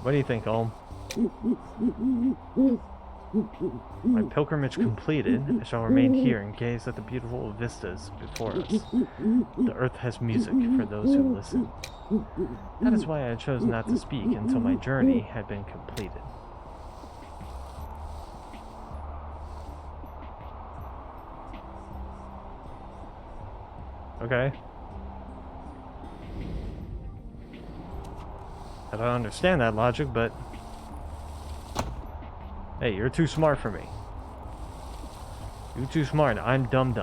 What do you think, Olm? My pilgrimage completed, I shall remain here and gaze at the beautiful vistas before us. The earth has music for those who listen. That is why I chose not to speak until my journey had been completed. Okay. I don't understand that logic, but... Hey, you're too smart for me. You're too smart. I'm dumb.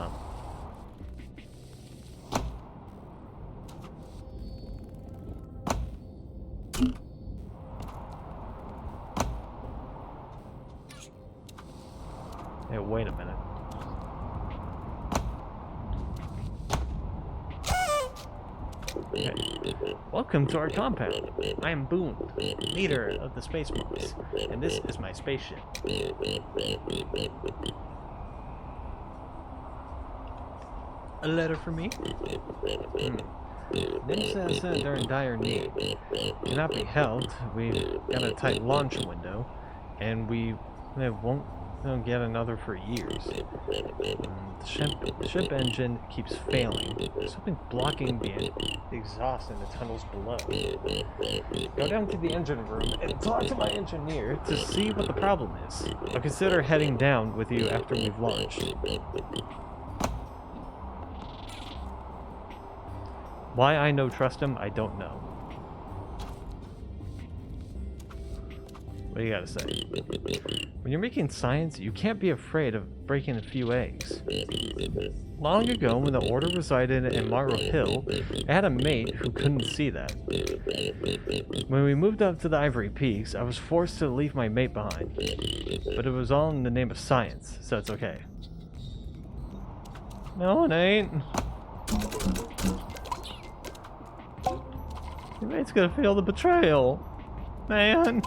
Hey, wait a minute. Okay. Welcome to our compound. I am Boone, leader of the Space Monks, and this is my spaceship. A letter for me? This says they're in dire need. Cannot be held. We've got a tight launch window, and we won't get another for years. The ship engine keeps failing. There's something blocking the exhaust in the tunnels below. Go down to the engine room and talk to my engineer to see what the problem is. I'll consider heading down with you after we've launched. Why I no trust him, I don't know. What do you gotta say? When you're making science, you can't be afraid of breaking a few eggs. Long ago, when the Order resided in Monroe Hill, I had a mate who couldn't see that. When we moved up to the Ivory Peaks, I was forced to leave my mate behind. But it was all in the name of science, so it's okay. No, it ain't. Your mate's gonna feel the betrayal. Man.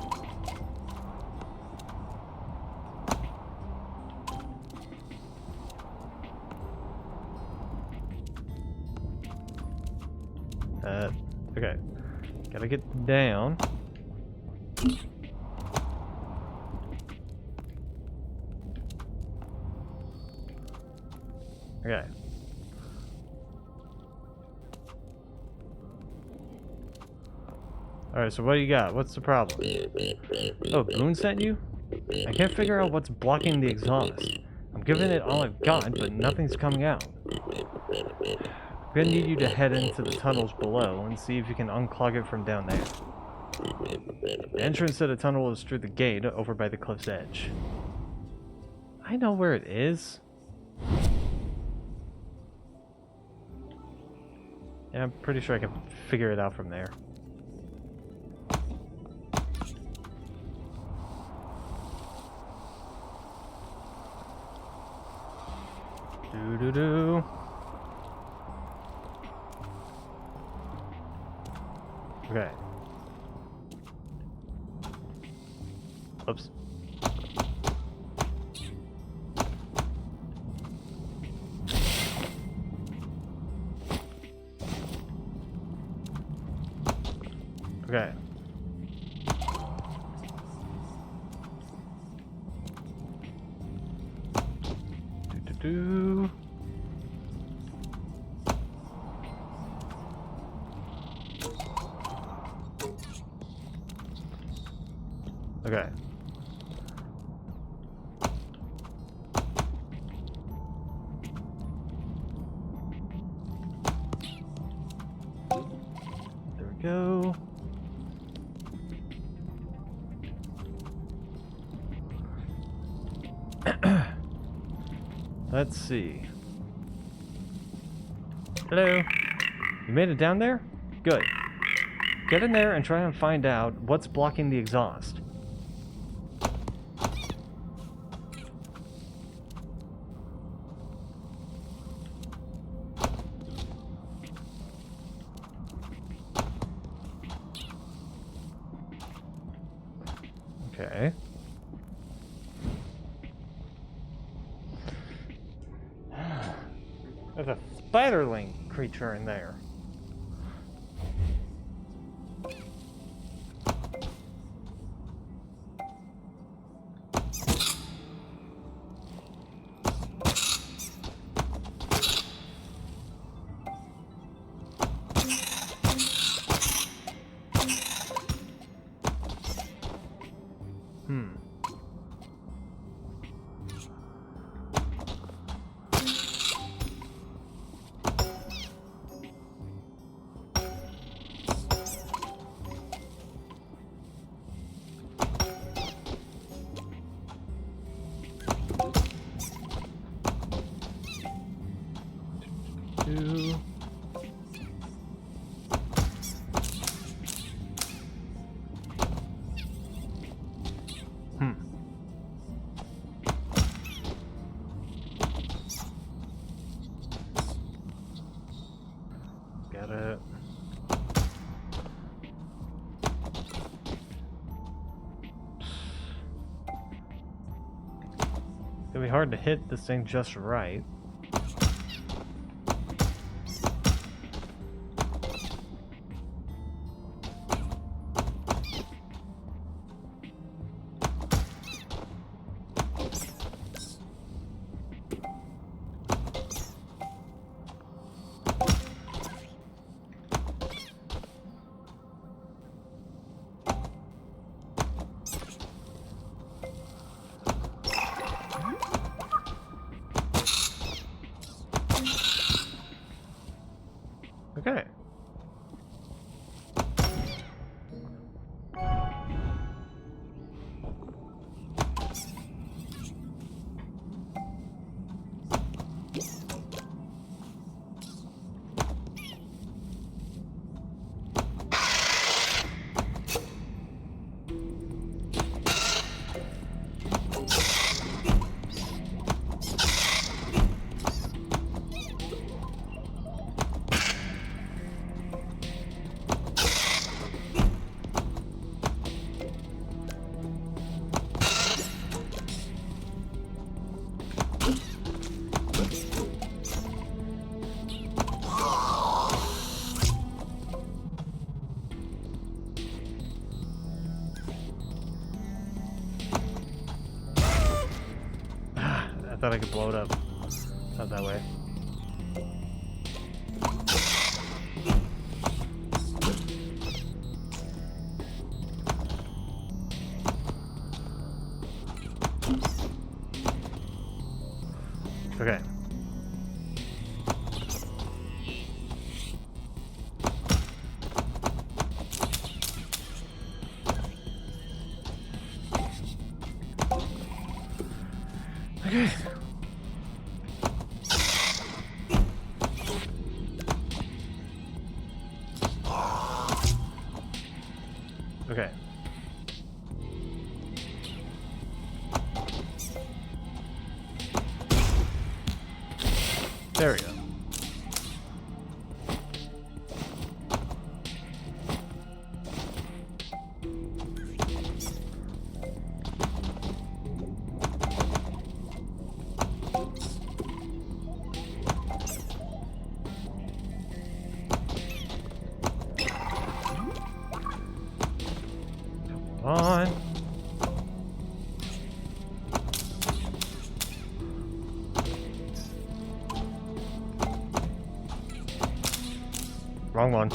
Okay. Gotta get down. Okay. Alright, so what do you got? What's the problem? Oh, Boone sent you? I can't figure out what's blocking the exhaust. I'm giving it all I've got, but nothing's coming out. I'm gonna need you to head into the tunnels below and see if you can unclog it from down there. The entrance to the tunnel is through the gate over by the cliff's edge. I know where it is. Yeah, I'm pretty sure I can figure it out from there. Doo-doo-doo. Okay. Oops. Okay. Do-do-do. Okay. There we go. Let's see. Hello. You made it down there? Good. Get in there and try and find out what's blocking the exhaust. Okay. There's a spiderling creature in there. Got it. It's gonna be hard to hit this thing just right. Okay. thought I could blow it up. Not that way. Okay. Okay. Okay. There we go. On. Wrong one.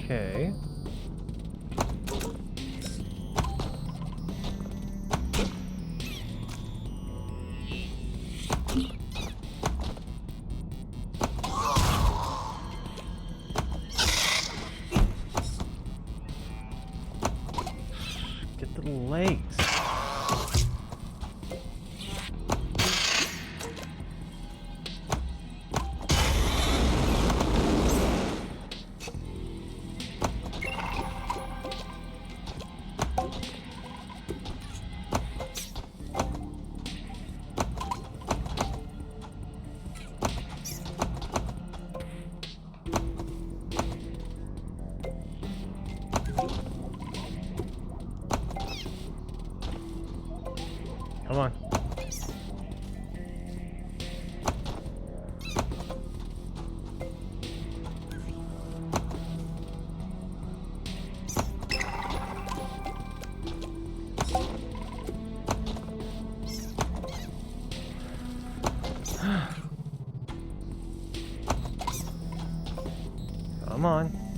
Okay. Get the legs. Come on. Come on.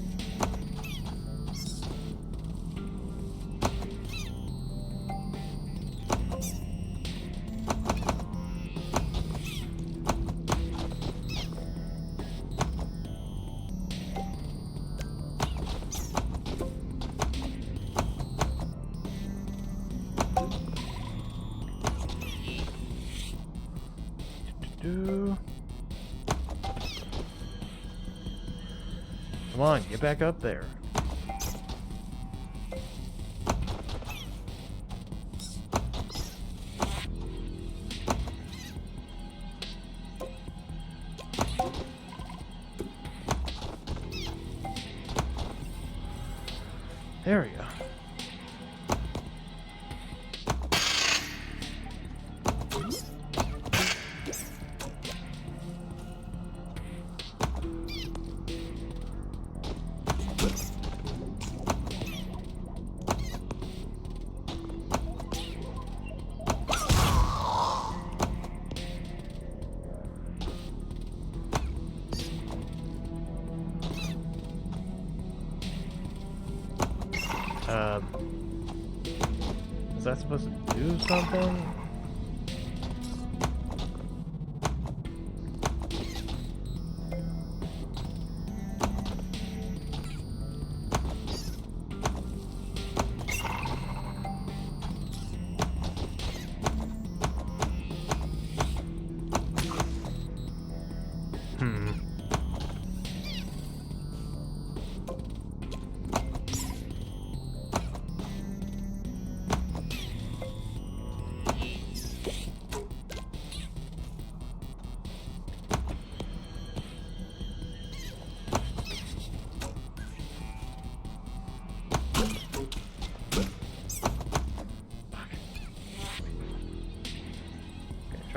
Come on, get back up there. There we go. Is that supposed to do something?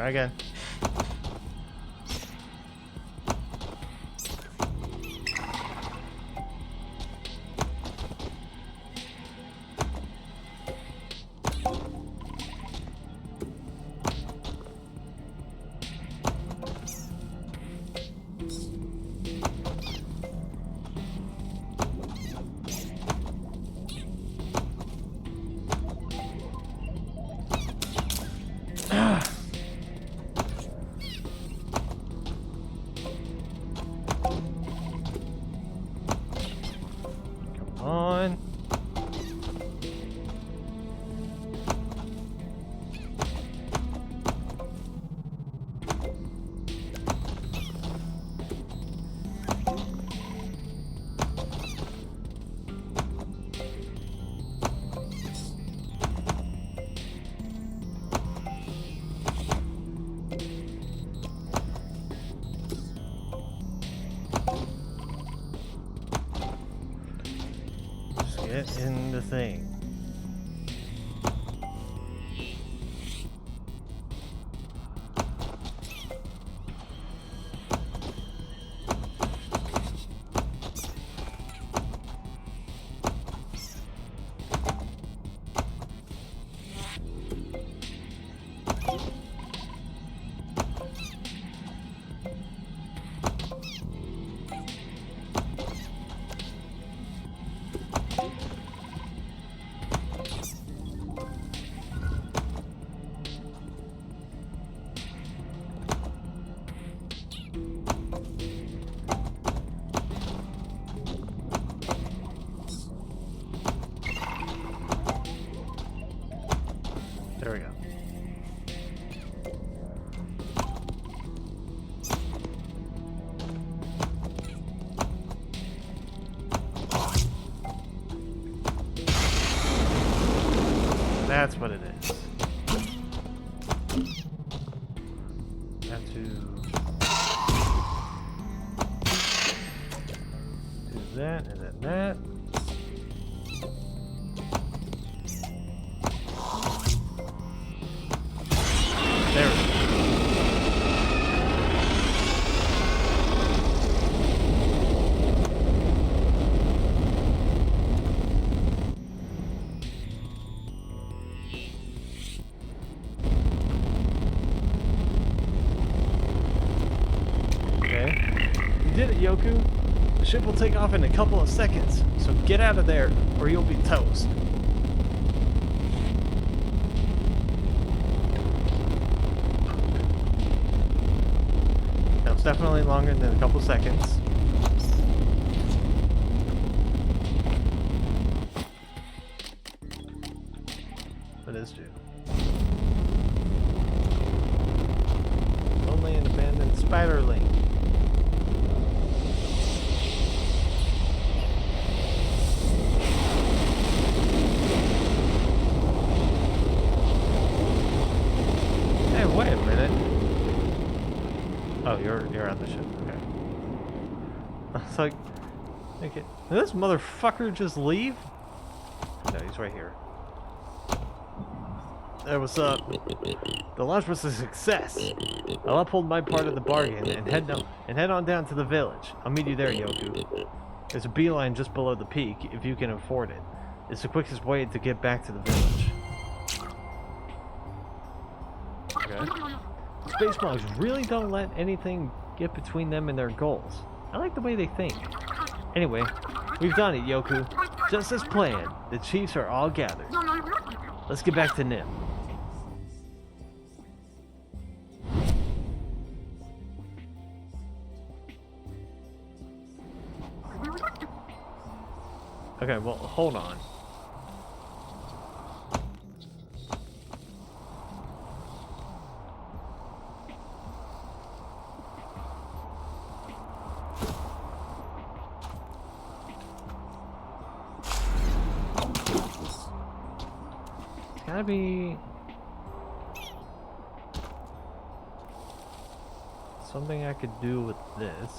Try again. On. Just get in the thing. There we go. That's what it is. Have to do that and then that. There we go. Okay. You did it, Yoku. The ship will take off in a couple of seconds, so get out of there or you'll be toast. That was definitely longer than a couple seconds. That is true. Lonely and abandoned spiderling. Hey, wait a minute. Oh, you're on the ship. Okay. I was like, okay, did this motherfucker just leave? No, he's right here. Hey, what's up? The launch was a success. I'll uphold my part of the bargain and head on down to the village. I'll meet you there, Yoku. There's a beeline just below the peak, if you can afford it. It's the quickest way to get back to the village. Okay. Space monks really don't let anything get between them and their goals. I like the way they think. Anyway, we've done it, Yoku. Just as planned. The chiefs are all gathered. Let's get back to Nim. Okay, well, hold on. It's gotta be something I could do with this.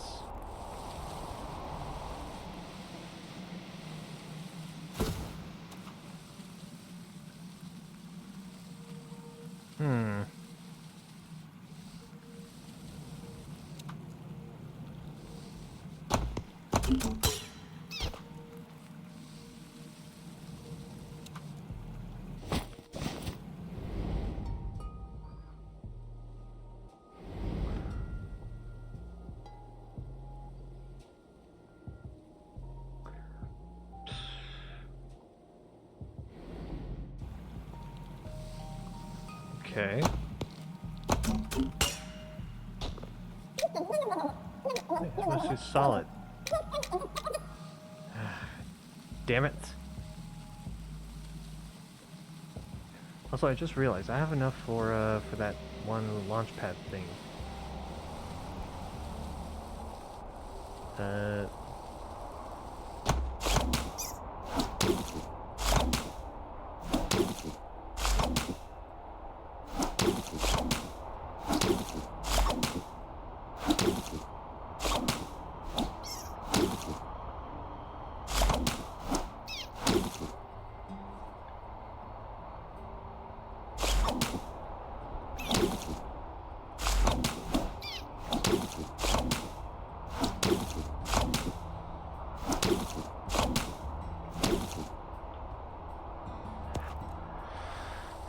Okay. Let's do solid. Damn it. Also, I just realized I have enough for that one launch pad thing.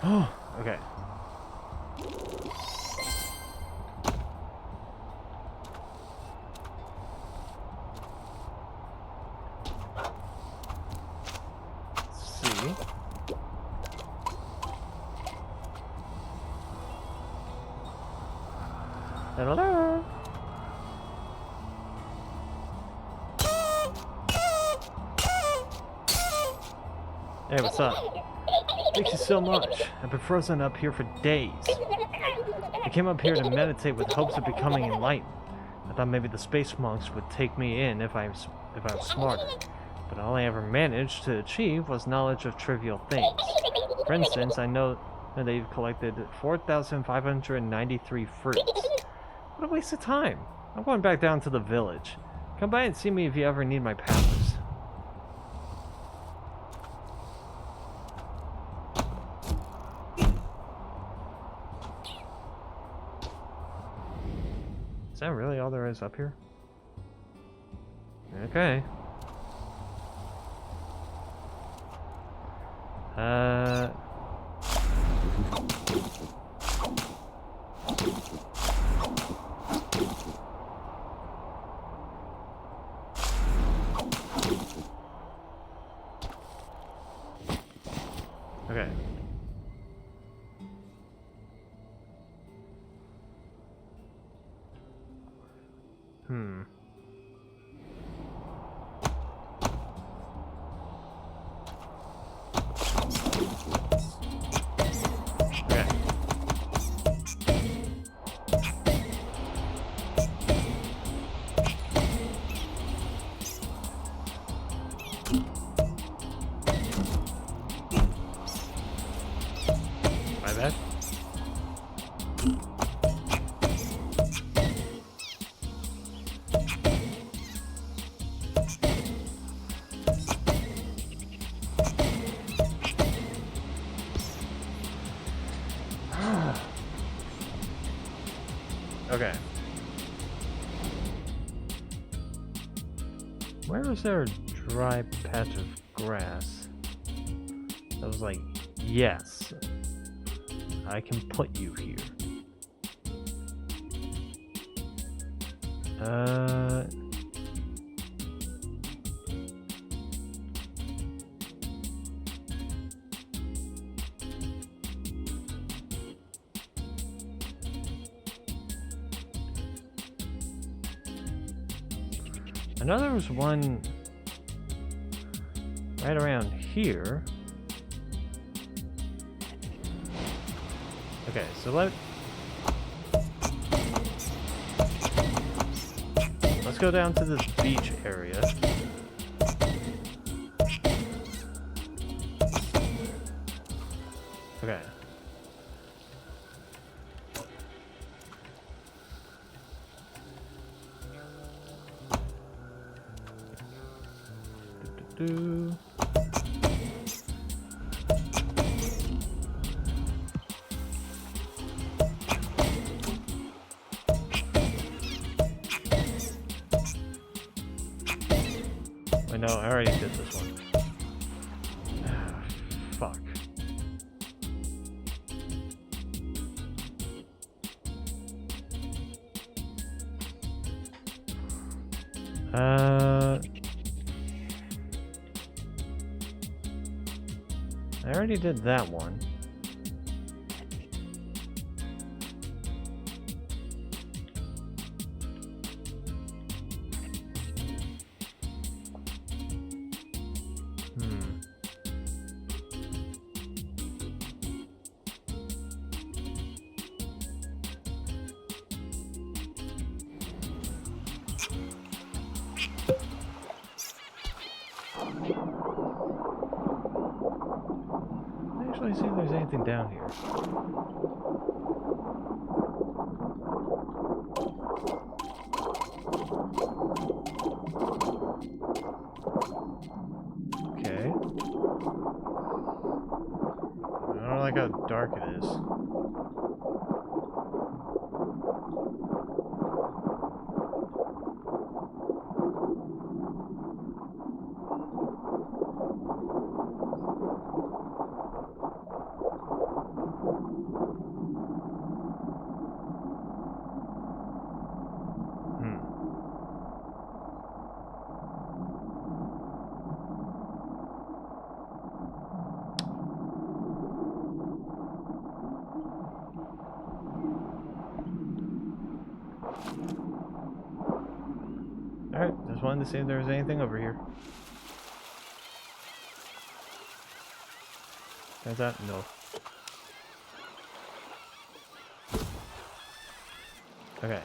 Oh, okay. Let's see. Hello. Hey, what's up? Thank you so much. I've been frozen up here for days. I came up here to meditate with hopes of becoming enlightened. I thought maybe the space monks would take me in if I was smarter. But all I ever managed to achieve was knowledge of trivial things. For instance, I know that they've collected 4,593 fruits. What a waste of time. I'm going back down to the village. Come by and see me if you ever need my powers. Is that really all there is up here? Okay. Okay. My bad. Okay. Where is there a dry patch of grass? I was like, yes, I can put you here. I know there was one right around here. Okay, so let's go down to this beach area. Okay. Do. I know, I already did this one. Fuck. I already did that one. Actually, see if there's anything down here. Okay. I don't like how dark it is. Alright, just wanted to see if there was anything over here. Is that? No. Okay.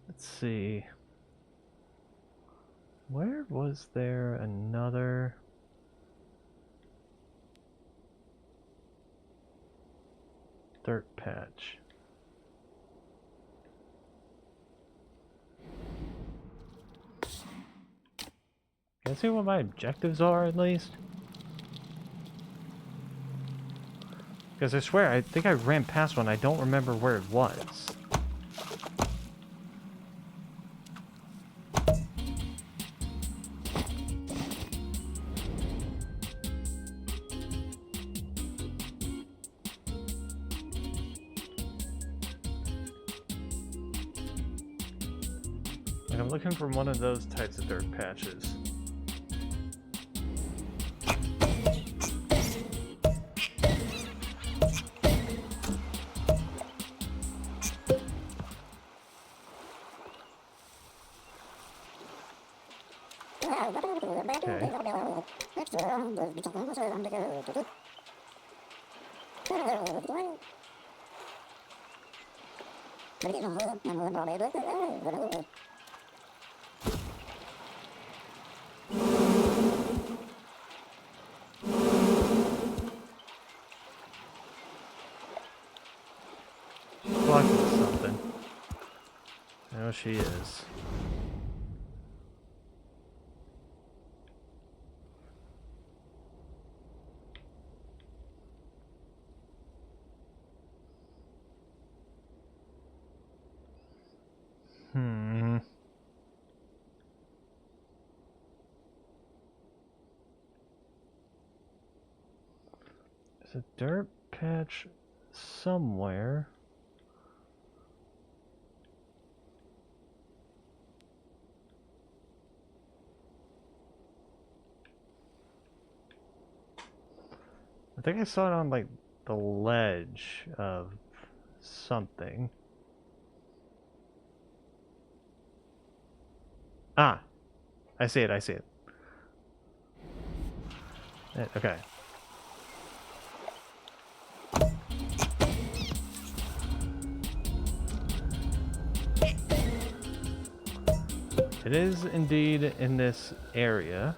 Let's see. Where was there another? Dirt patch. Can I see what my objectives are at least? Because I swear, I think I ran past one. I don't remember where it was. Like, I'm looking for one of those types of dirt patches. Blocking something. I know she is. There's a dirt patch somewhere. I think I saw it on like the ledge of something. Ah, I see it, I see it. Okay. It is indeed in this area.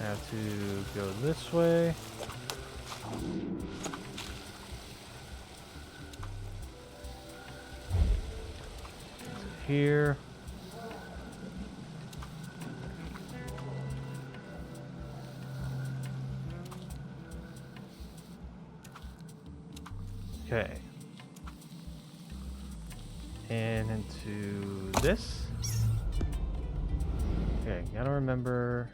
have to go this way. Here. Okay. And into this. Okay, gotta remember.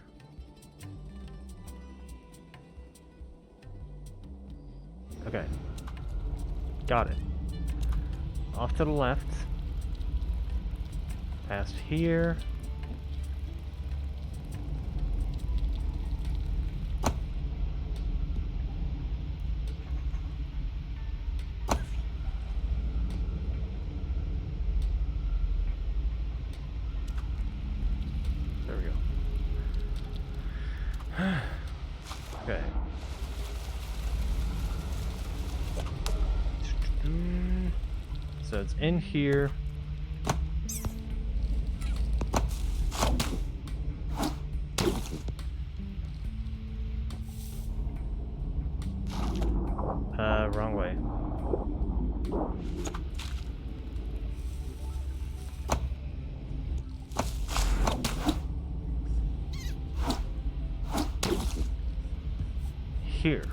Okay. Got it. Off to the left. Past here. There we go. Okay. So it's in here. Wrong way. Here.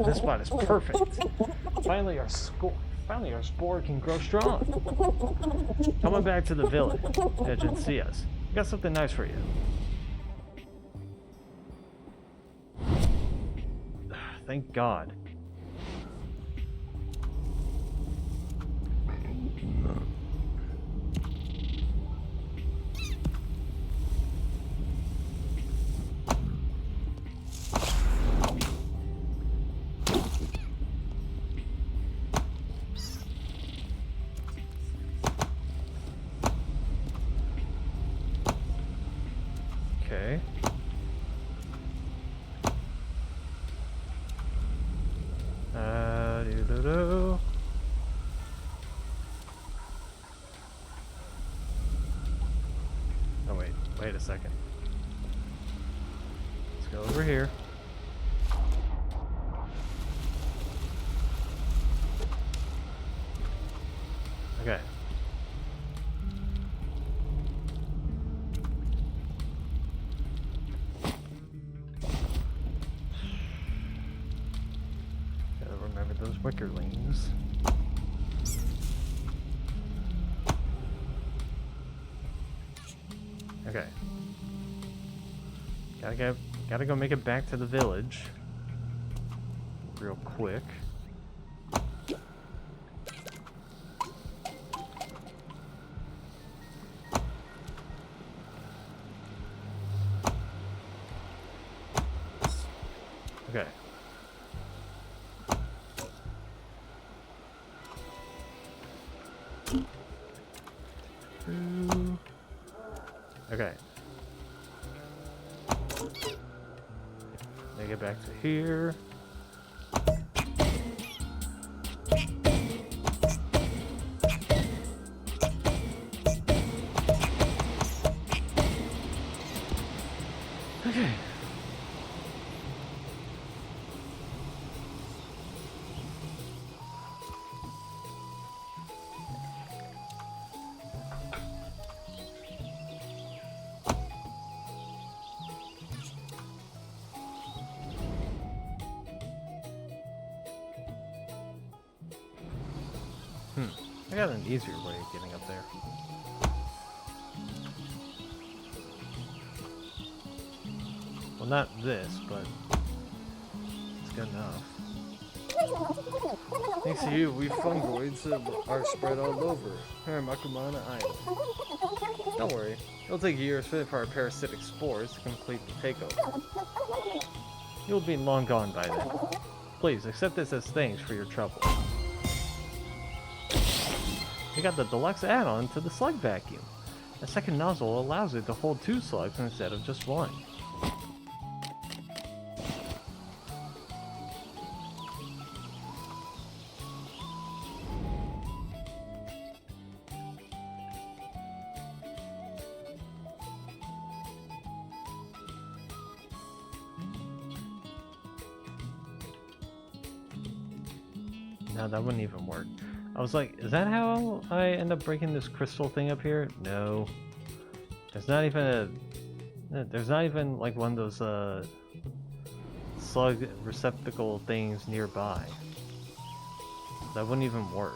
This spot is perfect. Finally our spore can grow strong. Coming back to the village. Edge and see us. We got something nice for you. Thank God. Okay. Doo-doo-doo. Oh wait a second. Let's go over here. Okay. Gotta remember those wickerlings. Okay. Gotta go make it back to the village. Real quick. Okay. Okay. Make it back to here. Okay. I got an easier way of getting up there. Well, not this, but it's good enough. Thanks to you, we fungoids are spread all over MOKUMA Island. Don't worry, it'll take years for our parasitic spores to complete the takeover. You'll be long gone by then. Please, accept this as thanks for your trouble. We got the deluxe add-on to the slug vacuum. A second nozzle allows it to hold 2 slugs instead of just 1. No, that wouldn't even work. I was like, is that how I end up breaking this crystal thing up here? No. There's not even there's not even like one of those slug receptacle things nearby. That wouldn't even work.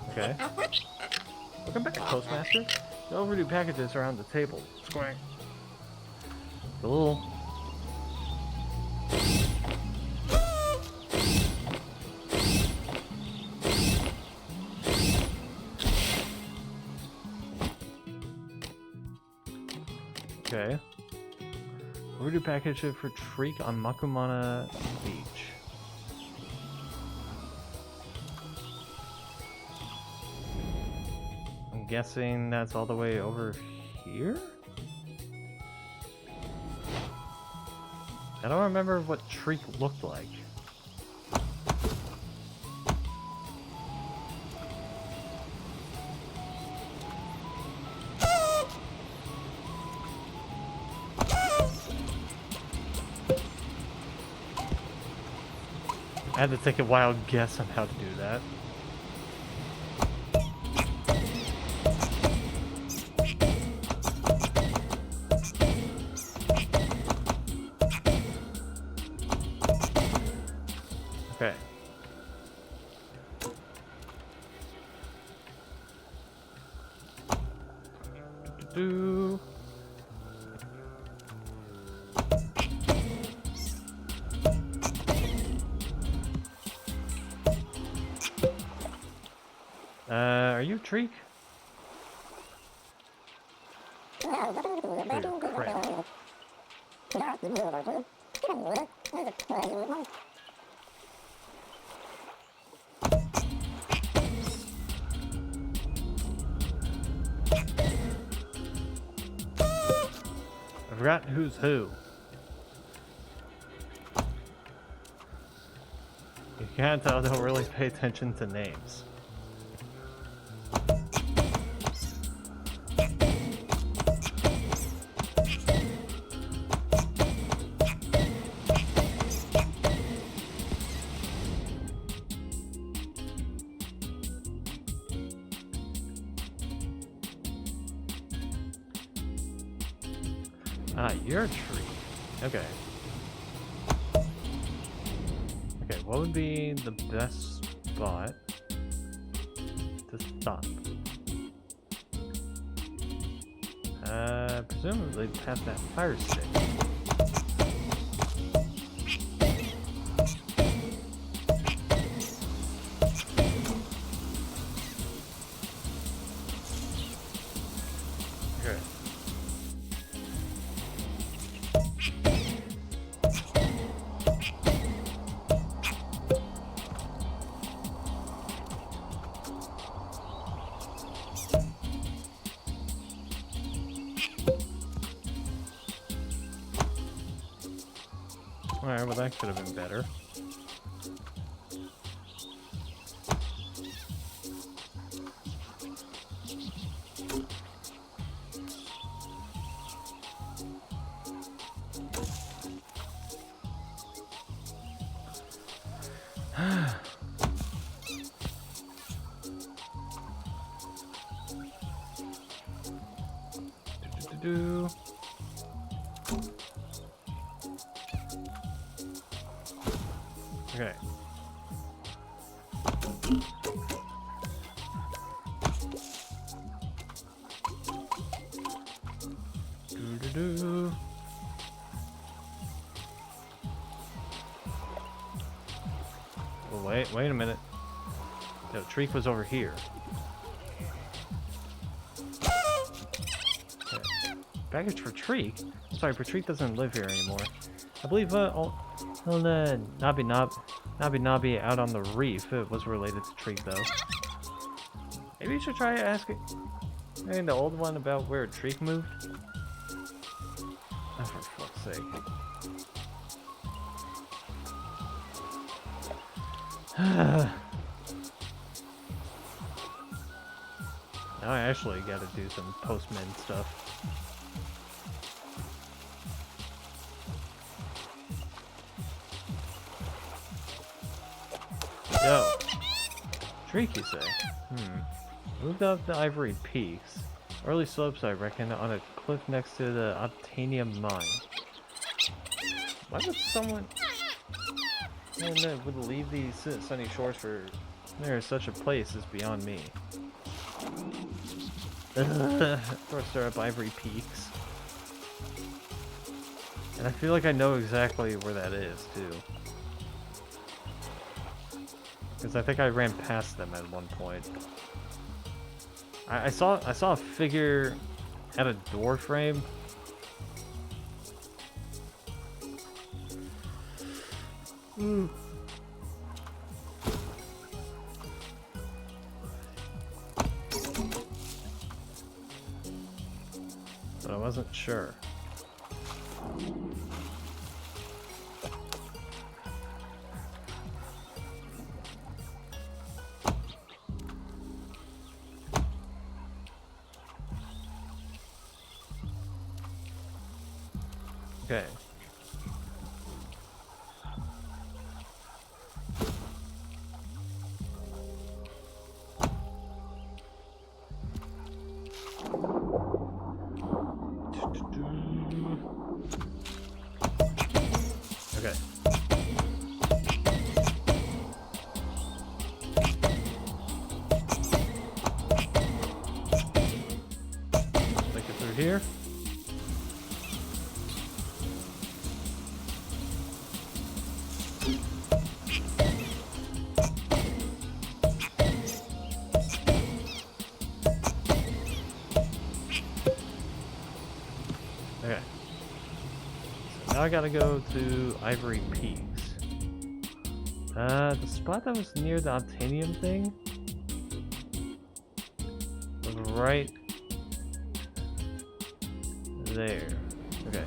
Okay. Welcome back, Postmaster. The overdue packages are on the table. Squawk. Cool. Okay. Overdue package for Treek on MOKUMA Beach. I'm guessing that's all the way over here? I don't remember what Treek looked like. I had to take a wild guess on how to do that. Okay. Do. Are you Treek? Oh, crap. I forgot who's who. You can't tell, they don't really pay attention to names. Ah, you're a tree. Okay. Okay, what would be the best spot to stop? Presumably past that fire stick. Okay. Alright, well that could have been better. Do. Okay. Do. Well, wait a minute. No, Treek was over here. Okay. Package for Treek? Sorry, Treek doesn't live here anymore. I believe, Nobby out on the reef. It was related to Treek, though. Maybe you should try asking the old one about where Treek moved. Oh, for fuck's sake. Now I actually gotta do some postman stuff. Streak, you say? Moved up the Ivory Peaks. Early slopes, I reckon, on a cliff next to the Obtanium mine. Why would someone would leave these sunny shores for there is such a place is beyond me. First up Ivory Peaks. And I feel like I know exactly where that is too. Because I think I ran past them at one point. I saw a figure at a door frame. But I wasn't sure. Okay. Okay. Make it through here. Okay. So now I gotta go to Ivory Peaks. The spot that was near the Obtanium thing was right there. Okay.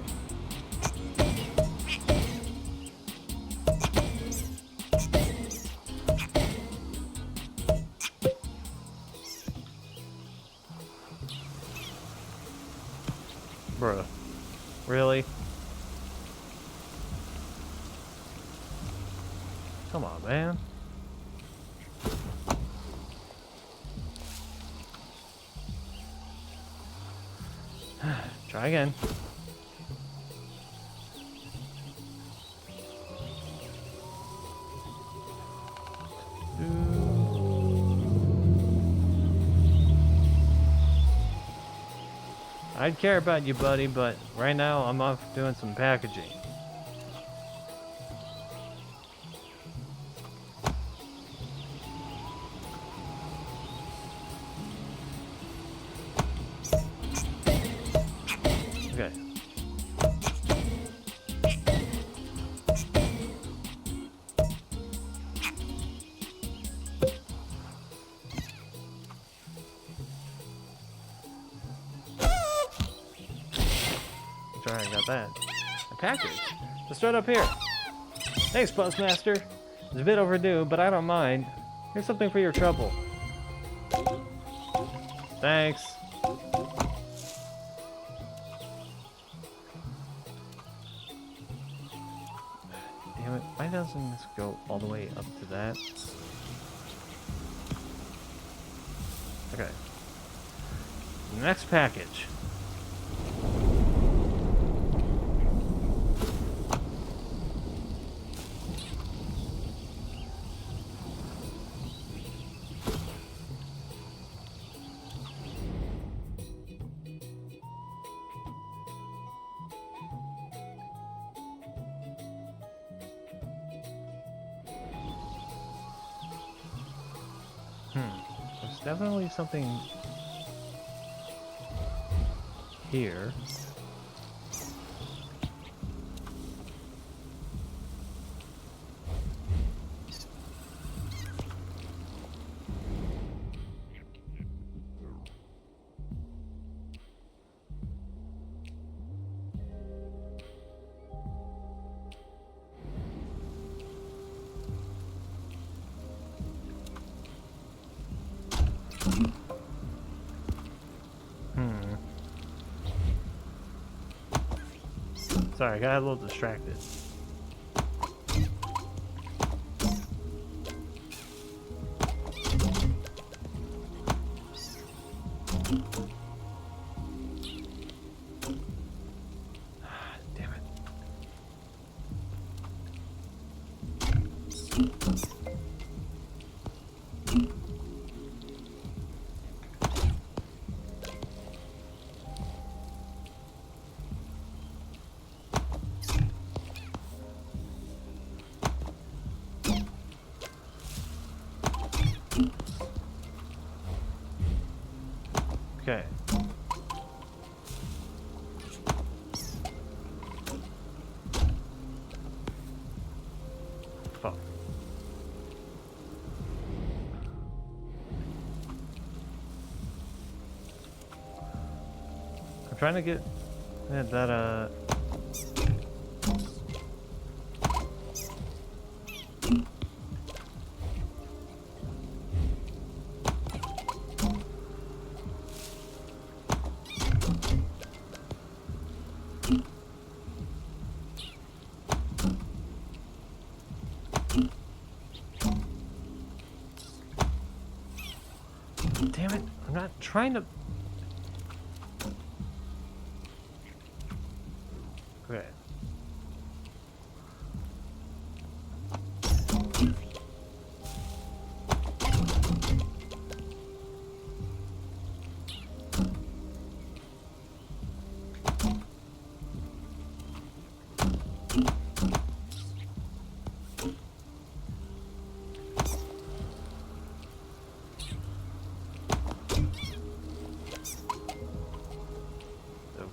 Bruh. Really? Come on, man. Try again. I'd care about you, buddy, but right now I'm off doing some packaging. Okay. Alright, I got that. A package. Let's start up here. Thanks, Postmaster. It's a bit overdue, but I don't mind. Here's something for your trouble. Thanks. Damn it, why doesn't this go all the way up to that? Okay. Next package. There's definitely something here. Sorry, I got a little distracted. Damn it. Okay. Fuck. I'm trying to get that damn it, I'm not trying to. Okay.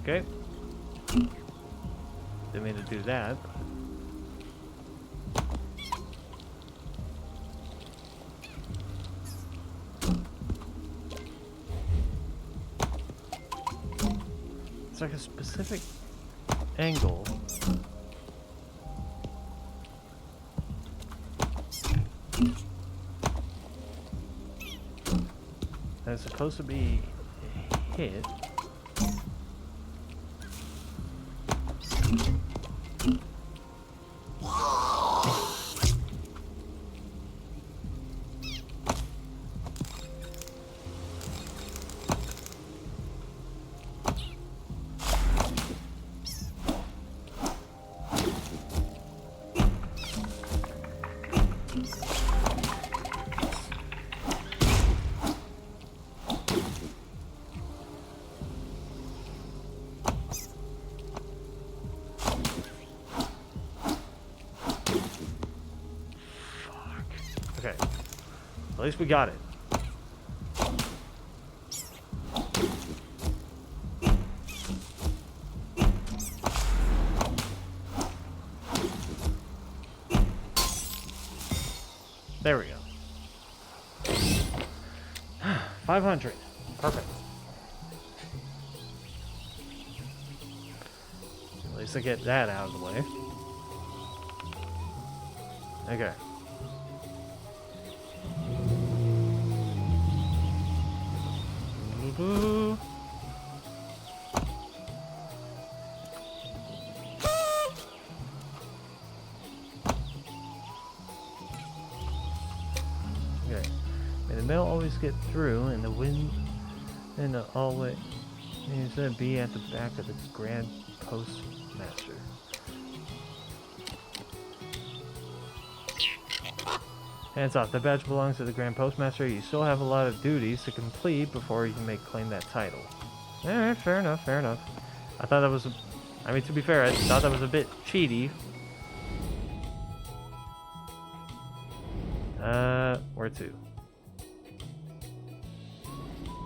Okay. Didn't mean to do that. It's like a specific angle. That's supposed to be hit. Okay. At least we got it. There we go. 500. Perfect. At least I get that out of the way. Okay. Okay. May the mail always get through, and the wind and the always needs to be at the back of the Grand Postmaster. Hands off. The badge belongs to the Grand Postmaster. You still have a lot of duties to complete before you may claim that title. Alright, fair enough, fair enough. I thought that was I mean, to be fair, I thought that was a bit cheaty. Where to?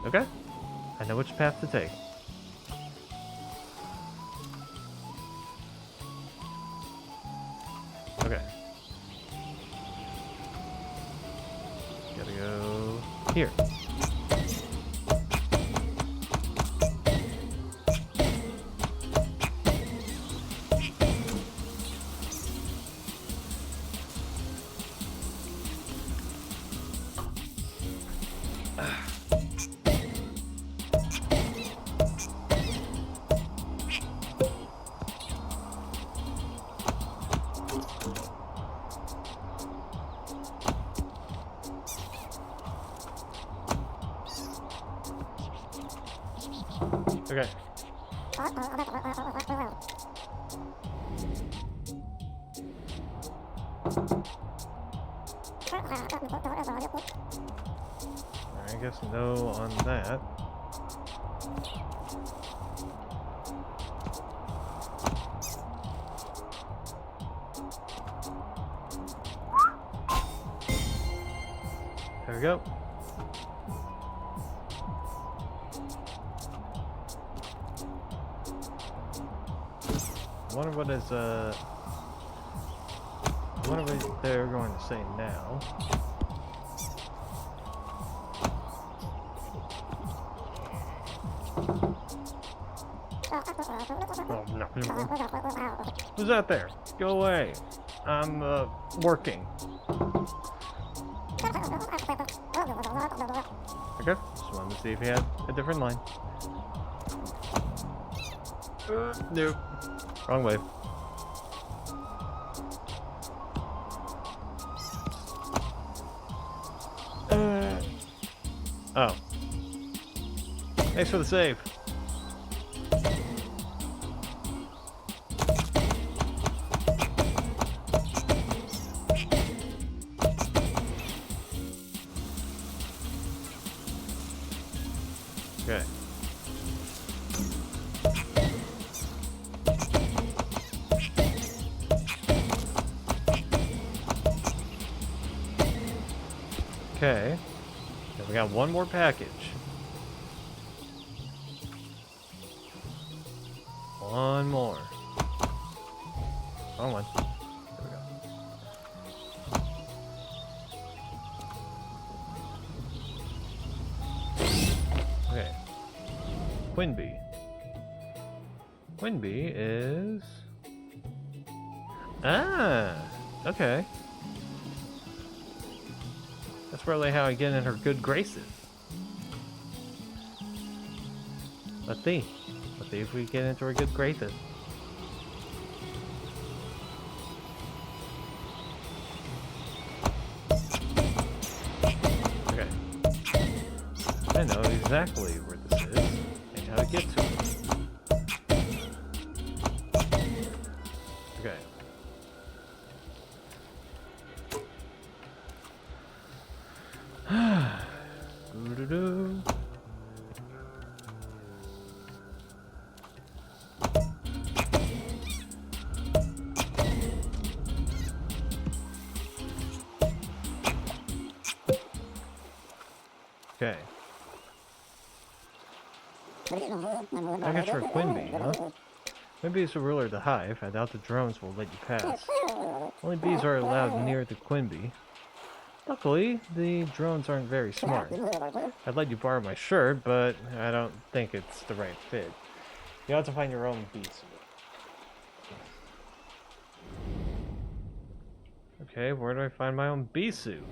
Okay. I know which path to take. Okay. Gotta go here. Okay. I guess no on that. There we go. I wonder what is I wonder what they're going to say now. Who's out there? Go away. I'm working. Okay, just wanted to see if he had a different line. Nope. Wrong way. Oh. Thanks for the save. Okay. Okay. Then we got one more package. One more. Wrong one. There we go. Okay. Quinby. Quinby is... Ah! Okay. That's probably how I get in her good graces. Let's see. Let's see if we get into her good graces. Okay. I know exactly where this is and how to get to it. Okay. Doo-doo-doo. Okay. Package for Quinby, huh? Quinby is the ruler of the hive. I doubt the drones will let you pass. Only bees are allowed near the Quinby. Luckily, the drones aren't very smart. I'd let you borrow my shirt, but I don't think it's the right fit. You have to find your own bee suit. Okay, where do I find my own bee suit?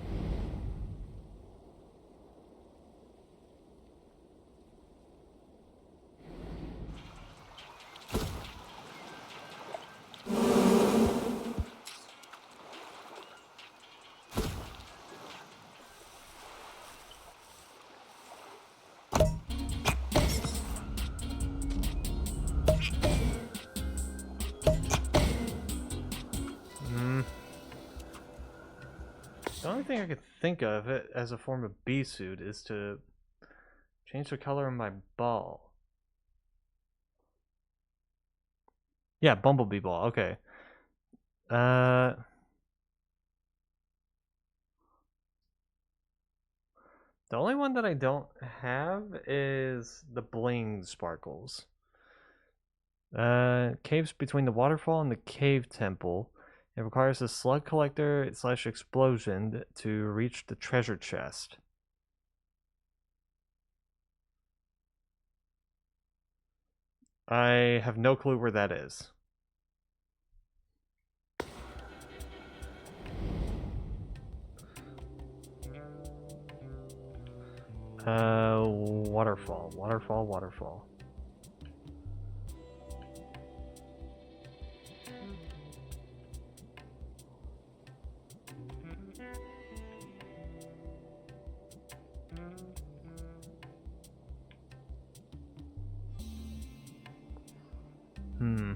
The only thing I could think of it as a form of bee suit is to change the color of my ball. Yeah, bumblebee ball. Okay. The only one that I don't have is the bling sparkles. Caves between the waterfall and the cave temple. It requires a slug collector / explosion to reach the treasure chest. I have no clue where that is. Waterfall, waterfall, waterfall. Hmm.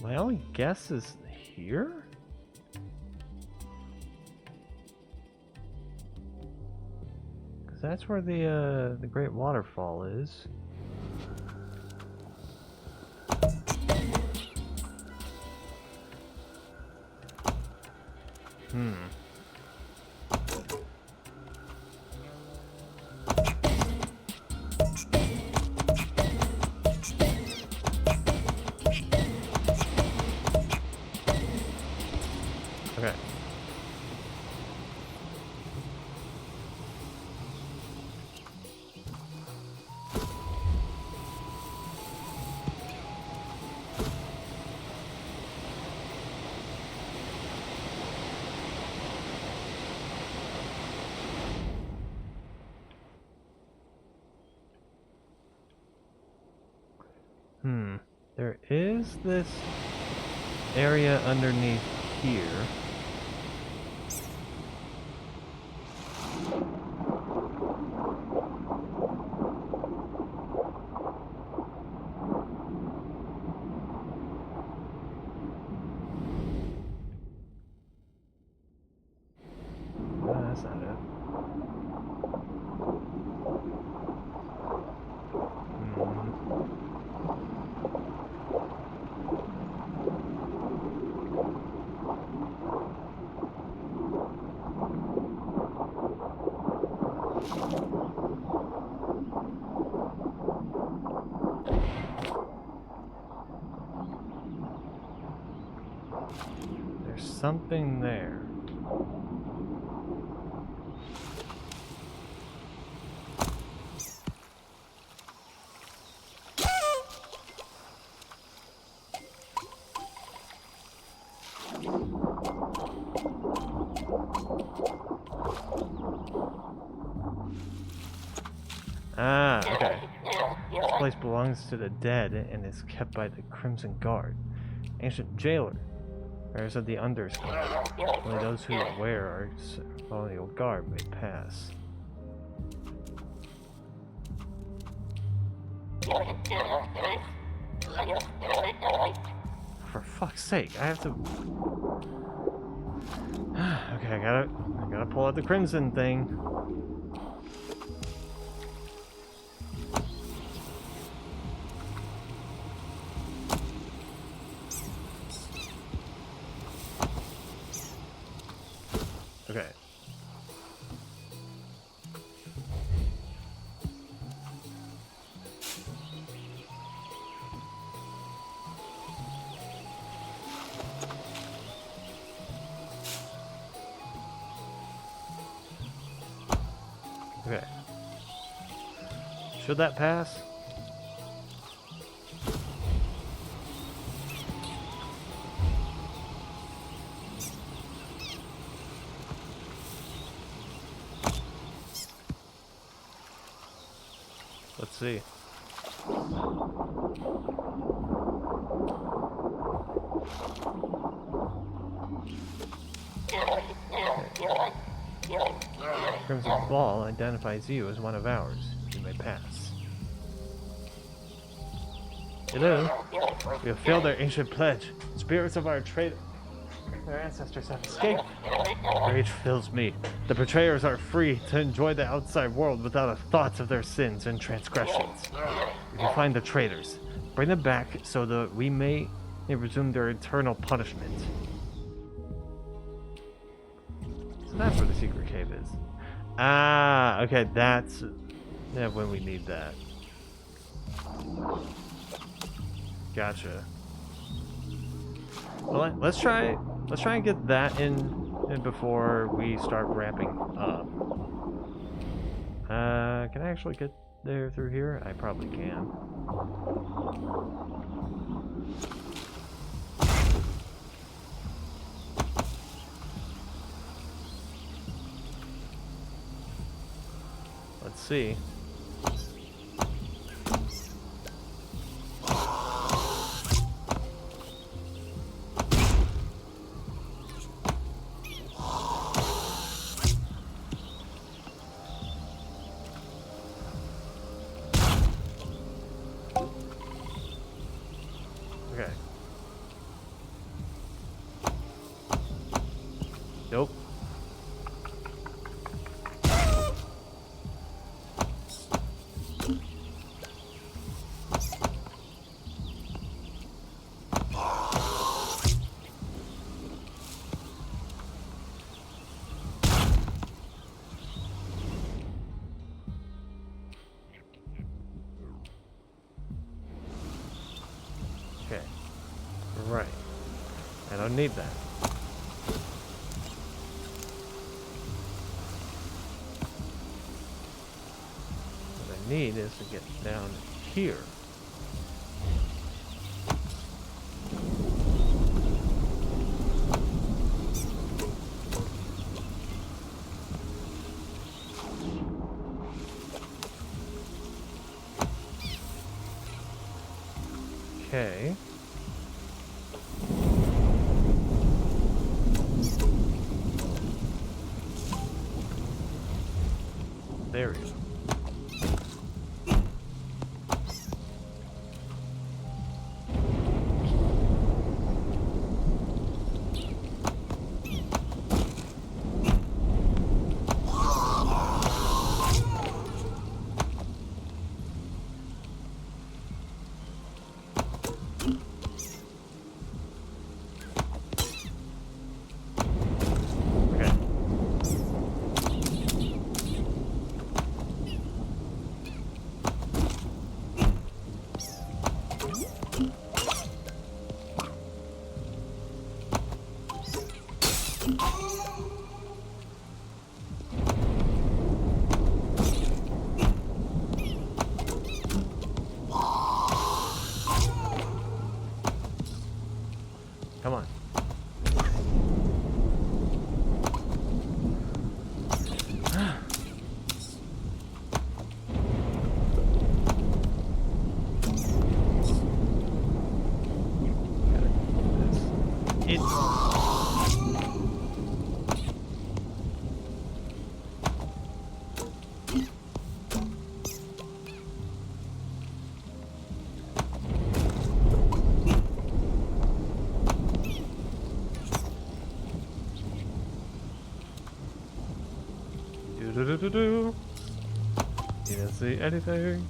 My only guess is here? Because that's where the Great Waterfall is. Hmm. Okay. There is this area underneath here. That's not it. There's something there. Ah, okay. This place belongs to the dead and is kept by the Crimson Guard, ancient jailer, bearers of the Undersky. Only those who wear our ceremonial garb may pass. For fuck's sake, I have to. Okay, I gotta pull out the Crimson thing. Okay. Okay. Should that pass? Let's see. Crimson Ball identifies you as one of ours. You may pass. Hello. We have failed our ancient pledge. Spirits of our ancestors have escaped. Rage fills me. The betrayers are free to enjoy the outside world without a thought of their sins and transgressions. If you find the traitors, bring them back so that we may resume their eternal punishment. So that's where the secret cave is. Ah, okay, that's when we need that. Gotcha. Well, let's try and get that in before we start ramping up. Can I actually get there through here? I probably can. Let's see. don't need that. What I need is to get down here. Okay. There we go. Come on. Do. You didn't see anything.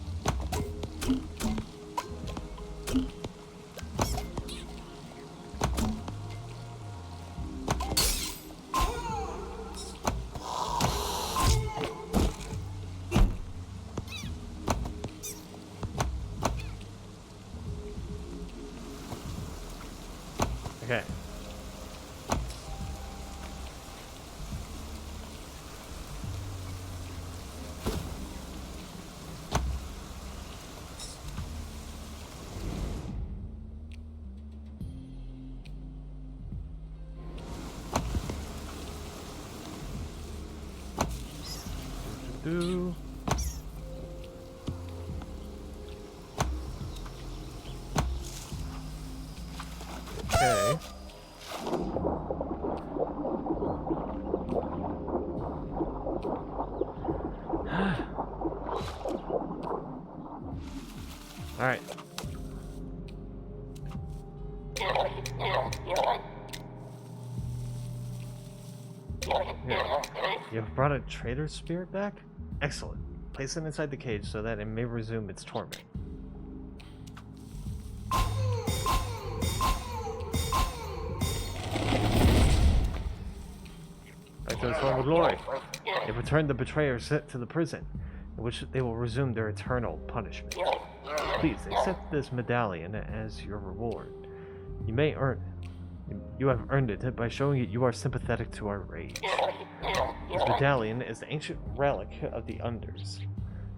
Okay. Do. Okay. All right. Here. You have brought a traitor's spirit back? Excellent. Place it inside the cage so that it may resume its torment. Back to its former glory. They returned the betrayers sent to the prison, in which they will resume their eternal punishment. Please accept this medallion as your reward. You have earned it by showing it you are sympathetic to our rage. This medallion is the ancient relic of the Unders.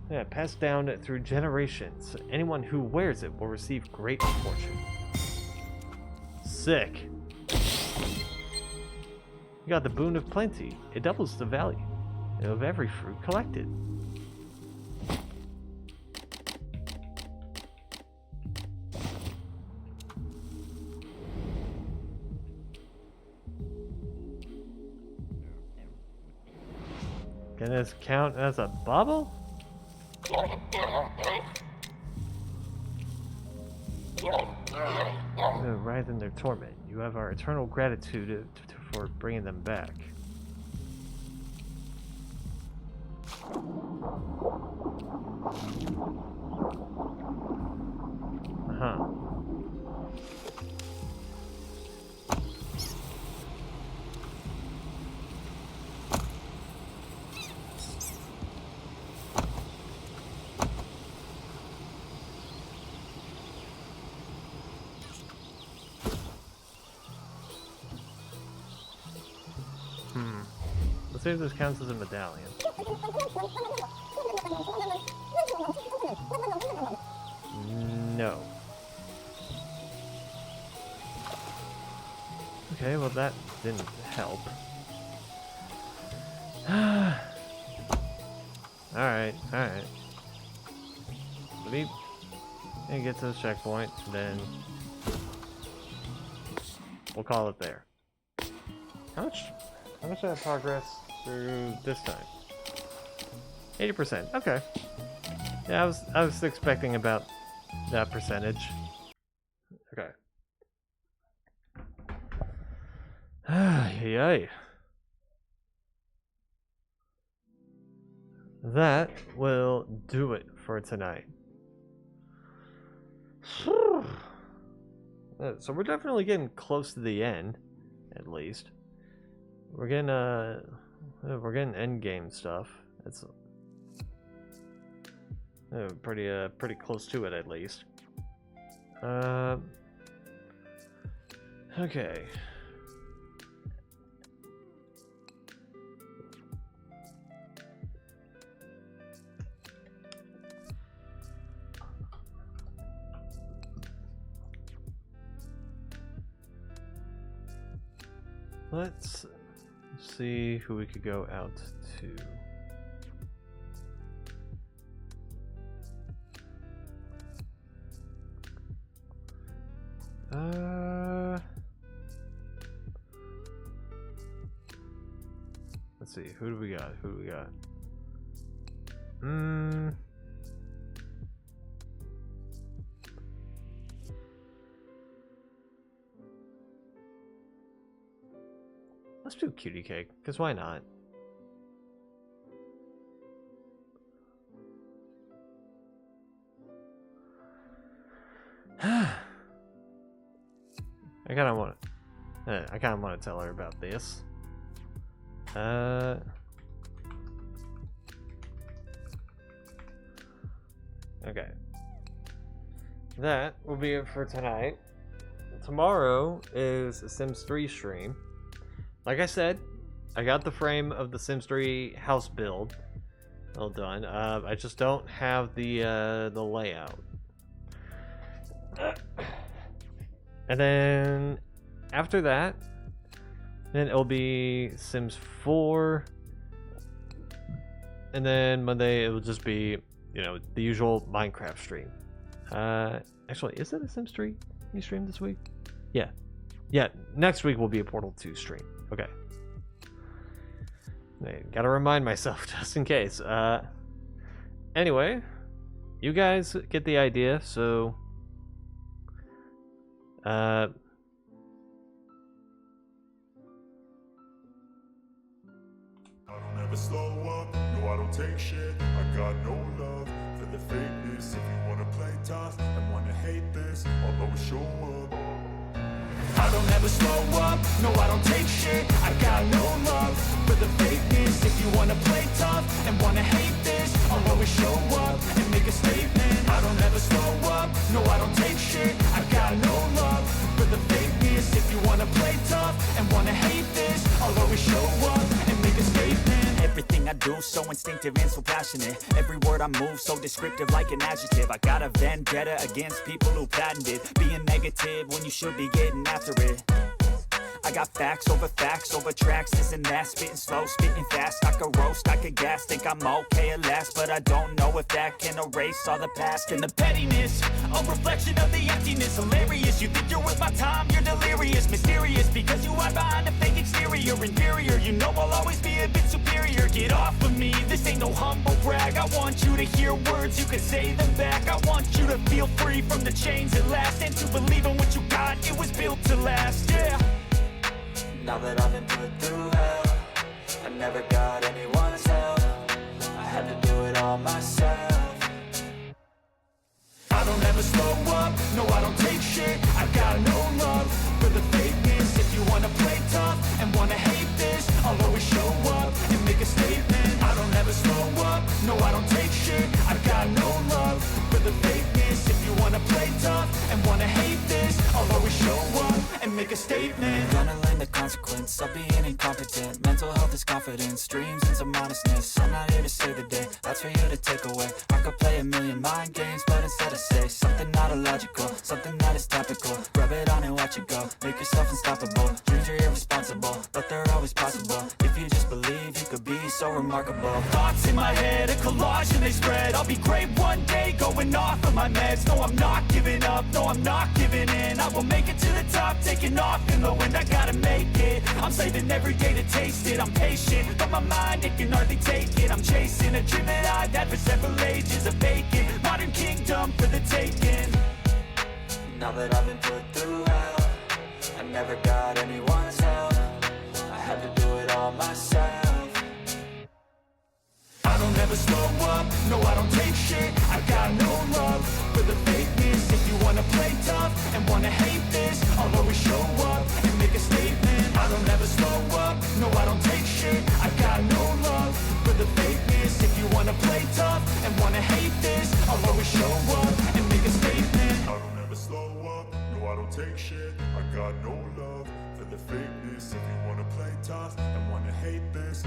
Yeah, passed down through generations. Anyone who wears it will receive great fortune. Sick. You got the boon of plenty. It doubles the value of every fruit collected. Can this count as a bubble? Right in their torment. You have our eternal gratitude for bringing them back. Uh-huh. see if this counts as a medallion. No. Okay, well that didn't help. Alright, alright. Let me get to this checkpoint, and then we'll call it there. How much did I progress through this time? 80%. Okay. Yeah, I was expecting about that percentage. Okay. Yay. That will do it for tonight. So we're definitely getting close to the end, at least. We're getting end game stuff. It's pretty close to it, at least. Okay. Let's see who we could go out to. Let's see, who do we got? Let's do Cutie Cake, because why not? I kind of want to tell her about this. Okay. That will be it for tonight. Tomorrow is a Sims 3 stream. Like I said, I got the frame of the Sims 3 house build all done. I just don't have the layout. And then after that, then it'll be Sims 4. And then Monday it will just be, you know, the usual Minecraft stream. Actually, is it a Sims 3 you stream this week? Yeah. Yeah, next week will be a Portal 2 stream. Okay. Gotta remind myself just in case. Anyway, you guys get the idea, so I don't ever slow up, no I don't take shit. I got no love for the fakeness. If you wanna play tough and wanna hate this, I'll always show up. I don't ever slow up, no I don't take shit. I got no love for the fakeness. If you wanna play tough and wanna hate this, I'll always show up and make a statement. I don't ever slow up, no I don't take shit. I got no love for the fakeness. If you wanna play tough and wanna hate this, I'll always show up and make a statement. Everything I do so instinctive and so passionate. Every word I move so descriptive like an adjective. I got a vendetta against people who patented being negative when you should be getting after it. I got facts over tracks, this and that. Spitting slow, spitting fast. I could roast, I could gas. Think I'm okay at last, but I don't know if that can erase all the past. And the pettiness, a reflection of the emptiness. Hilarious, you think you're worth my time, you're delirious. Mysterious, because you hide behind a fake exterior. Inferior, you know I'll always be a bit superior. Get off of me, this ain't no humble brag. I want you to hear words, you can say them back. I want you to feel free from the chains at last, and to believe in what you got, it was built to last, yeah. Now that I've been put through hell, I never got anyone's help. I had to do it all myself. I don't ever slow up, no I don't take shit. I got no love for the fakeness. If you wanna play tough and wanna hate this, I'll always show up and make a statement. I don't ever slow up, no I don't take shit. I got no love for the fakeness. If you wanna play tough and wanna hate this, I'll always show up and make a statement. Gonna learn the consequence of being incompetent. Mental health is confidence, dreams and some honestness. I'm not here to save the day, that's for you to take away. I could play a million mind games, but instead I say something not illogical, something that is topical. Rub it on and watch it go, make yourself unstoppable. Dreams are irresponsible, but they're always possible. If you just believe, you could be so remarkable. Thoughts in my head, a collage and they spread. I'll be great one day, going off of my meds. No, I'm not giving up, no, I'm not giving in. I will make it to the top, taking off in the wind. I gotta make it, I'm saving every day to taste it. I'm patient, but my mind, it can hardly take it. I'm chasing a dream that I've had for several ages. A vacant, modern kingdom for the taking. Now that I've been put through hell, I never got anyone's help. I had to do it all myself. I don't ever slow up, no I don't take shit. I got no love for the fakeness. If you wanna play tough and wanna hate this, I'll always show up and make a statement. I don't ever slow up, no I don't take shit. I got no love for the fakeness. If you wanna play tough and wanna hate this, I'll always show up and make a statement. I don't ever slow up, no I don't take shit. I got no love for the fakeness. If you wanna play tough and wanna hate this,